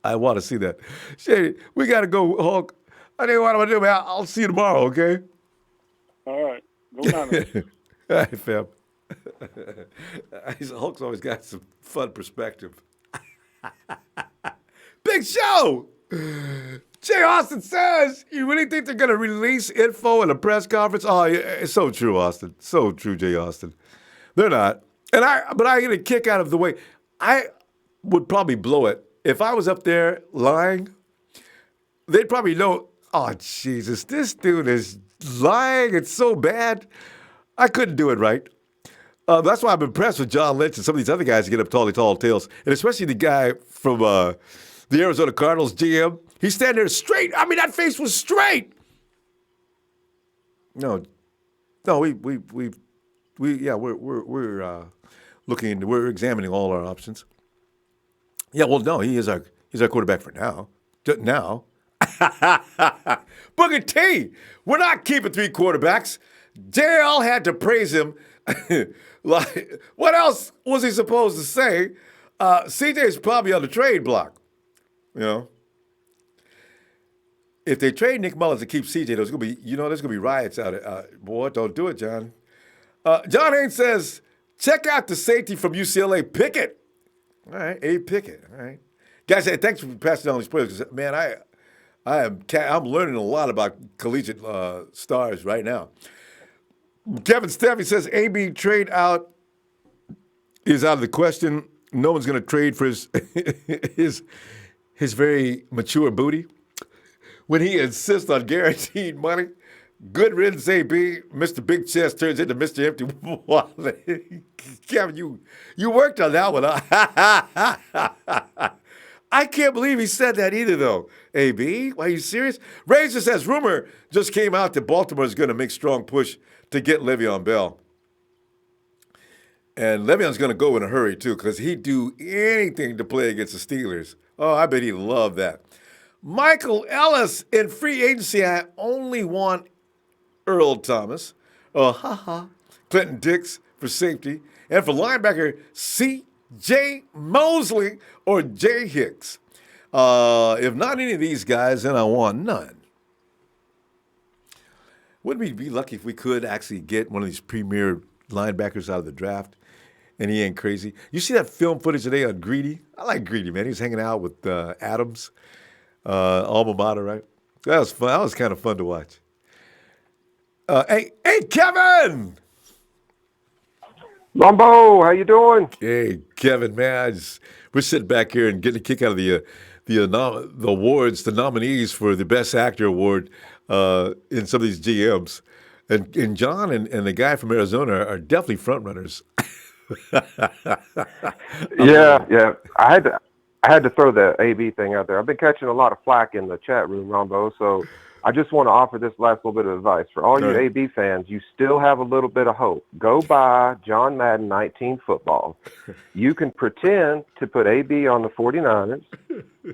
I want to see that. Shady, we got to go, Hulk. I didn't want to do, man. I'll see you tomorrow, okay? All right. Go down. All right, fam. Hulk's always got some fun perspective. Big show! Jay Austin says, you really think they're going to release info in a press conference? Oh, yeah, it's so true, Austin. So true, Jay Austin. They're not. But I get a kick out of the way. I would probably blow it. If I was up there lying, they'd probably know, oh, Jesus, this dude is lying. It's so bad. I couldn't do it right. That's why I'm impressed with John Lynch and some of these other guys that get up tall tales, and especially the guy from the Arizona Cardinals GM. He's standing there straight. I mean, that face was straight. No, we're looking into, we're examining all our options. Yeah, well, no, he's our quarterback for now. Now. Booker T, we're not keeping 3 quarterbacks. JL had to praise him. Like, what else was he supposed to say? CJ's probably on the trade block. You know, if they trade Nick Mullens to keep CJ, there's gonna be riots out there. Boy, don't do it, John. John Haynes says, check out the safety from UCLA, Pickett. All right, Abe Pickett. All right, guys. Hey, thanks for passing on these players. 'Cause, man, I'm learning a lot about collegiate stars right now. Kevin Steffi says AB trade out is out of the question. No one's going to trade for his very mature booty. When he insists on guaranteed money, Good riddance, AB. Mr. Big Chest turns into Mr. Empty Wallet. Kevin, you worked on that one. Huh? I can't believe he said that either, though. AB, are you serious? Razor says, rumor just came out that Baltimore is going to make strong push to get Le'Veon Bell. And Le'Veon's going to go in a hurry, too, because he'd do anything to play against the Steelers. Oh, I bet he'd love that. Michael Ellis, in free agency, I only want Earl Thomas. Clinton Dix for safety. And for linebacker, C.J. Mosley or Jay Hicks. If not any of these guys, then I want none. Wouldn't we be lucky if we could actually get one of these premier linebackers out of the draft? And he ain't crazy. You see that film footage today on Greedy? I like Greedy, man. He was hanging out with Adams, alma mater, right? That was fun. That was kind of fun to watch. Hey, Kevin! Ronbo, how you doing? Hey, Kevin, man. We're sitting back here and getting a kick out of the awards, the nominees for the Best Actor Award in some of these GMs. And John and the guy from Arizona are definitely front runners. Yeah. I had to throw the AB thing out there. I've been catching a lot of flack in the chat room, Ronbo, so I just want to offer this last little bit of advice. For all you AB fans, you still have a little bit of hope. Go buy John Madden 19 football. You can pretend to put AB on the 49ers,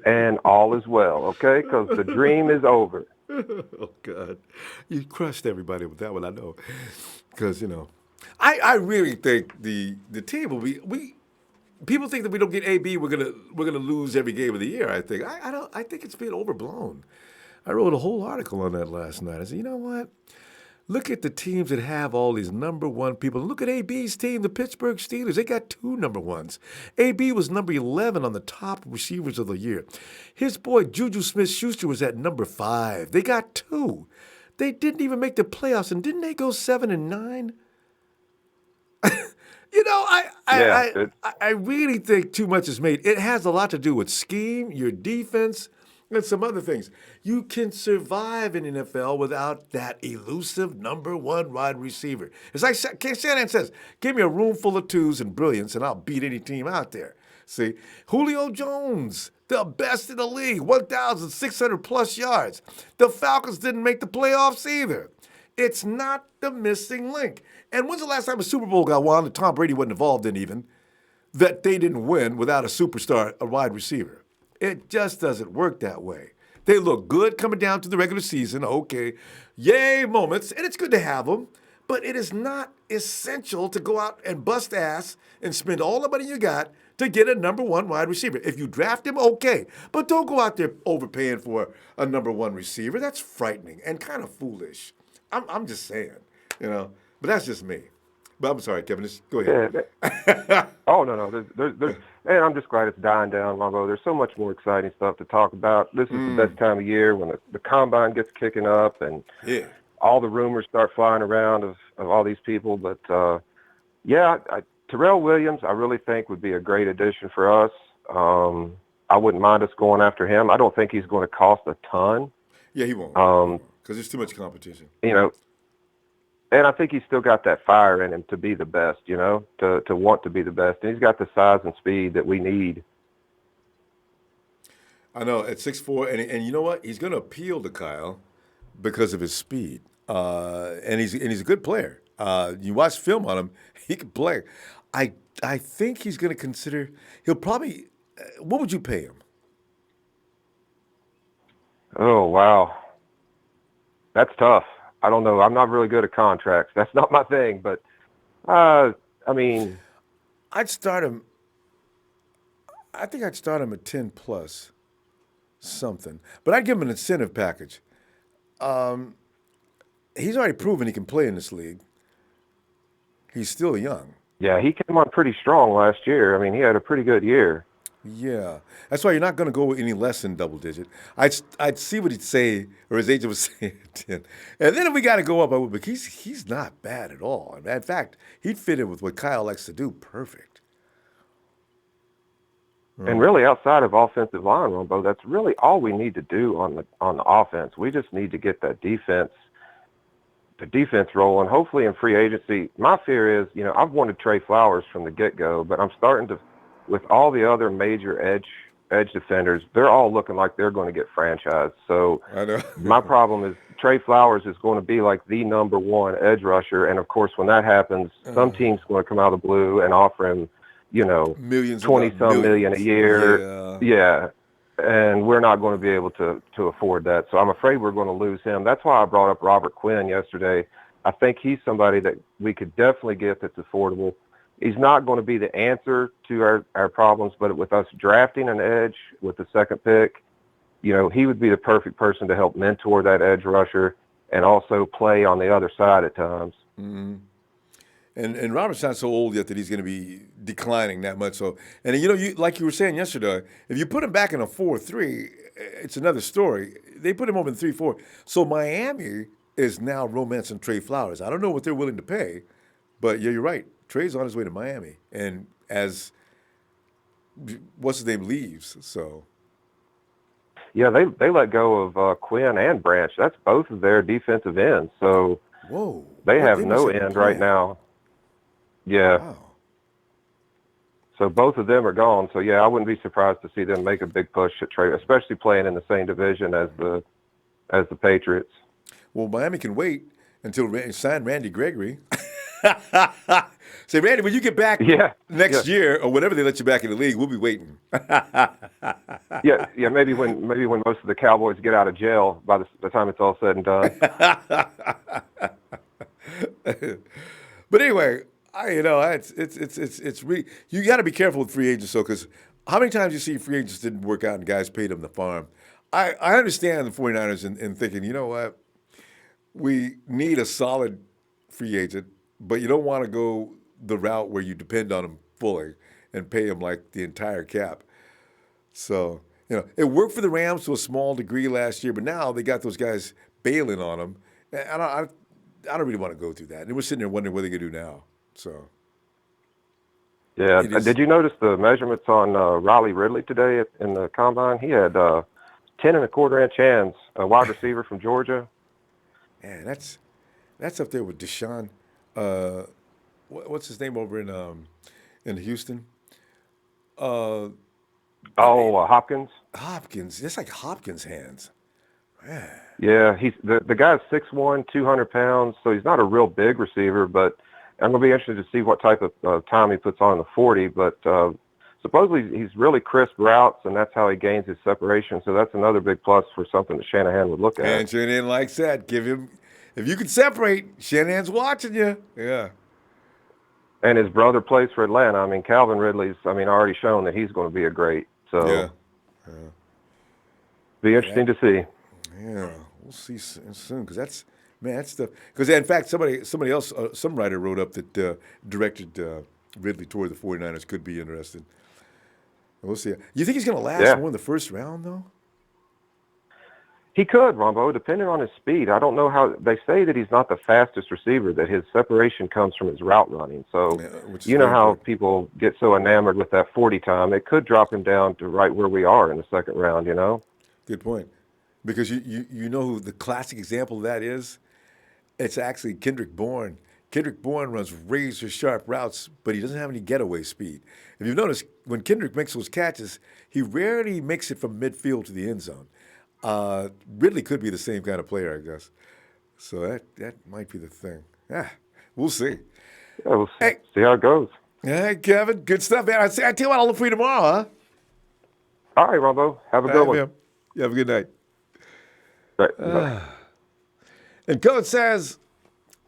and all is well, okay? Because the dream is over. Oh, God. You crushed everybody with that one, I know. Because, I really think the team will be people think that we don't get AB, we're gonna lose every game of the year. I think I think it's been overblown. I wrote a whole article on that last night. I said, you know what? Look at the teams that have all these number one people. Look at AB's team, the Pittsburgh Steelers. They got 2 number ones. AB was number 11 on the top receivers of the year. His boy Juju Smith-Schuster was at number 5. They got 2. They didn't even make the playoffs, and didn't they go 7-9? I really think too much is made. It has a lot to do with scheme, your defense, and some other things. You can survive in NFL without that elusive number 1 wide receiver. It's like Shanahan says, give me a room full of 2s and brilliance, and I'll beat any team out there. See, Julio Jones, the best in the league, 1,600 plus yards. The Falcons didn't make the playoffs either. It's not the missing link. And when's the last time a Super Bowl got won that Tom Brady wasn't involved in even, that they didn't win without a superstar, a wide receiver? It just doesn't work that way. They look good coming down to the regular season. Okay, yay moments, and it's good to have them, but it is not essential to go out and bust ass and spend all the money you got to get a number 1 wide receiver. If you draft him, okay, but don't go out there overpaying for a number 1 receiver. That's frightening and kind of foolish. I'm just saying, but that's just me. But I'm sorry, Kevin. Just go ahead. Yeah. Oh no. There's, and I'm just glad it's dying down, Ronbo. There's so much more exciting stuff to talk about. This is the best time of year when the combine gets kicking up and all the rumors start flying around of all these people. But Terrell Williams, I really think would be a great addition for us. I wouldn't mind us going after him. I don't think he's going to cost a ton. Yeah, he won't. Because there's too much competition. And I think he's still got that fire in him to be the best, to want to be the best. And he's got the size and speed that we need. I know, at 6'4", and you know what? He's going to appeal to Kyle because of his speed. And he's a good player. You watch film on him, he can play. I think he's going to consider, he'll probably, what would you pay him? Oh, wow. That's tough. I don't know. I'm not really good at contracts. That's not my thing. But, I'd start him. I think I'd start him at 10 plus something. But I'd give him an incentive package. He's already proven he can play in this league. He's still young. Yeah, he came on pretty strong last year. He had a pretty good year. Yeah, that's why you're not going to go any less than double digit. I'd see what he'd say, or his agent would say 10. And then if we got to go up, I would. But he's not bad at all. In fact, he'd fit in with what Kyle likes to do. Perfect. And really, outside of offensive line, Ronbo, that's really all we need to do on the offense. We just need to get that defense defense rolling. Hopefully in free agency, my fear is, I've wanted Trey Flowers from the get-go, but I'm starting to, with all the other major edge defenders, they're all looking like they're going to get franchised. So I know. my problem is Trey Flowers is going to be like the number one edge rusher. And, of course, when that happens, some team's going to come out of the blue and offer him, millions, 20-some million a year. Yeah. And we're not going to be able to afford that. So I'm afraid we're going to lose him. That's why I brought up Robert Quinn yesterday. I think he's somebody that we could definitely get that's affordable. He's not going to be the answer to our problems, but with us drafting an edge with the second pick, he would be the perfect person to help mentor that edge rusher and also play on the other side at times. Mm-hmm. And Robert's not so old yet that he's going to be declining that much. So, and you like you were saying yesterday, if you put him back in a 4-3, it's another story. They put him over in 3-4. So Miami is now romancing Trey Flowers. I don't know what they're willing to pay, but yeah, you're right. Trey's on his way to Miami, and as what's his name leaves, so. Yeah, they let go of Quinn and Branch. That's both of their defensive ends. So whoa, they have no end right now. Yeah. Wow. So both of them are gone. So yeah, I wouldn't be surprised to see them make a big push at Trey, especially playing in the same division as the Patriots. Well, Miami can wait until sign Randy Gregory. Say, Randy, when you get back next year or whenever they let you back in the league, we'll be waiting. yeah. Maybe when most of the Cowboys get out of jail by the time it's all said and done. But anyway, it's really, you got to be careful with free agents, though, because how many times you see free agents didn't work out and guys paid them the farm? I understand the 49ers in thinking, you know what, we need a solid free agent, but you don't want to go the route where you depend on them fully and pay them like the entire cap. So, it worked for the Rams to a small degree last year, but now they got those guys bailing on them. And I don't really want to go through that. And we're sitting there wondering what they're going to do now. So. Yeah. Did you notice the measurements on Riley Ridley today in the combine? He had 10 1/4 inch hands, a wide receiver from Georgia. Man, that's up there with Deshaun. What's his name over in Houston? Hopkins. Hopkins. That's like Hopkins' hands. Man. Yeah, he's the guy's 6'1", 200 pounds, so he's not a real big receiver, but I'm going to be interested to see what type of time he puts on the 40, but supposedly he's really crisp routes, and that's how he gains his separation, so that's another big plus for something that Shanahan would look at. And Shanahan likes that. Give him, if you can separate, Shanahan's watching you. Yeah. And his brother plays for Atlanta. I mean, Calvin Ridley's, already shown that he's going to be a great, so yeah. Be interesting to see. Yeah, we'll see soon because that's the because in fact somebody else some writer wrote up that directed Ridley toward the 49ers could be interested. We'll see. You think he's going to last more in the first round though? He could, Ronbo, depending on his speed. I don't know how they say that he's not the fastest receiver, that his separation comes from his route running. So you know how people get so enamored with that 40 time, it could drop him down to right where we are in the second round, Good point. Because you know who the classic example of that is? It's actually Kendrick Bourne. Kendrick Bourne runs razor-sharp routes, but he doesn't have any getaway speed. If you've noticed, when Kendrick makes those catches, he rarely makes it from midfield to the end zone. Ridley could be the same kind of player, I guess. So that might be the thing. Yeah, we'll see. Yeah, we'll see how it goes. Hey, Kevin, good stuff, man. I tell you what, I'll look for you tomorrow, huh? All right, Ronbo. Have a good one. Man. You have a good night. Right. And Coach says,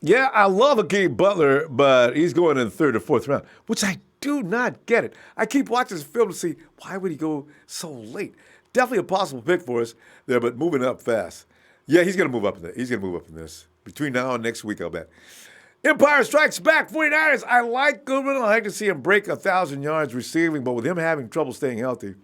yeah, I love Akeem Butler, but he's going in the third or fourth round, which I do not get it. I keep watching this film to see why would he go so late. Definitely a possible pick for us there, but moving up fast. Yeah, he's going to move up in this. He's going to move up in this. Between now and next week, I'll bet. Empire Strikes Back, 49ers. I like Goodwin. I like to see him break 1,000 yards receiving, but with him having trouble staying healthy.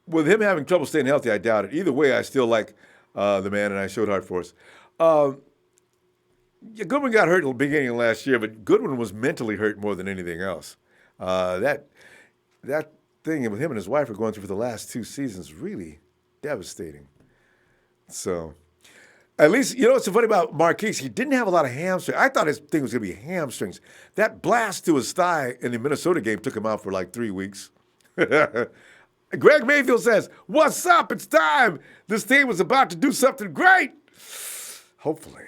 With him having trouble staying healthy, I doubt it. Either way, I still like the man, and I showed heart for us. Goodwin got hurt at the beginning of last year, but Goodwin was mentally hurt more than anything else. That thing with him and his wife are going through for the last 2 seasons really devastating. So, at least, you know what's so funny about Marquise? He didn't have a lot of hamstrings. I thought his thing was going to be hamstrings. That blast to his thigh in the Minnesota game took him out for like 3 weeks. Greg Mayfield says, "What's up? It's time. This team was about to do something great." Hopefully.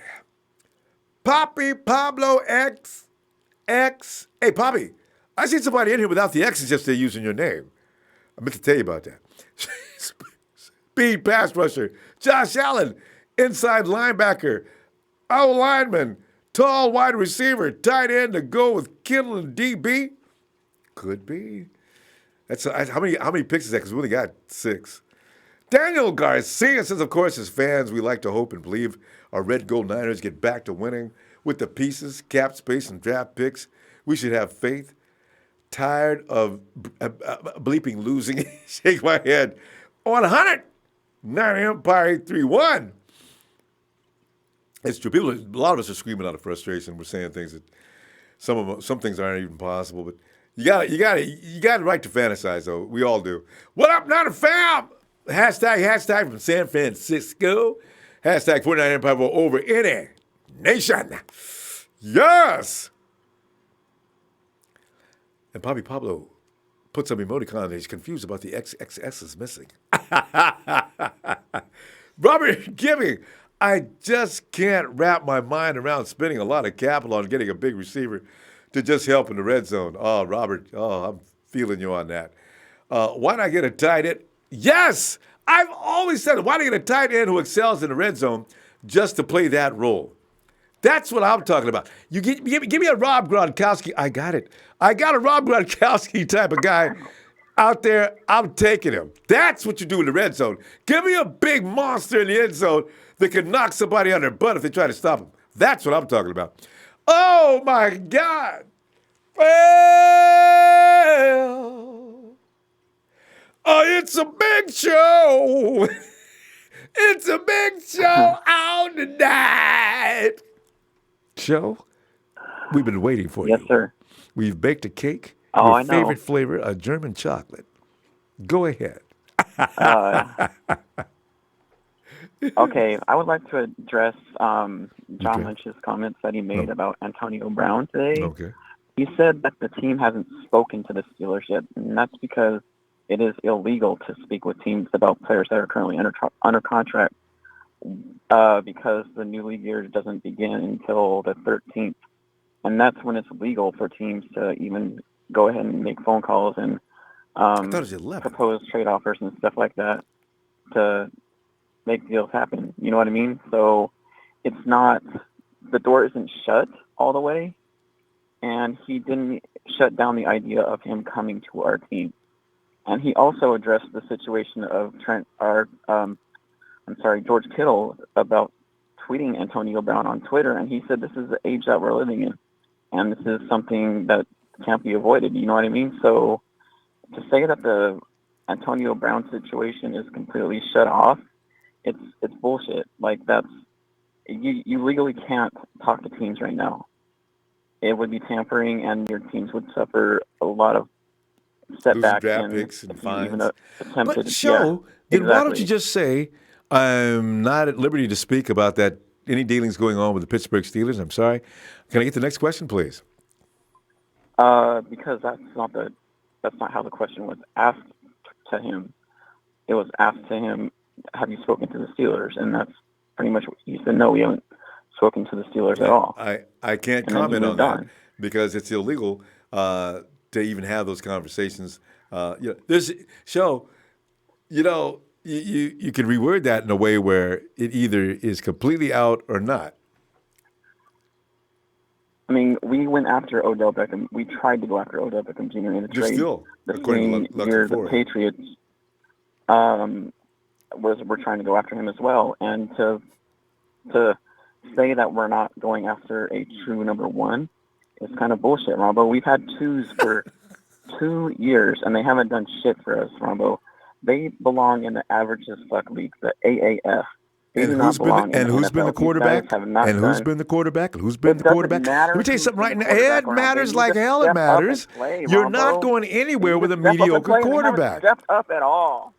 Poppy Pablo X. Hey, Poppy, I see somebody in here without the X's just they're using your name. I meant to tell you about that. Speed pass rusher. Josh Allen, inside linebacker. O-lineman, tall wide receiver, tight end to go with Kittle and DB. Could be. That's how many picks is that? Because we only got 6. Daniel Garcia says, of course, as fans, we like to hope and believe our Red Gold Niners get back to winning with the pieces, cap space, and draft picks. We should have faith. Tired of bleeping losing. Shake my head. 100. 9 Empire 831. It's true. A lot of us are screaming out of frustration. We're saying things that some things aren't even possible, but you got the right to fantasize, though. We all do. What up, not a fam? Hashtag from San Francisco. Hashtag 49 Empire over any nation. Yes. And Bobby Pablo put some emoticon and he's confused about the XXS is missing. Robert Gibby, I just can't wrap my mind around spending a lot of capital on getting a big receiver to just help in the red zone. Oh, Robert, I'm feeling you on that. Why not get a tight end? Yes! I've always said, why not get a tight end who excels in the red zone just to play that role? That's what I'm talking about. You give me a Rob Gronkowski. I got it. I got a Rob Gronkowski type of guy out there. I'm taking him. That's what you do in the red zone. Give me a big monster in the end zone that can knock somebody on their butt if they try to stop him. That's what I'm talking about. Oh, my God. Well, it's a big show. It's a big show on tonight. Show, we've been waiting for you. Yes, sir. We've baked a cake. Oh, your I know. favorite flavor, a German chocolate. Go ahead. Okay, I would like to address John Lynch's comments that he made about Antonio Brown today. Okay. He said that the team hasn't spoken to the Steelers yet, and that's because it is illegal to speak with teams about players that are currently under contract because the new league year doesn't begin until the 13th. And that's when it's legal for teams to even go ahead and make phone calls and propose trade offers and stuff like that to make deals happen. You know what I mean? So it's not, the door isn't shut all the way, and he didn't shut down the idea of him coming to our team. And he also addressed the situation of George Kittle about tweeting Antonio Brown on Twitter, and he said this is the age that we're living in, and this is something that can't be avoided. You know what I mean? So to say that the Antonio Brown situation is completely shut off, it's bullshit. Like, that's, you legally can't talk to teams right now. It would be tampering, and your teams would suffer a lot of setbacks draft picks and fines. Even attempted. But show, then why don't you just say, I'm not at liberty to speak about that, any dealings going on with the Pittsburgh Steelers? I'm sorry. Can I get the next question, please? Because that's not how the question was asked to him. It was asked to him, have you spoken to the Steelers? And that's pretty much what he said. No, we haven't spoken to the Steelers at all. I can't comment on that because it's illegal to even have those conversations. There's show, you can reword that in a way where it either is completely out or not. I mean, we went after Odell Beckham. We tried to go after Odell Beckham Jr. in the trade. Still, the same year the Patriots we're trying to go after him as well. And to say that we're not going after a true number one is kind of bullshit, Ronbo. We've had twos for 2 years, and they haven't done shit for us, Ronbo. They belong in the average as fuck league, the AAF. They And do who's not been belong in the who's been the NFL. These guys quarterback? have not And who's done. been the quarterback? And who's been It the doesn't quarterback? matter Let me tell you who's something been right the now. quarterback It or not. They matters need like to hell. It step up and matters. play, You're not Ronbo. going They anywhere need with to a step up and mediocre play, and they haven't quarterback. stepped up at all.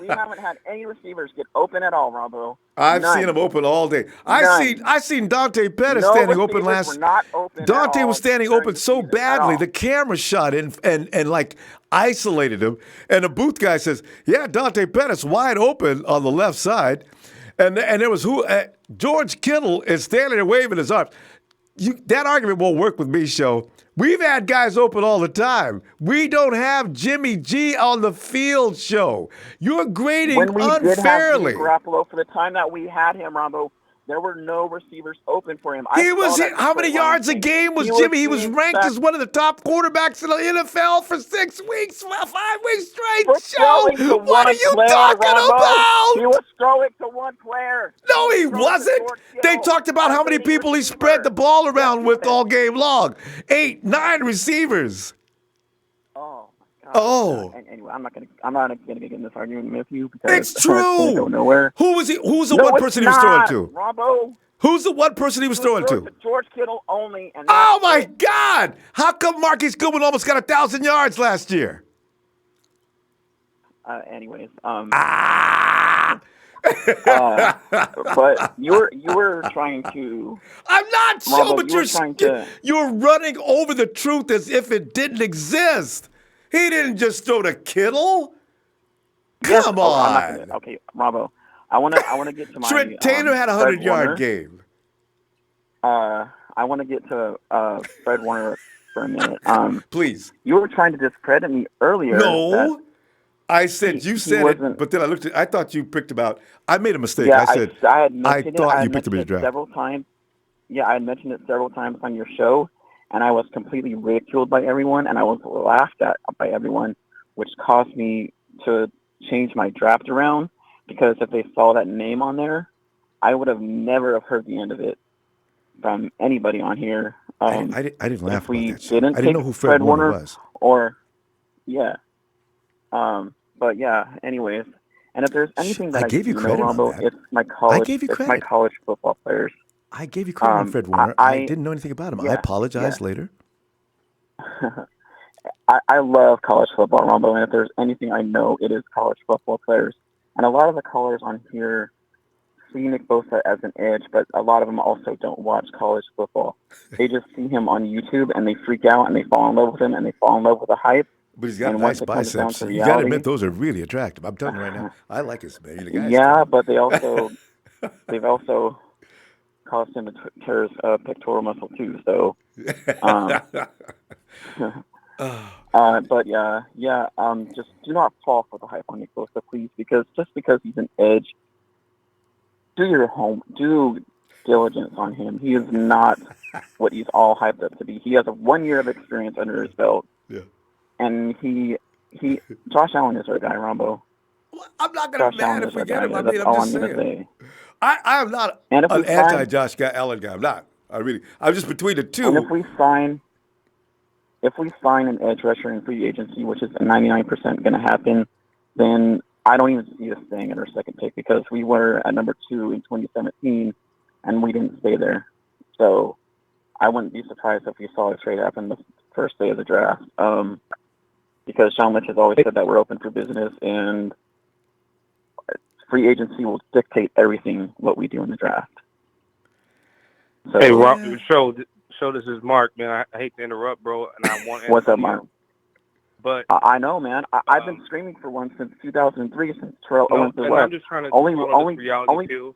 We haven't had any receivers get open at all, Ronbo. I've seen None. him open all day. None. I seen Dante Pettis No standing open receivers were not open at Dante was all standing during open the so season at badly, all. the camera shot in and like isolated him. And the booth guy says, "Yeah, Dante Pettis wide open on the left side." And there was George Kittle is standing there waving his arms. That argument won't work with me, Show. We've had guys open all the time. We don't have Jimmy G on the field, Show. You're grading When we unfairly. did have Jimmy Garoppolo, for the time that we had him, Ronbo, there were no receivers open for him. How many yards a game was Jimmy? He was ranked as one of the top quarterbacks in the NFL for 6 weeks, 5 weeks straight. Show, what are you talking about? He was throwing to one player. No, he wasn't. They talked about how many people he spread the ball around with all game long. 8, 9 receivers. Oh. Oh. Anyway, I'm not gonna get in this argument with you because it's true. It's go nowhere. Who's the one person he was throwing to? Ronbo. Who's the one person he was throwing to? George Kittle only. And oh my God! How come Marquise Goodwin almost got 1,000 yards last year? Anyways, but you were trying to. I'm not sure, Ronbo, but you're running over the truth as if it didn't exist. He didn't just throw to Kittle. Come on. Okay, Ronbo. I want to get to my. Trent Taylor had a 100-yard game. I want to get to Fred Warner for a minute. Please. You were trying to discredit me earlier. No. I said you said it, but then I thought you picked about. I made a mistake. Yeah, I said I thought you picked him in the draft several times. Yeah, I had mentioned it several times on your show, and I was completely ridiculed by everyone, and I was laughed at by everyone, which caused me to change my draft around. Because if they saw that name on there, I would have never have heard the end of it from anybody on here. I didn't laugh about that shit. I didn't know who Fred Warner was. But yeah. Anyways, and if there's anything that I gave you credit Ronbo, on that. it's my college. I gave you credit. It's my college football players. I gave you credit on Fred Warner. I didn't know anything about him. I apologized later. I love college football, Ronbo, and if there's anything I know, it is college football players. And a lot of the callers on here see Nick Bosa as an edge, but a lot of them also don't watch college football. They just see him on YouTube, and they freak out, and they fall in love with him, and they fall in love with the hype. But he's got nice biceps. You got to admit, those are really attractive. I'm telling you right now. I like his man. The guy's but they've also caused him to tear his pectoral muscle too. So, just do not fall for the hype on Nick Bosa, please, because he's an edge, do diligence on him. He is not what he's all hyped up to be. He has 1 year of experience under his belt. Yeah. And Josh Allen is our guy, Ronbo. I'm not going to be mad if we get him. I mean, I'm just saying. I'm not an anti-Josh Allen guy. I'm not. I'm just between the two. And if we sign an edge rusher in free agency, which is 99% going to happen, then I don't even see us staying at our second pick because we were at number 2 in 2017, and we didn't stay there. So I wouldn't be surprised if we saw a trade happen the first day of the draft. Because John Lynch has always said that we're open for business, and free agency will dictate everything what we do in the draft. So, hey, Rob, show this is Mark, man. I hate to interrupt, bro, and I want. What's up, Mark? But I know, man. I've been screaming for one since 2003, since Terrell Owens was. I'm just trying to only reality too.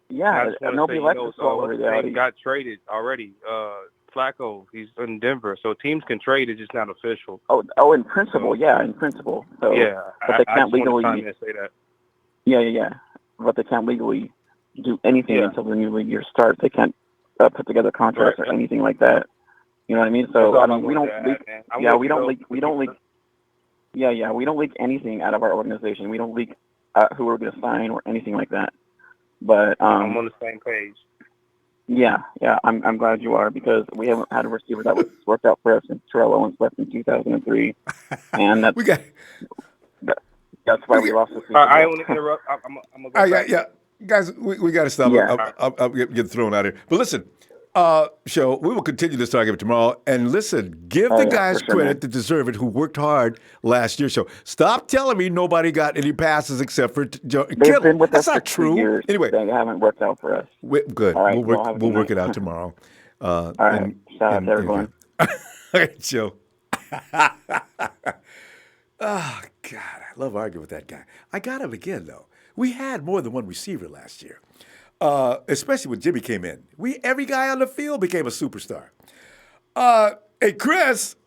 Yeah, nobody likes to swallow reality. Got traded already. Flacco, he's in Denver, so teams can trade. It's just not official. Oh, in principle, in principle. So, yeah, but they can't legally say that. Yeah. But they can't legally do anything until the new league year starts. They can't put together contracts or anything like that. You know what I mean? So I mean, we don't leak anything out of our organization. We don't leak who we're going to sign or anything like that. But I'm on the same page. Yeah, I'm glad you are, because we haven't had a receiver that was worked out for us since Terrell Owens left in 2003, and that's That's why we lost the Super Bowl. I want to interrupt. I'm gonna go back. Yeah, guys, we got to stop. Yeah. I'm getting thrown out here. But listen, show, we will continue this argument tomorrow. And listen, give the guys for sure, credit man. that deserve it who worked hard last year. So stop telling me nobody got any passes except for Joe. They've been with That's us for not 2 true. years. Anyway, They haven't worked out for us. good. All right, We'll work it out tomorrow. All right. Shout out to everyone. All right, Joe. Oh, God, I love arguing with that guy. I got him again, though. We had more than one receiver last year, especially when Jimmy came in. Every guy on the field became a superstar. Hey, Chris.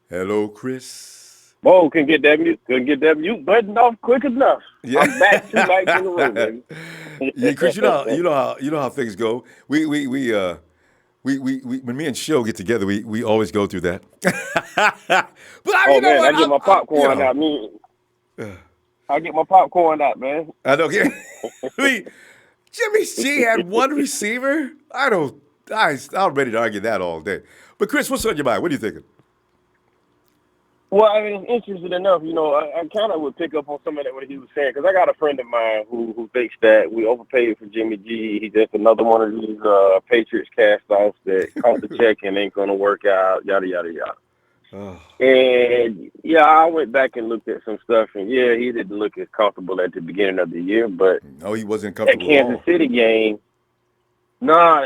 Hello, Chris. Whoa, couldn't get that mute button off quick enough. Yeah. I'm back 2 nights in a row, baby. Yeah, Chris, you know how things go. We when me and Show get together, we always go through that. But I get my popcorn out. I get my popcorn out, man. I don't get. Jimmy G had one receiver. I'm ready to argue that all day. But Chris, what's on your mind? What are you thinking? Well, I mean, interesting enough, I kind of would pick up on some of that what he was saying, because I got a friend of mine who thinks that we overpaid for Jimmy G. He's just another one of these Patriots cast-offs that caught the check and ain't going to work out, yada, yada, yada. Oh. And, yeah, I went back and looked at some stuff, and, yeah, he didn't look as comfortable at the beginning of the year, but no, he wasn't comfortable that Kansas City game, now,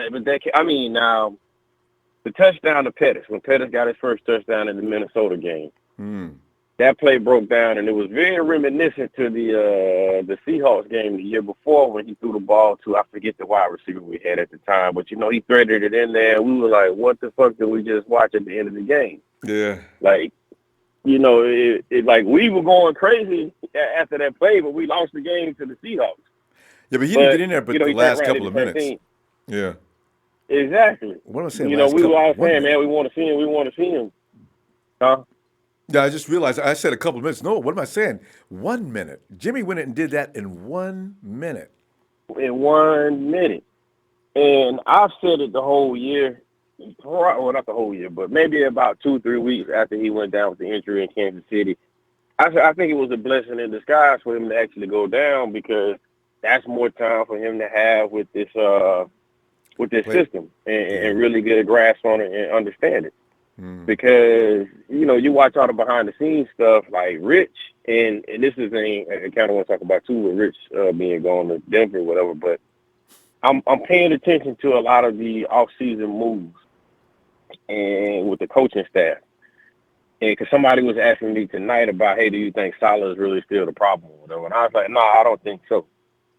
the touchdown to Pettis, when Pettis got his first touchdown in the Minnesota game, that play broke down, and it was very reminiscent to the Seahawks game the year before when he threw the ball to, I forget the wide receiver we had at the time, but, he threaded it in there, and we were like, what the fuck did we just watch at the end of the game? Yeah. Like, like we were going crazy after that play, but we lost the game to the Seahawks. Yeah, but he didn't get in there but the last couple of minutes. Yeah. Exactly. What am I saying? We were all saying, man, we want to see him. Huh? Yeah, I just realized I said a couple of minutes. No, what am I saying? 1 minute. Jimmy went and did that in 1 minute. In 1 minute. And I've said it the whole year. Well, not the whole year, but maybe about 2-3 weeks after he went down with the injury in Kansas City. I think it was a blessing in disguise for him to actually go down, because that's more time for him to have with this system and really get a grasp on it and understand it. Because, you watch all the behind-the-scenes stuff like Rich, and this is I kind of want to talk about, too, with Rich being gone to Denver or whatever, but I'm paying attention to a lot of the off-season moves and with the coaching staff. And because somebody was asking me tonight about, hey, do you think Salah is really still the problem or whatever? And I was like, no, I don't think so.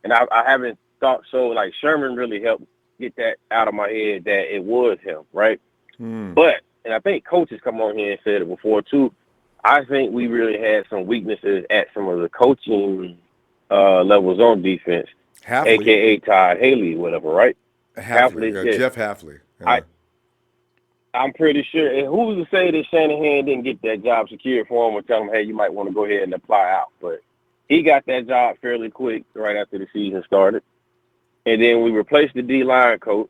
And I haven't thought so. Like, Sherman really helped get that out of my head that it was him, right? But, and I think coaches come on here and said it before too, I think we really had some weaknesses at some of the coaching levels on defense, Hafley. a.k.a. Todd Haley, whatever, right? Hafley, Jeff Hafley. Yeah. I'm pretty sure. And who's to say that Shanahan didn't get that job secured for him and tell him, hey, you might want to go ahead and apply out? But he got that job fairly quick right after the season started. And then we replaced the D-line coach.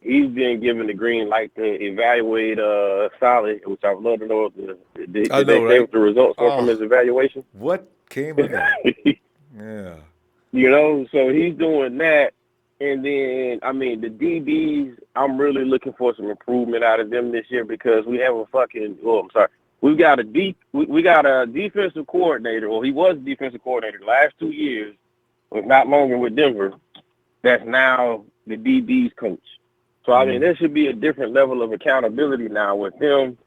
He's been given the green light to evaluate Solid, which I'd love to know if they say what the results were from his evaluation. What came of that? Yeah. So he's doing that. And then, the DBs, I'm really looking for some improvement out of them this year, because we have we've got a defensive coordinator, or he was a defensive coordinator the last 2 years, was not longer with Denver, that's now the DB's coach. So, there should be a different level of accountability now with him,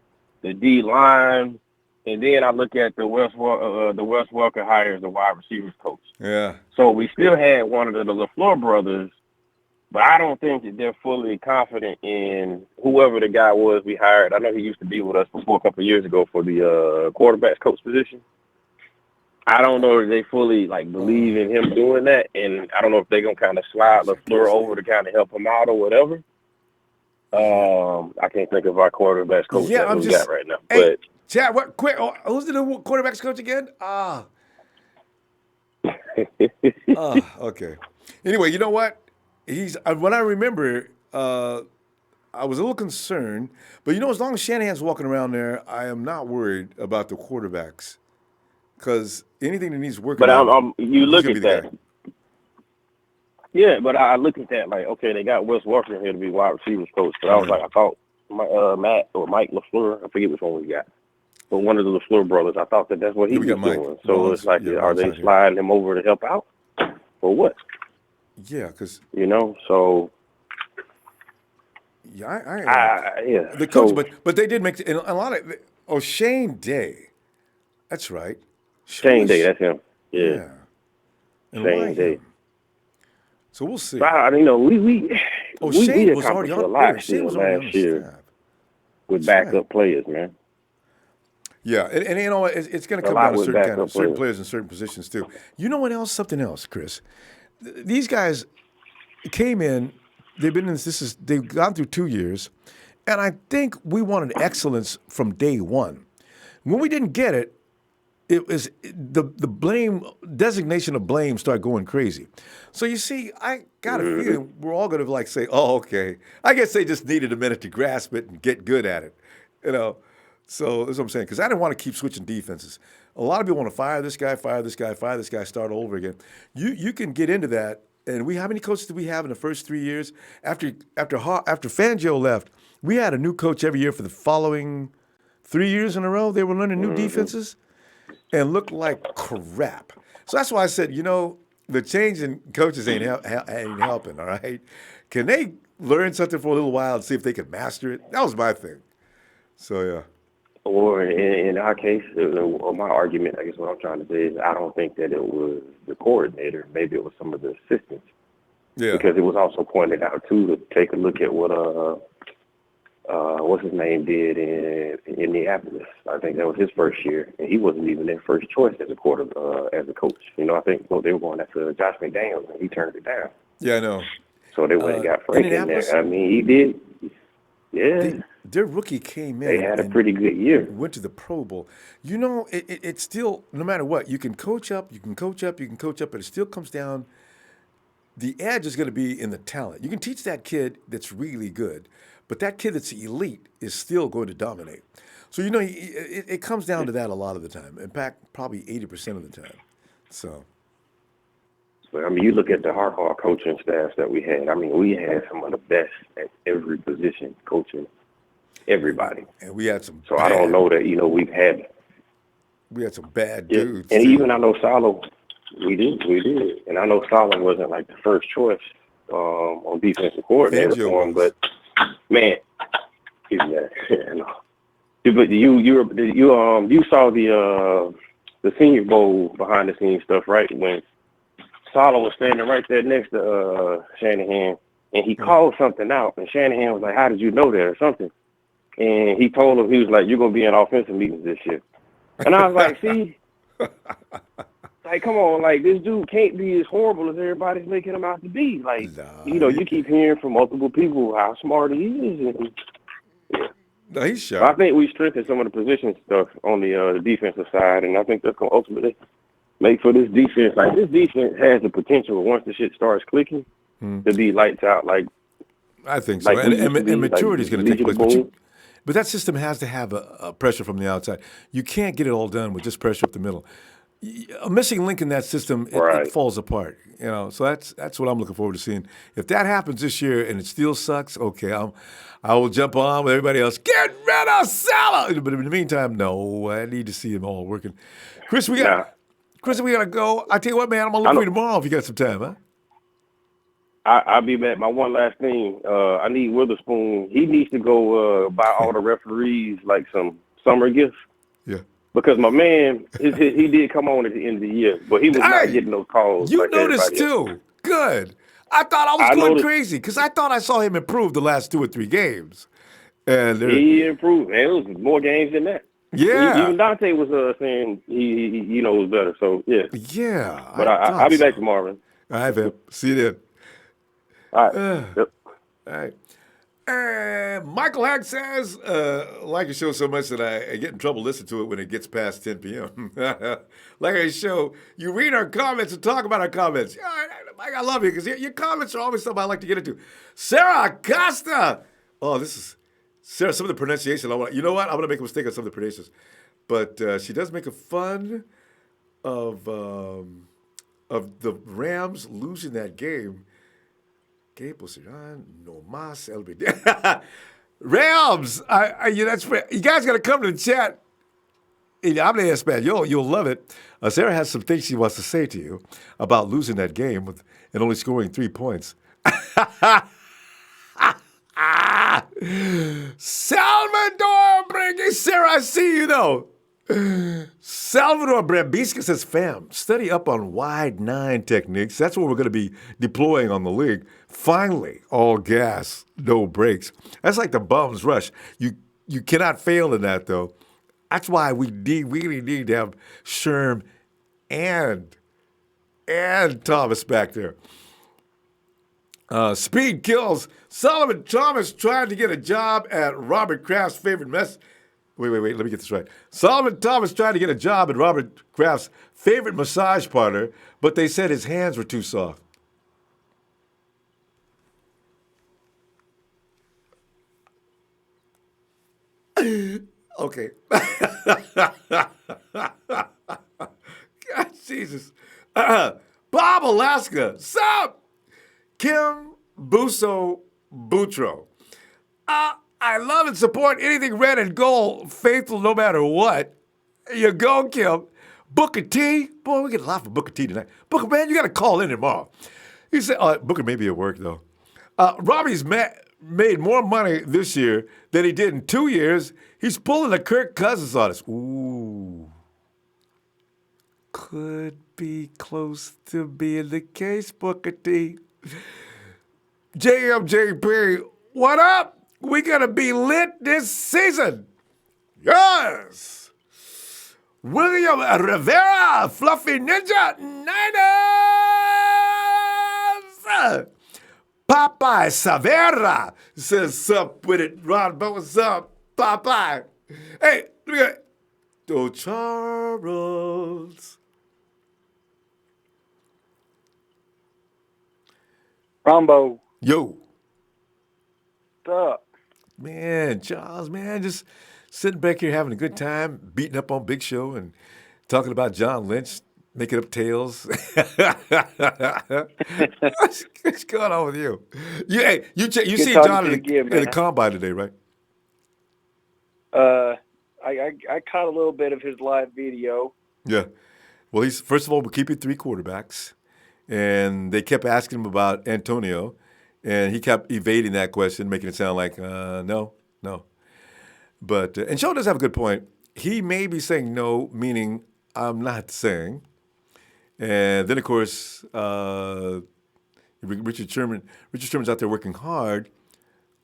the D-line, and then I look at the Wes Welker hire as the wide receivers coach. Yeah. So we still had one of the LaFleur brothers, but I don't think that they're fully confident in whoever the guy was we hired. I know he used to be with us before a couple of years ago for the quarterback's coach position. I don't know if they fully believe in him doing that, and I don't know if they're gonna kind of slide LaFleur over to kind of help him out or whatever. I can't think of our quarterback's coach that we got right now. Hey, but Chad, who's the new quarterback's coach again? Okay. Anyway, you know what? When I remember, I was a little concerned, but as long as Shanahan's walking around there, I am not worried about the quarterbacks because anything that needs working But on, you he's look gonna at be the that. guy. Yeah, but I look at that like, okay, they got Wes Walker here to be wide receivers coach. But I was like, I thought Matt or Mike LaFleur, I forget which one we got, but one of the LaFleur brothers, I thought that that's what he we was got Mike. doing. So Ron's- it's like, yeah, are Ron's they not here. sliding him over to help out or what? Yeah, because So yeah, the So coach, but they did make and a lot of Shane Day. That's right. Shane Day, that's him. Yeah, And Shane why Day. him? So we'll see. But, we Shane was accomplished already a on. lot Shane still was already on last the year staff. with That's backup right. players, man. Yeah, and it's going to A come lot down to with certain backup certain players. players in certain positions too. You know what else? Something else, Chris. These guys came in. They've been in this. They've gone through 2 years, and I think we wanted excellence from day one. When we didn't get it, it was the blame designation of blame started going crazy. So you see, I got a feeling we're all going to say, "Oh, okay." I guess they just needed a minute to grasp it and get good at it, So that's what I'm saying. Because I didn't want to keep switching defenses. A lot of people want to fire this guy, fire this guy, fire this guy, start all over again. You can get into that. And how many coaches did we have in the first 3 years? After Fangio left, we had a new coach every year for the following 3 years in a row. They were learning new defenses and looked like crap. So that's why I said, the change in coaches ain't helping, all right? Can they learn something for a little while and see if they can master it? That was my thing. So, yeah. Or in our case, or my argument, I guess what I'm trying to say is I don't think that it was the coordinator. Maybe it was some of the assistants. Yeah. Because it was also pointed out, too, to take a look at what what's his name did in Indianapolis. I think that was his first year, and he wasn't even their first choice as a as a coach. I think they were going after Josh McDaniels, and he turned it down. Yeah, I know. So they went and got Frank in there. I mean, he did. Yeah. Their rookie came in. They had a pretty good year. Went to the Pro Bowl. It's still, no matter what, you can coach up, but it still comes down. The edge is going to be in the talent. You can teach that kid that's really good, but that kid that's elite is still going to dominate. So, it comes down to that a lot of the time. In fact, probably 80% of the time. So. But, I mean, you look at the Harbaugh coaching staffs that we had. I mean, we had some of the best at every position coaching everybody. And we had some. So I don't know that we've had. We had some bad dudes. And even I know Salo, we did, and I know Salo wasn't like the first choice on defensive coordinator for him, but man, he's mad. But you saw the Senior Bowl behind the scenes stuff, right? When Salo was standing right there next to Shanahan, and he called something out, and Shanahan was like, "How did you know that?" or something. And he told him, he was like, "You're going to be in offensive meetings this year." And I was like, see, like, come on, like, this dude can't be as horrible as everybody's making him out to be. Like, you keep hearing from multiple people how smart he is. And, No, he's sharp. I think we strengthened some of the position stuff on the defensive side, and I think that's going to ultimately make for this defense. Like, this defense has the potential, once the shit starts clicking, to be lights out. Like, I think so. Like and maturity is going to take place. But that system has to have a pressure from the outside. You can't get it all done with just pressure up the middle. A missing link in that system, it falls apart. So that's what I'm looking forward to seeing. If that happens this year and it still sucks, okay, I will jump on with everybody else. Get rid of Salah. But in the meantime, no, I need to see them all working. Chris, we got to go. I tell you what, man, I'm gonna look for you tomorrow if you got some time, huh? I'll be back. My one last thing, I need Witherspoon. He needs to go buy all the referees like some summer gifts. Yeah. Because my man, he did come on at the end of the year, but he was not getting those calls. You like noticed everybody too. Good. I thought I was going noticed. crazy because I thought I saw him improve the last 2 or 3 games. And he improved. Man, it was more games than that. Yeah. Even Dante was saying he was better. So yeah. Yeah. But I'll be back tomorrow, man. All right, man. See you then. All right. Yep. All right. Michael Hack says, like your show so much that I get in trouble listening to it when it gets past 10 p.m. Like our show, you read our comments and talk about our comments. Yeah, Mike, I love you because your comments are always something I like to get into. Sarah Acosta, Oh, this is Sarah. Some of the pronunciation. You know what? I'm gonna make a mistake on some of the pronunciations, but she does make a fun of the Rams losing that game. Que pusieron no más el video. Rams. You guys gotta come to the chat. Hable español. You'll love it. Sarah has some things she wants to say to you about losing that game and only scoring 3 points. Salvador Brambisca, Sarah, I see you though. Salvador Brambisca says, fam, study up on wide 9 techniques. That's what we're going to be deploying on the league. Finally, all gas, no brakes. That's like the bum's rush. You cannot fail in that though. That's why we really need to have Sherm and Thomas back there. Speed kills. Solomon Thomas tried to get a job at Robert Kraft's favorite mess. Wait. Let me get this right. Solomon Thomas tried to get a job at Robert Kraft's favorite massage parlor, but they said his hands were too soft. Okay. God, Jesus. Bob Alaska. Sup? Kim Busso Boutro. I love and support anything red and gold, faithful no matter what. You go, Kim. Booker T. Boy, we get a lot from Booker T tonight. Booker, man, you got to call in tomorrow. He said, Booker may be at work, though. Robbie's made more money this year than he did in 2 years. He's pulling a Kirk Cousins on us. Ooh. Could be close to being the case, Booker T. JMJP, what up? We gonna be lit this season. Yes. William Rivera, Fluffy Ninja, Niners. Popeye Savera says, sup with it, Ronbo, what's up, Popeye? Hey, look at Do Charles. Ronbo. Yo. What's up? Man, Charles, man, just sitting back here having a good time, beating up on Big Show and talking about John Lynch, making up tales. What's going on with you? You see John in the combine today, right? I caught a little bit of his live video. Yeah. Well, he's first of all, we're keeping 3 quarterbacks, and they kept asking him about Antonio, and he kept evading that question, making it sound like no. But and Joe does have a good point. He may be saying no, meaning I'm not saying. And then, of course, Richard Sherman's out there working hard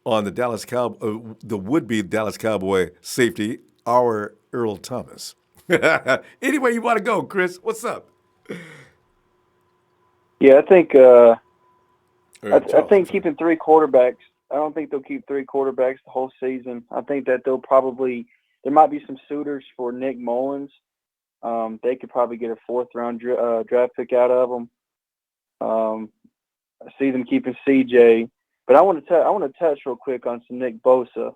on the would-be Dallas Cowboy safety, our Earl Thomas. Anywhere you want to go, Chris, what's up? Yeah, I think keeping 3 quarterbacks. I don't think they'll keep 3 quarterbacks the whole season. I think that there might be some suitors for Nick Mullens. They could probably get a 4th-round draft pick out of them. I see them keeping CJ, but I want to touch real quick on some Nick Bosa.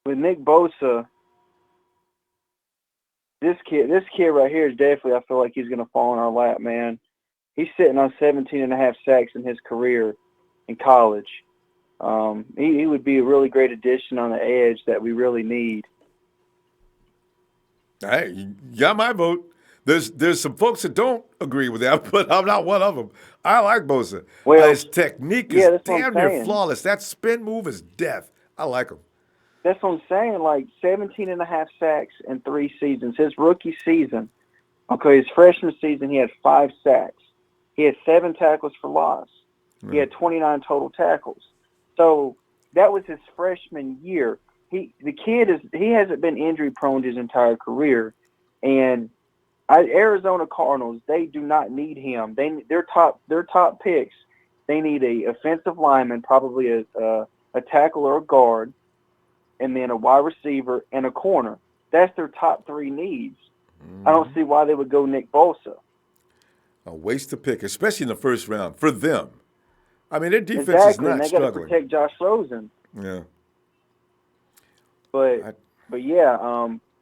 With Nick Bosa, this kid right here is definitely, I feel like he's going to fall in our lap, man. He's sitting on 17.5 sacks in his career in college. He would be a really great addition on the edge that we really need. Hey, you got my vote. There's some folks that don't agree with that, but I'm not one of them. I like Bosa. Well, his technique is damn near flawless. That spin move is death. I like him. That's what I'm saying. Like 17.5 sacks in 3 seasons. His rookie season, his freshman season, he had 5 sacks. He had 7 tackles for loss. He had 29 total tackles. So that was his freshman year. He hasn't been injury prone his entire career, and Arizona Cardinals, they do not need him. Their top picks. They need a offensive lineman, probably a tackle or a guard, and then a wide receiver and a corner. That's their top 3 needs. I don't see why they would go Nick Bosa. A waste of pick, especially in the first round for them. I mean, their defense is Exactly, not and they got to struggling. protect Josh Rosen. Yeah. But yeah,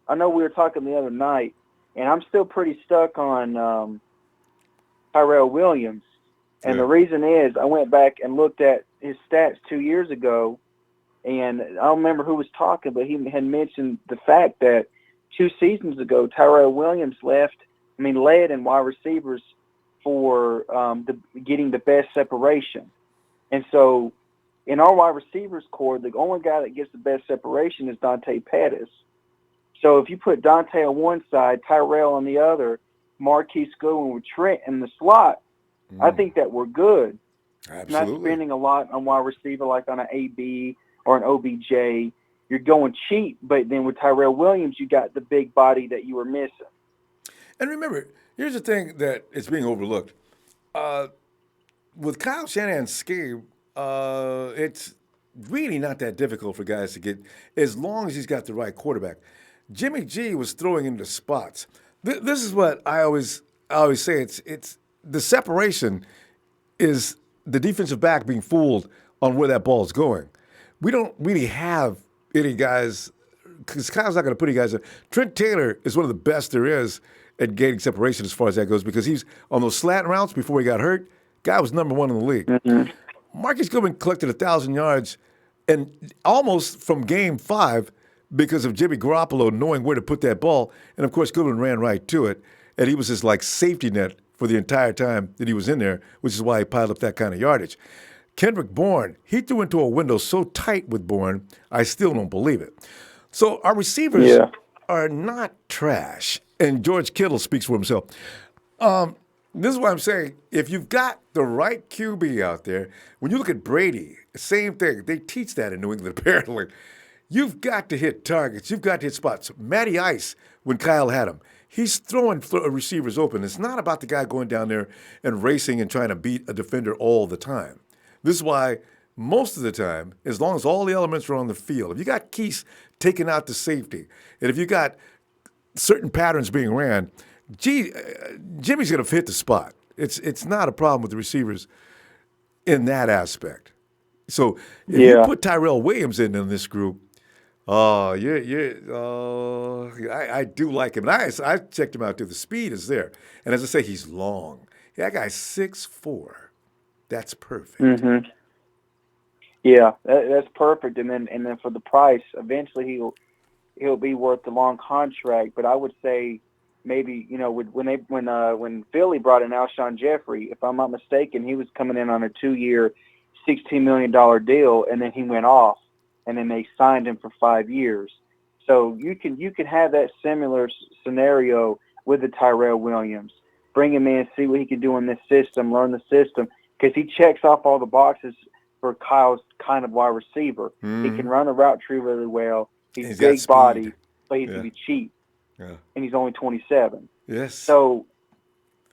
I know we were talking the other night, and I'm still pretty stuck on Tyrell Williams. And the reason is I went back and looked at his stats 2 years ago, and I don't remember who was talking, but he had mentioned the fact that 2 seasons ago, Tyrell Williams led in wide receivers for getting the best separation. And so in our wide receivers core, the only guy that gets the best separation is Dante Pettis. So if you put Dante on one side, Tyrell on the other, Marquise Goodwin with Trent in the slot, I think that we're good. Absolutely. Not spending a lot on wide receiver like on an AB or an OBJ. You're going cheap, but then with Tyrell Williams, you got the big body that you were missing. And remember, here's the thing that is being overlooked. With Kyle Shanahan's scheme, it's really not that difficult for guys to get, as long as he's got the right quarterback. Jimmy G was throwing into spots. This is what I always say. It's the separation is the defensive back being fooled on where that ball is going. We don't really have any guys, because Kyle's not going to put any guys in. Trent Taylor is one of the best there is at gaining separation as far as that goes, because he's on those slant routes before he got hurt. Guy was number 1 in the league. Mm-hmm. Marcus Goodwin collected 1,000 yards and almost from game 5 because of Jimmy Garoppolo knowing where to put that ball. And, of course, Goodwin ran right to it. And he was his, safety net for the entire time that he was in there, which is why he piled up that kind of yardage. Kendrick Bourne, he threw into a window so tight with Bourne, I still don't believe it. So our receivers are not trash. And George Kittle speaks for himself. This is what I'm saying. If you've got the right QB out there, when you look at Brady, same thing. They teach that in New England, apparently. You've got to hit targets. You've got to hit spots. Matty Ice, when Kyle had him, he's throwing receivers open. It's not about the guy going down there and racing and trying to beat a defender all the time. This is why most of the time, as long as all the elements are on the field, if you got Keese taking out the safety, and if you got certain patterns being ran, Jimmy's going to hit the spot. It's not a problem with the receivers in that aspect. So if you put Tyrell Williams in this group, I do like him. And I checked him out too. The speed is there. And as I say, he's long. That guy's 6'4". That's perfect. Mm-hmm. Yeah, that's perfect. And then for the price, eventually he'll be worth the long contract. But I would say maybe, when Philly brought in Alshon Jeffrey, if I'm not mistaken, he was coming in on a 2-year, $16 million deal, and then he went off, and then they signed him for 5 years. So you can have that similar scenario with the Tyrell Williams. Bring him in, see what he can do in this system, learn the system, because he checks off all the boxes for Kyle's kind of wide receiver. He can run the route tree really well. He's big body, but he's going to be cheap. Yeah. And he's only 27. Yes. So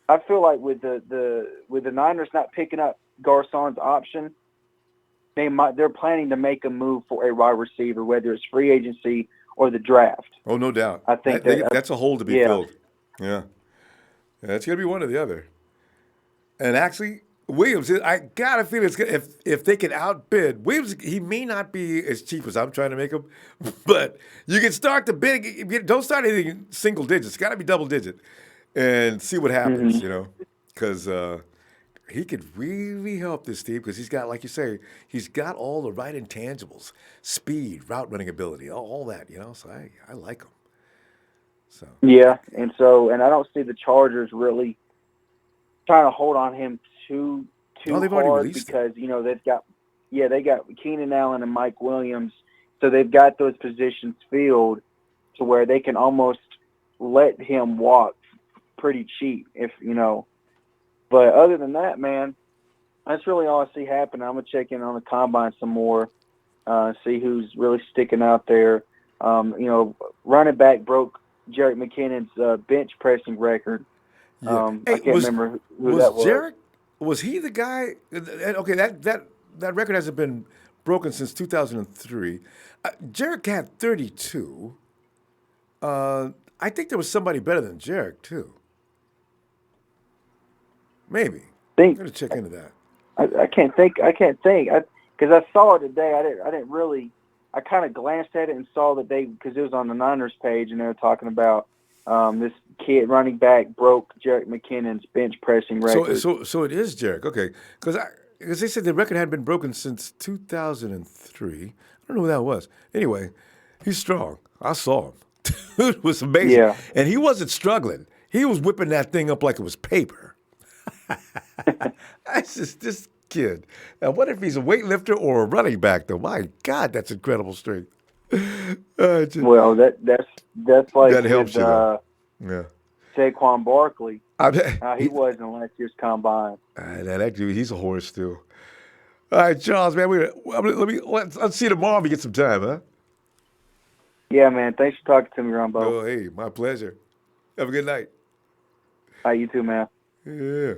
I feel like with the Niners not picking up Garcon's option, they're planning to make a move for a wide receiver, whether it's free agency or the draft. Oh, no doubt. I think that's a hole to be filled. Yeah. It's going to be one or the other. And actually, Williams, I got a feeling if they can outbid Williams, he may not be as cheap as I'm trying to make him, but you can start to bid. Don't start anything single digits. It's got to be double digit, and see what happens. Because he could really help this team because he's got, like you say, he's got all the right intangibles: speed, route running ability, all that. So I like him. So and I don't see the Chargers really trying to hold on him too hard because they got Keenan Allen and Mike Williams, so they've got those positions filled to where they can almost let him walk pretty cheap But other than that, man, that's really all I see happening. I'm gonna check in on the combine some more, see who's really sticking out there. Running back broke Jerick McKinnon's bench pressing record. I can't remember who that was. Jerick, was he the guy? Okay, that record hasn't been broken since 2003. Jerick had 32. I think there was somebody better than Jerick too. Maybe. I'm going to check into that. I can't think. Because I saw it today. I didn't really. I kind of glanced at it and saw that because it was on the Niners page and they were talking about this kid running back broke Jerick McKinnon's bench pressing record. So it is Jerick. Okay, because they said the record hadn't been broken since 2003. I don't know who that was. Anyway, he's strong. I saw him. It was amazing. Yeah. And he wasn't struggling. He was whipping that thing up like it was paper. That's just this kid. Now, what if he's a weightlifter or a running back, though? My God, that's incredible strength. Well, that's like that helps with, yeah. Saquon Barkley. He He was in last year's combine. that dude, he's a horse too. All right, Charles, man, let's see you tomorrow if we get some time, huh? Yeah, man. Thanks for talking to me, Ronbo. Oh, hey, my pleasure. Have a good night. All right, you too, man. Yeah.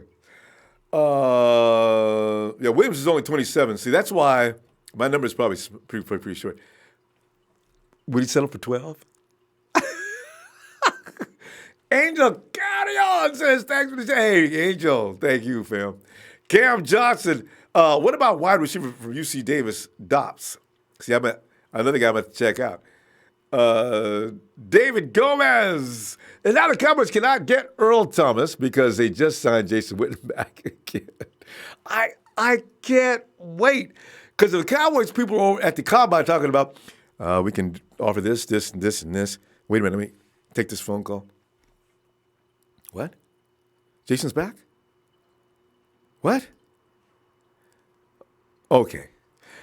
Williams is only 27. See, that's why my number is probably pretty short. Would he settle for 12? Angel Carrion says, thanks for the Hey, Angel, thank you, fam. Cam Johnson, what about wide receiver from UC Davis, Dops? See, another guy I'm going to check out. David Gomez. And now the Cowboys cannot get Earl Thomas because they just signed Jason Witten back again. I can't wait. Because the Cowboys people are at the combine talking about, we can offer this, and this, and this. Wait a minute, let me take this phone call. What? Jason's back? What? Okay.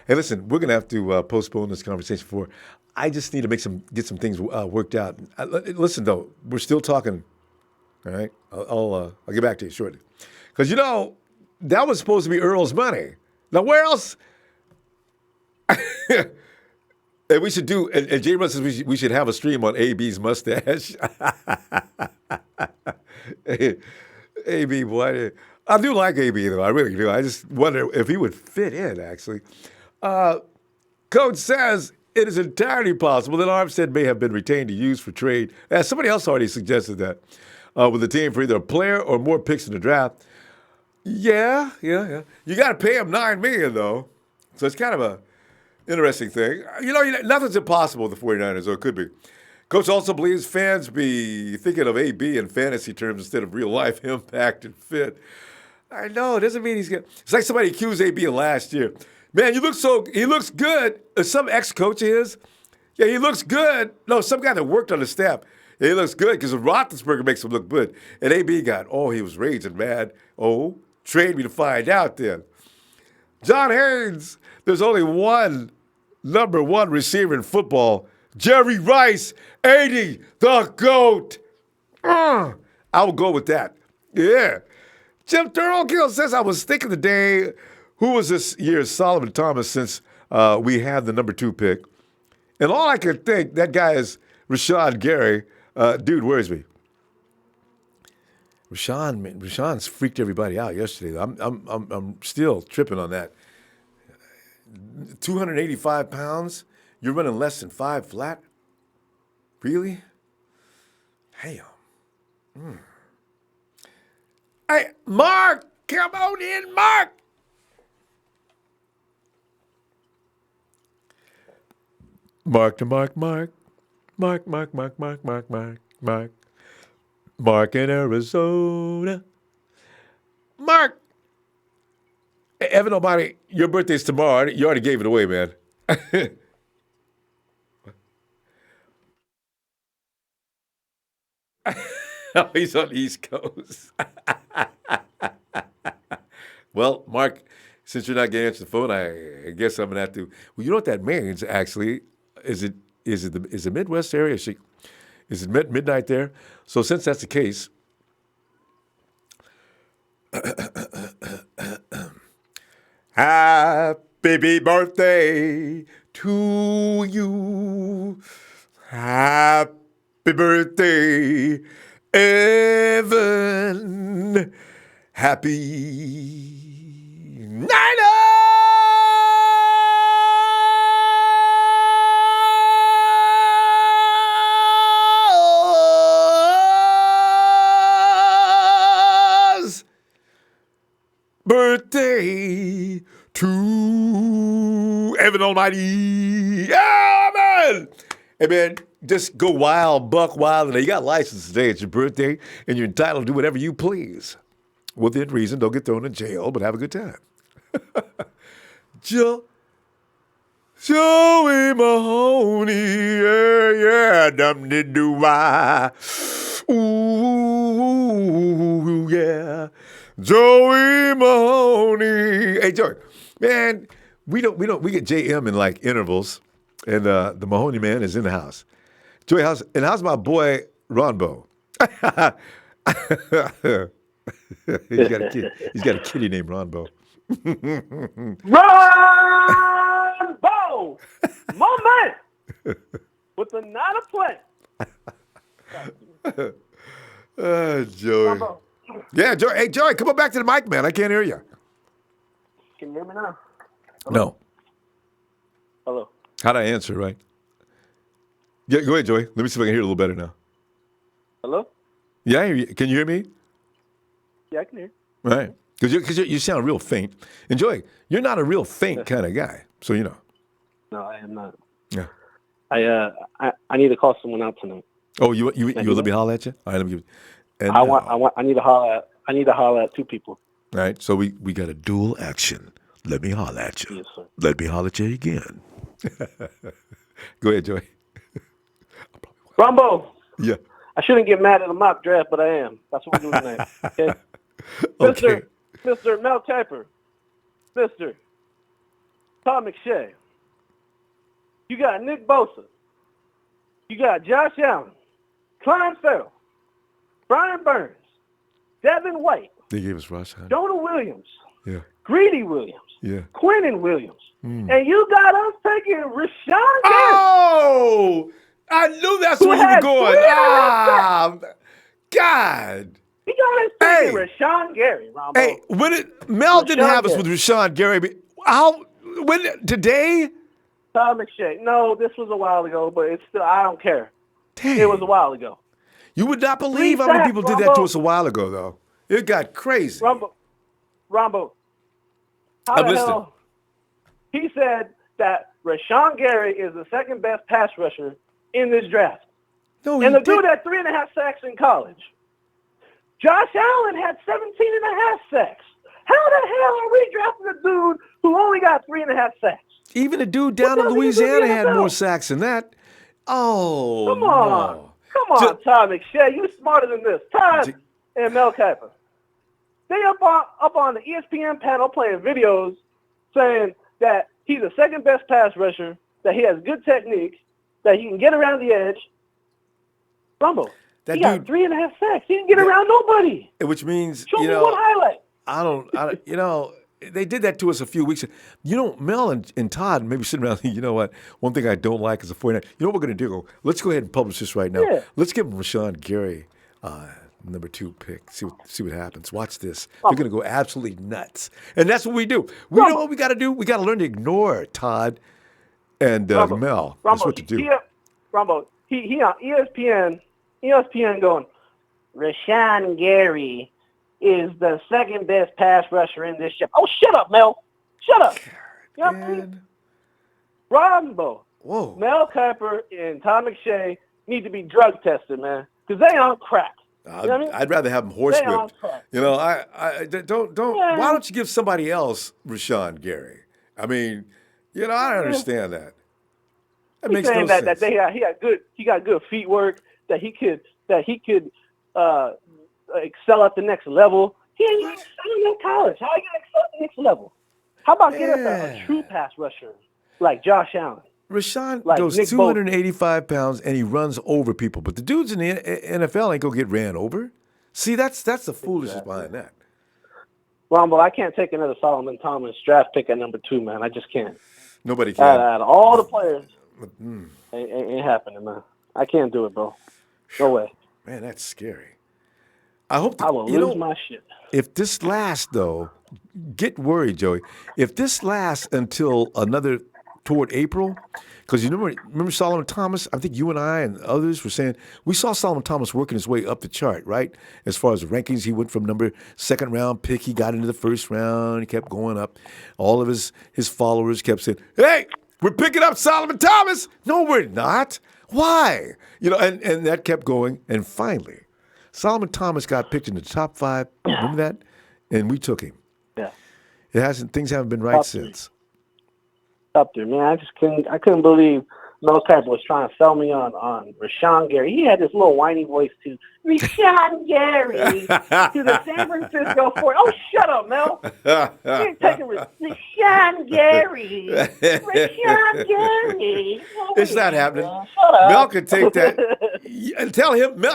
Hey, listen, we're going to have to postpone this conversation for. I just need to get some things worked out. Listen, though, we're still talking. All right, I'll get back to you shortly, because that was supposed to be Earl's money. Now, where else? And we should do. And Jay Russ says we should have a stream on AB's mustache. AB, boy, I do like AB though. I really do. I just wonder if he would fit in. Actually, Coach says. It is entirely possible that Armstead may have been retained to use for trade. Somebody else already suggested that with the team for either a player or more picks in the draft. Yeah. You got to pay him $9 million though, so it's kind of a interesting thing. Nothing's impossible with the 49ers, or it could be. Coach also believes fans be thinking of AB in fantasy terms instead of real life impact and fit. I know it doesn't mean he's good. It's like somebody accused AB of last year. Man, he looks good. Some ex-coach of his. Yeah, he looks good. No, some guy that worked on the staff. Yeah, he looks good because Roethlisberger makes him look good. And AB he was raging mad. Oh, trade me to find out then. John Haynes, there's only one number one receiver in football. Jerry Rice, 80, the GOAT. I will go with that. Yeah. Jim Thurlkill says, I was thinking the day, who was this year's Solomon Thomas since we had the number 2 pick? And all I could think, that guy is Rashawn Gary. Dude worries me. Rashawn's freaked everybody out yesterday. I'm still tripping on that. 285 pounds? You're running less than 5 flat? Really? Damn. Hey, Mark, come on in, Mark. Mark to Mark. Mark in Arizona. Mark. Hey, Evan O'Malley, your birthday's tomorrow. You already gave it away, man. Oh, he's on the East Coast. Well, Mark, since you're not getting answer the phone, I guess I'm gonna have to. Well, you know what that means, actually. Is it the Midwest area? Is it midnight there? So since that's the case, happy birthday to you. Happy birthday, Evan. Happy Niners birthday say to Heaven Almighty, yeah, man. Hey, man, just go wild, buck wild. And you got license today. It's your birthday, and you're entitled to do whatever you please. Within reason, don't get thrown in jail, but have a good time. Joey Mahoney, yeah, dum-de-doo-wah. Ooh, yeah. Joey Mahoney. Hey, Joey, man, we get JM in like intervals, and the Mahoney man is in the house. Joey, how's my boy Ronbo? He's got a kid. He's got a kitty named Ronbo. Ronbo, my man, with the 9 of play. Joey. Ronbo. Yeah, Joey. Hey, Joey, come on back to the mic, man. I can't hear you. Can you hear me now? Hello? No. Hello. How'd I answer, right? Yeah, go ahead, Joey. Let me see if I can hear it a little better now. Hello? Yeah, I hear you. Can you hear me? Yeah, I can hear. All right. Because you sound real faint. And Joey, you're not a real faint kind of guy, so you know. No, I am not. Yeah. I need to call someone out tonight. Oh, you let me holler at you? All right, let me give you. And, I need to holler at 2 people. All right, so we got a dual action. Let me holler at you. Yes, sir. Let me holler at you again. Go ahead, Joey. Ronbo. Yeah. I shouldn't get mad at the mock draft, but I am. That's what we're doing tonight. Okay. Okay. Mr. Mel Kiper, Mr. Tom McShay, you got Nick Bosa, you got Josh Allen, Klein Farrell, Brian Burns, Devin White, They gave us Ross Hunt. Jonah Williams, Yeah. Greedy Williams, Yeah. Quinnen Williams, and you got us taking Rashawn Gary. Oh! I knew that's where you were going. Ah, God. You got us taking Rashawn Gary, Ronbo. Hey, Mel didn't have us with Rashawn Gary. But today? Tom McShay. No, this was a while ago, but it's still, I don't care. Dang. It was a while ago. You would not believe how many people did that to us a while ago, though. It got crazy. Ronbo, how I'm the listening. hell? He said that Rashawn Gary is the second best pass rusher in this draft. No, and the dude had 3.5 sacks in college. Josh Allen had 17.5 sacks. How the hell are we drafting a dude who only got 3.5 sacks? Even a dude down in Louisiana had more sacks than that. Oh, Come on. no. Come on, Tom McShay. You smarter than this. Todd and Mel Kiper. They up on the ESPN panel playing videos saying that he's the second best pass rusher, that he has good technique, that he can get around the edge. Rumble. He got 3.5 sacks. He didn't get around nobody. Which means, Show me one highlight. I don't, they did that to us a few weeks ago. Mel and Todd maybe sitting around thinking, you know what, one thing I don't like is a 49. You know what we're going to do? Let's go ahead and publish this right now. Yeah. Let's give Rashawn Gary number 2 pick. See what happens. Watch this. They're going to go absolutely nuts. And that's what we do. We know what we got to do. We got to learn to ignore Todd and Mel. That's what to do. Rumble, he on ESPN going, Rashawn Gary is the second best pass rusher in this show. Oh, shut up, Mel. Shut up. You know what I mean? Ronbo. Whoa. Mel Kiper and Tom McShay need to be drug tested, man, because they on crack. You know what I mean? I'd rather have them horsewhipped. I don't. Yeah. Why don't you give somebody else Rashawn Gary? I mean, I don't understand that. That makes no sense. That he got good feet work, that he could excel at the next level. He ain't even in college. How you gonna excel at the next level? How about getting a true pass rusher like Josh Allen? Rashawn like goes Nick 285 pounds and he runs over people, but the dudes in the NFL ain't gonna get ran over. See, that's the foolishness behind that. Ronbo, I can't take another Solomon Thomas draft pick at number 2, man. I just can't. Nobody can. Out of all the players, ain't happening, man. I can't do it, bro. No way. Man, that's scary. I hope I will lose my shit. If this lasts, though, get worried, Joey. If this lasts until another toward April? Because you remember Solomon Thomas? I think you and I and others were saying we saw Solomon Thomas working his way up the chart, right? As far as the rankings, he went from second round pick. He got into the first round. He kept going up. All of his followers kept saying, "Hey, we're picking up Solomon Thomas." No, we're not. Why? And that kept going. And finally, Solomon Thomas got picked in the top 5. Remember that? And we took him. Yeah. Things haven't been right since. Up there, man. I couldn't believe Mel Kiper was trying to sell me on Rashawn Gary. He had this little whiny voice too. Rashawn Gary to the San Francisco 40. Oh, shut up, Mel. You ain't taking Rashawn Gary. Rashawn Gary. Oh, it's not happening. Shut up. Mel can take that.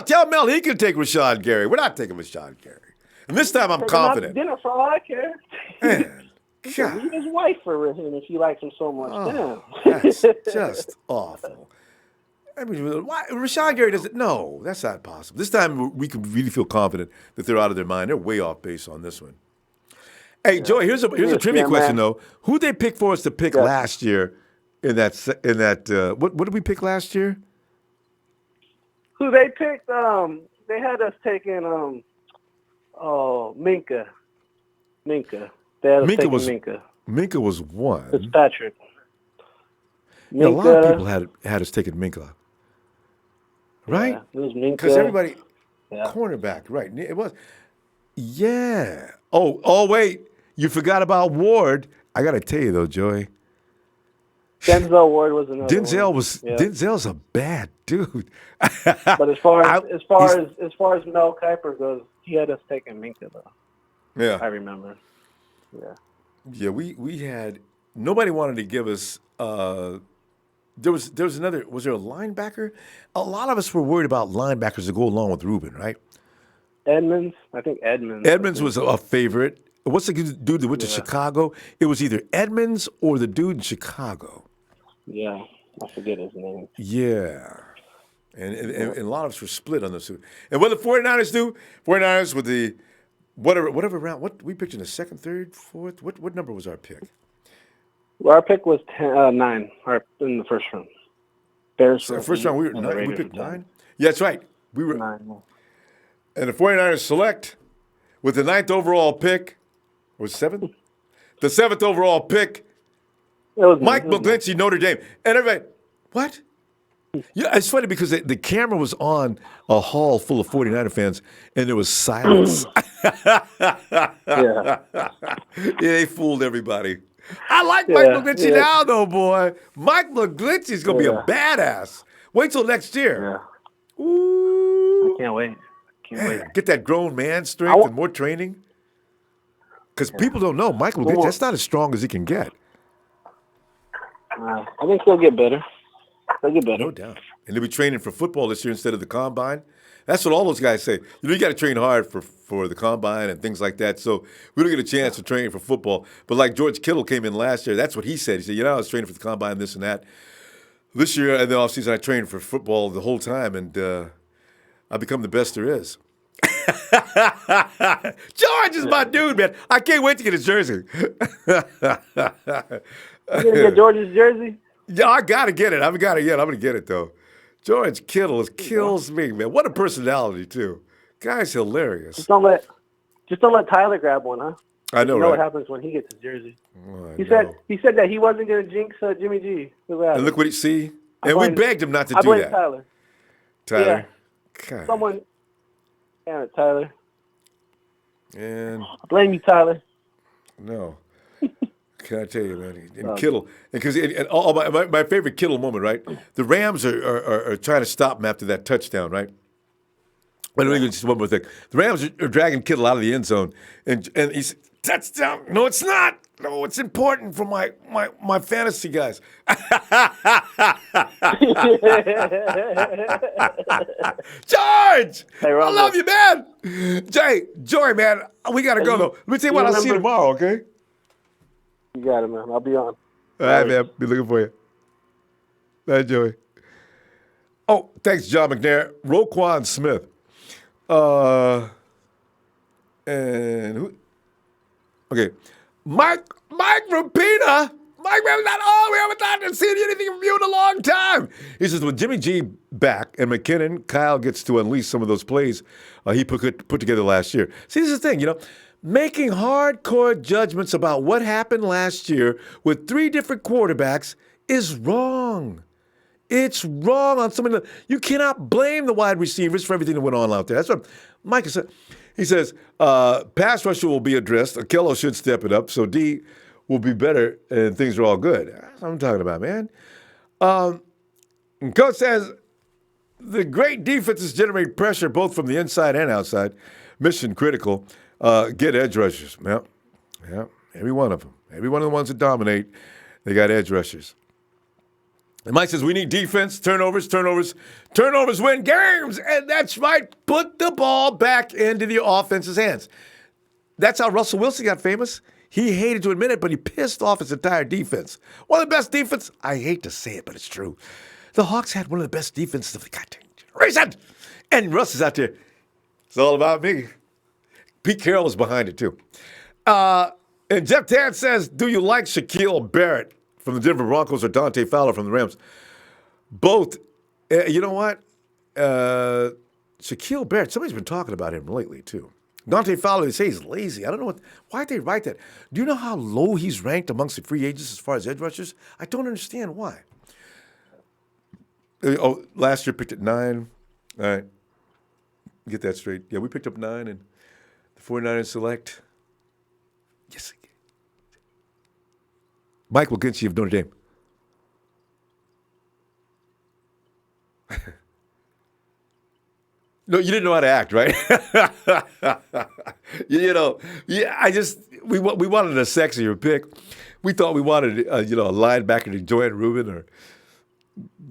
Tell Mel he can take Rashawn Gary. We're not taking Rashawn Gary. And this time I'm confident. Dinner for all I care. Man. God. Leave his wife for him if he likes him so much. That's just awful. I mean, why Rashawn Gary doesn't? No, that's not possible. This time we can really feel confident that they're out of their mind. They're way off base on this one. Hey, Joey, here's a trivia question though. Who they pick for us to pick last year in that? What did we pick last year? Who they picked? They had us taking Minka. Minka was one. Fitzpatrick. A lot of people had us taking Minka. Right? Yeah, it was Minka. Because everybody, cornerback, right? It was. Yeah. Oh, wait. You forgot about Ward. I got to tell you, though, Joey. Denzel Ward was another Denzel's a bad dude. But as far as Mel Kiper goes, he had us taking Minka, though. Yeah. I remember. Yeah, we had nobody wanted to give us. There was another. Was there a linebacker? A lot of us were worried about linebackers to go along with Reuben, right? Edmonds, I think Edmonds. Edmonds was a favorite. What's the dude that went to Chicago? It was either Edmonds or the dude in Chicago. Yeah, I forget his name. Yeah. And a lot of us were split on this. And what did the 49ers do? 49ers with the whatever round. What we picked in the second, third, fourth. What number was our pick? Well, our pick was 9. In the first round. Bears. So first round we were 9. We picked 9. Yeah, that's right. We were 9. And the 49ers select with the 9th overall pick. Was 7th? The 7th overall pick. Mike McGlinchey, Notre Dame, and everybody. What? Yeah, it's funny because the camera was on a hall full of 49er fans, and there was silence. Yeah, they fooled everybody. I like Mike McGlinchey now, though, boy. Mike McGlinchey's going to be a badass. Wait till next year. Yeah. Ooh. I can't wait. Get that grown man strength and more training. Because people don't know, Mike McGlinchey, that's not as strong as he can get. I think he'll get better. No doubt. And they'll be training for football this year instead of the combine. That's what all those guys say. You got to train hard for the combine and things like that. So we don't get a chance to train for football. But like George Kittle came in last year, that's what he said. He said, I was training for the combine, this and that. This year in the offseason, I trained for football the whole time, and I've become the best there is. George is my dude, man. I can't wait to get his jersey. You gonna get George's jersey? Yeah, I gotta get it. I haven't got it yet. I'm gonna get it though. George Kittle kills me, man. What a personality too. Guy's hilarious. Just don't let Tyler grab one, huh? I know, you right? What happens when he gets his jersey? Oh, he said that he wasn't gonna jinx Jimmy G. And look what he see. And we begged him not to do that. Tyler. Tyler. Yeah. Someone. Damn it, Tyler. And I blame you, Tyler. No. Can I tell you, man? And Kittle, because my favorite Kittle moment, right? The Rams are trying to stop him after that touchdown, right? But just one more thing. The Rams are dragging Kittle out of the end zone, and he's touchdown. No, it's not. No, it's important for my fantasy guys. George, hey, I love you, man. Joey, man, we gotta go though. Let me tell you what. I'll see you tomorrow, okay? You got it, man. I'll be on. All right, man. Be looking for you. All right, Joey. Oh, thanks, John McNair. Roquan Smith. And who? Okay. Mike Rapina. Mike, we haven't seen anything from you in a long time. He says, with Jimmy G back and McKinnon, Kyle gets to unleash some of those plays he put together last year. See, this is the thing, making hardcore judgments about what happened last year with 3 different quarterbacks is wrong. It's wrong on so many levels. You cannot blame the wide receivers for everything that went on out there. That's what Mike said. He says, pass rusher will be addressed. Akello should step it up, so D will be better, and things are all good. That's what I'm talking about, man. Coach says, the great defenses generate pressure both from the inside and outside. Mission critical. Get edge rushers. Yeah, every one of them. Every one of the ones that dominate, they got edge rushers. And Mike says, we need defense, turnovers win games. And that's right. Put the ball back into the offense's hands. That's how Russell Wilson got famous. He hated to admit it, but he pissed off his entire defense. One of the best defense. I hate to say it, but it's true. The Hawks had one of the best defenses of the goddamn generation. And Russ is out there. It's all about me. Pete Carroll was behind it, too. And Jeff Tan says, do you like Shaquille Barrett from the Denver Broncos or Dante Fowler from the Rams? Both. You know what? Shaquille Barrett, somebody's been talking about him lately, too. Dante Fowler, they say he's lazy. I don't know why'd they write that? Do you know how low he's ranked amongst the free agents as far as edge rushers? I don't understand why. Last year picked at 9. All right. Get that straight. Yeah, we picked up 9 and the 49ers select. Yes. Mike Wilkinson of Notre Dame. No, you didn't know how to act, right? We wanted a sexier pick. We thought we wanted, a linebacker to join Rubin or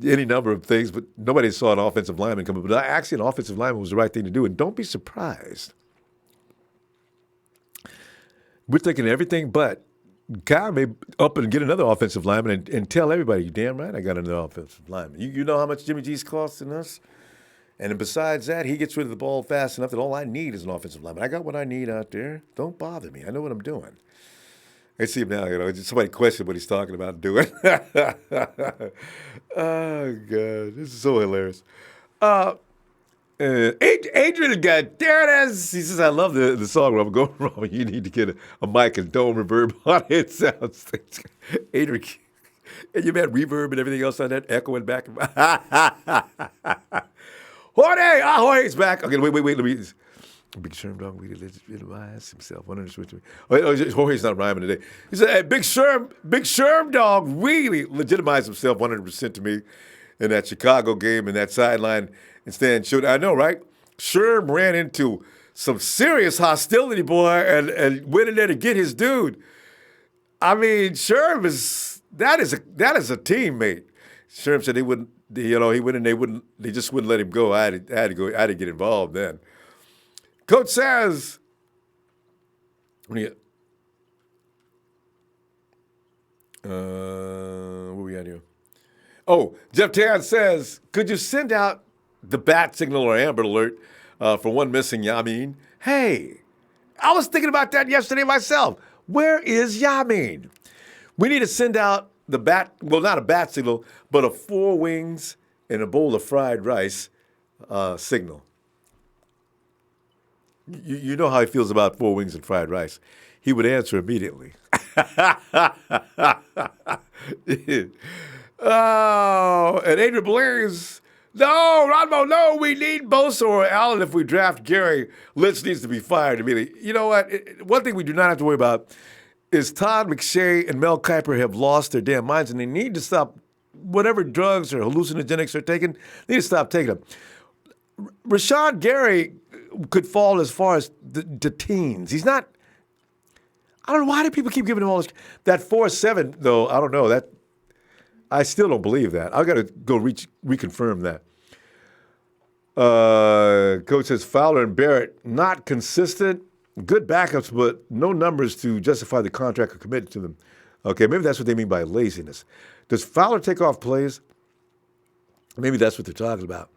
any number of things, but nobody saw an offensive lineman come up. But actually, an offensive lineman was the right thing to do, and don't be surprised. We're thinking everything but Kyle may up and get another offensive lineman and tell everybody, you damn right I got another offensive lineman. You know how much Jimmy G's costing us? And besides that, he gets rid of the ball fast enough that all I need is an offensive lineman. I got what I need out there. Don't bother me. I know what I'm doing. I see him now, somebody questioned what he's talking about doing. Oh, God. This is so hilarious. Adrian got, there it is. He says, I love the song, Robert. Go wrong. You need to get a mic and dome reverb on it. Sounds Adrian, and you meant reverb and everything else on that, echoing back. Jorge's back. Okay, wait. Let me. Big Sherm dog really legitimized himself. Jorge's not rhyming today. He said, hey, Big Sherm dog really legitimized himself 100% to me in that Chicago game and that sideline and stand shoot. I know, right? Sherm ran into some serious hostility, boy, and went in there to get his dude. I mean, Sherm is a teammate. Sherm said he wouldn't. He went in. They just wouldn't let him go. I had to go. I had to get involved then. Coach says, where we at here? Oh, Jeff Tan says, could you send out the bat signal or Amber Alert for one missing Yamin? Hey, I was thinking about that yesterday myself. Where is Yamin? We need to send out the bat, well, not a bat signal, but a 4 wings and a bowl of fried rice signal. You know how he feels about 4 wings and fried rice. He would answer immediately. Oh, and Adrian Blair's, no, Ronbo, no, we need Bosa or Allen if we draft Gary. Lynch needs to be fired immediately. You know what? One thing we do not have to worry about is Todd McShay and Mel Kiper have lost their damn minds, and they need to stop whatever drugs or hallucinogenics they're taking. They need to stop taking them. Rashawn Gary could fall as far as the teens. He's not. I don't know why do people keep giving him all this. That 4.7 though. I don't know that. I still don't believe that. I got to go reconfirm that. Coach says Fowler and Barrett not consistent. Good backups, but no numbers to justify the contract or committed to them. Okay, maybe that's what they mean by laziness. Does Fowler take off plays? Maybe that's what they're talking about.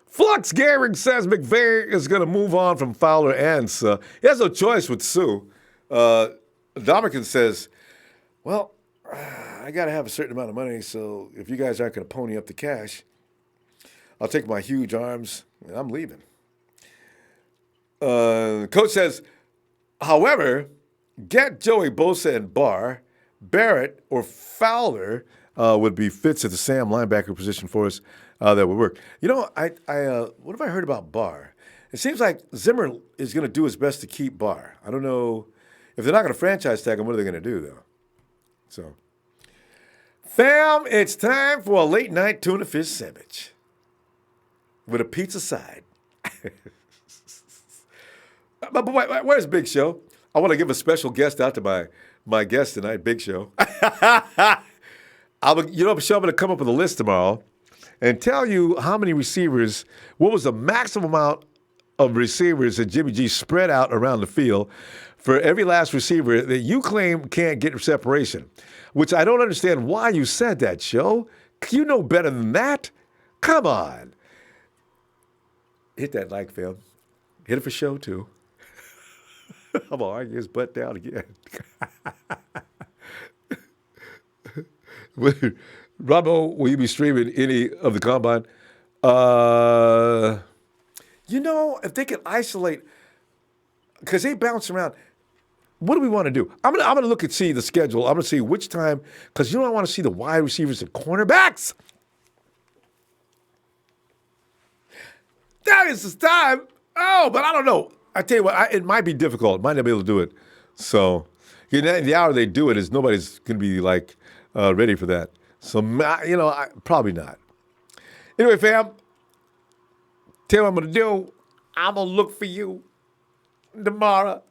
Flux Gehrig says McVay is going to move on from Fowler and Suh. He has no choice with Sue. Dominican says, well, I got to have a certain amount of money, so if you guys aren't going to pony up the cash, I'll take my huge arms and I'm leaving. Coach says, however, get Joey Bosa and Barrett or Fowler would be fits at the Sam linebacker position for us that would work. You know, what have I heard about Barr? It seems like Zimmer is going to do his best to keep Barr. I don't know if they're not going to franchise tag him. What are they going to do though? So, fam, it's time for a late night tuna fish sandwich with a pizza side. But where's Big Show? I want to give a special guest out to my guest tonight, Big Show. I'm going to come up with a list tomorrow and tell you how many receivers, what was the maximum amount of receivers that Jimmy G spread out around the field for every last receiver that you claim can't get separation, which I don't understand why you said that, Show. You know better than that. Come on. Hit that like, fam. Hit it for Show, too. I'm going to argue his butt down again. Ronbo, will you be streaming any of the combine? If they could isolate, because they bounce around. What do we want to do? I'm gonna look and see the schedule. I'm gonna see which time, because I want to see the wide receivers and cornerbacks. That is the time. Oh, but I don't know. I tell you what, it might be difficult. Might not be able to do it. So, the hour they do it is nobody's gonna be like ready for that. So, probably not. Anyway, fam, tell you what I'm gonna do. I'm gonna look for you tomorrow.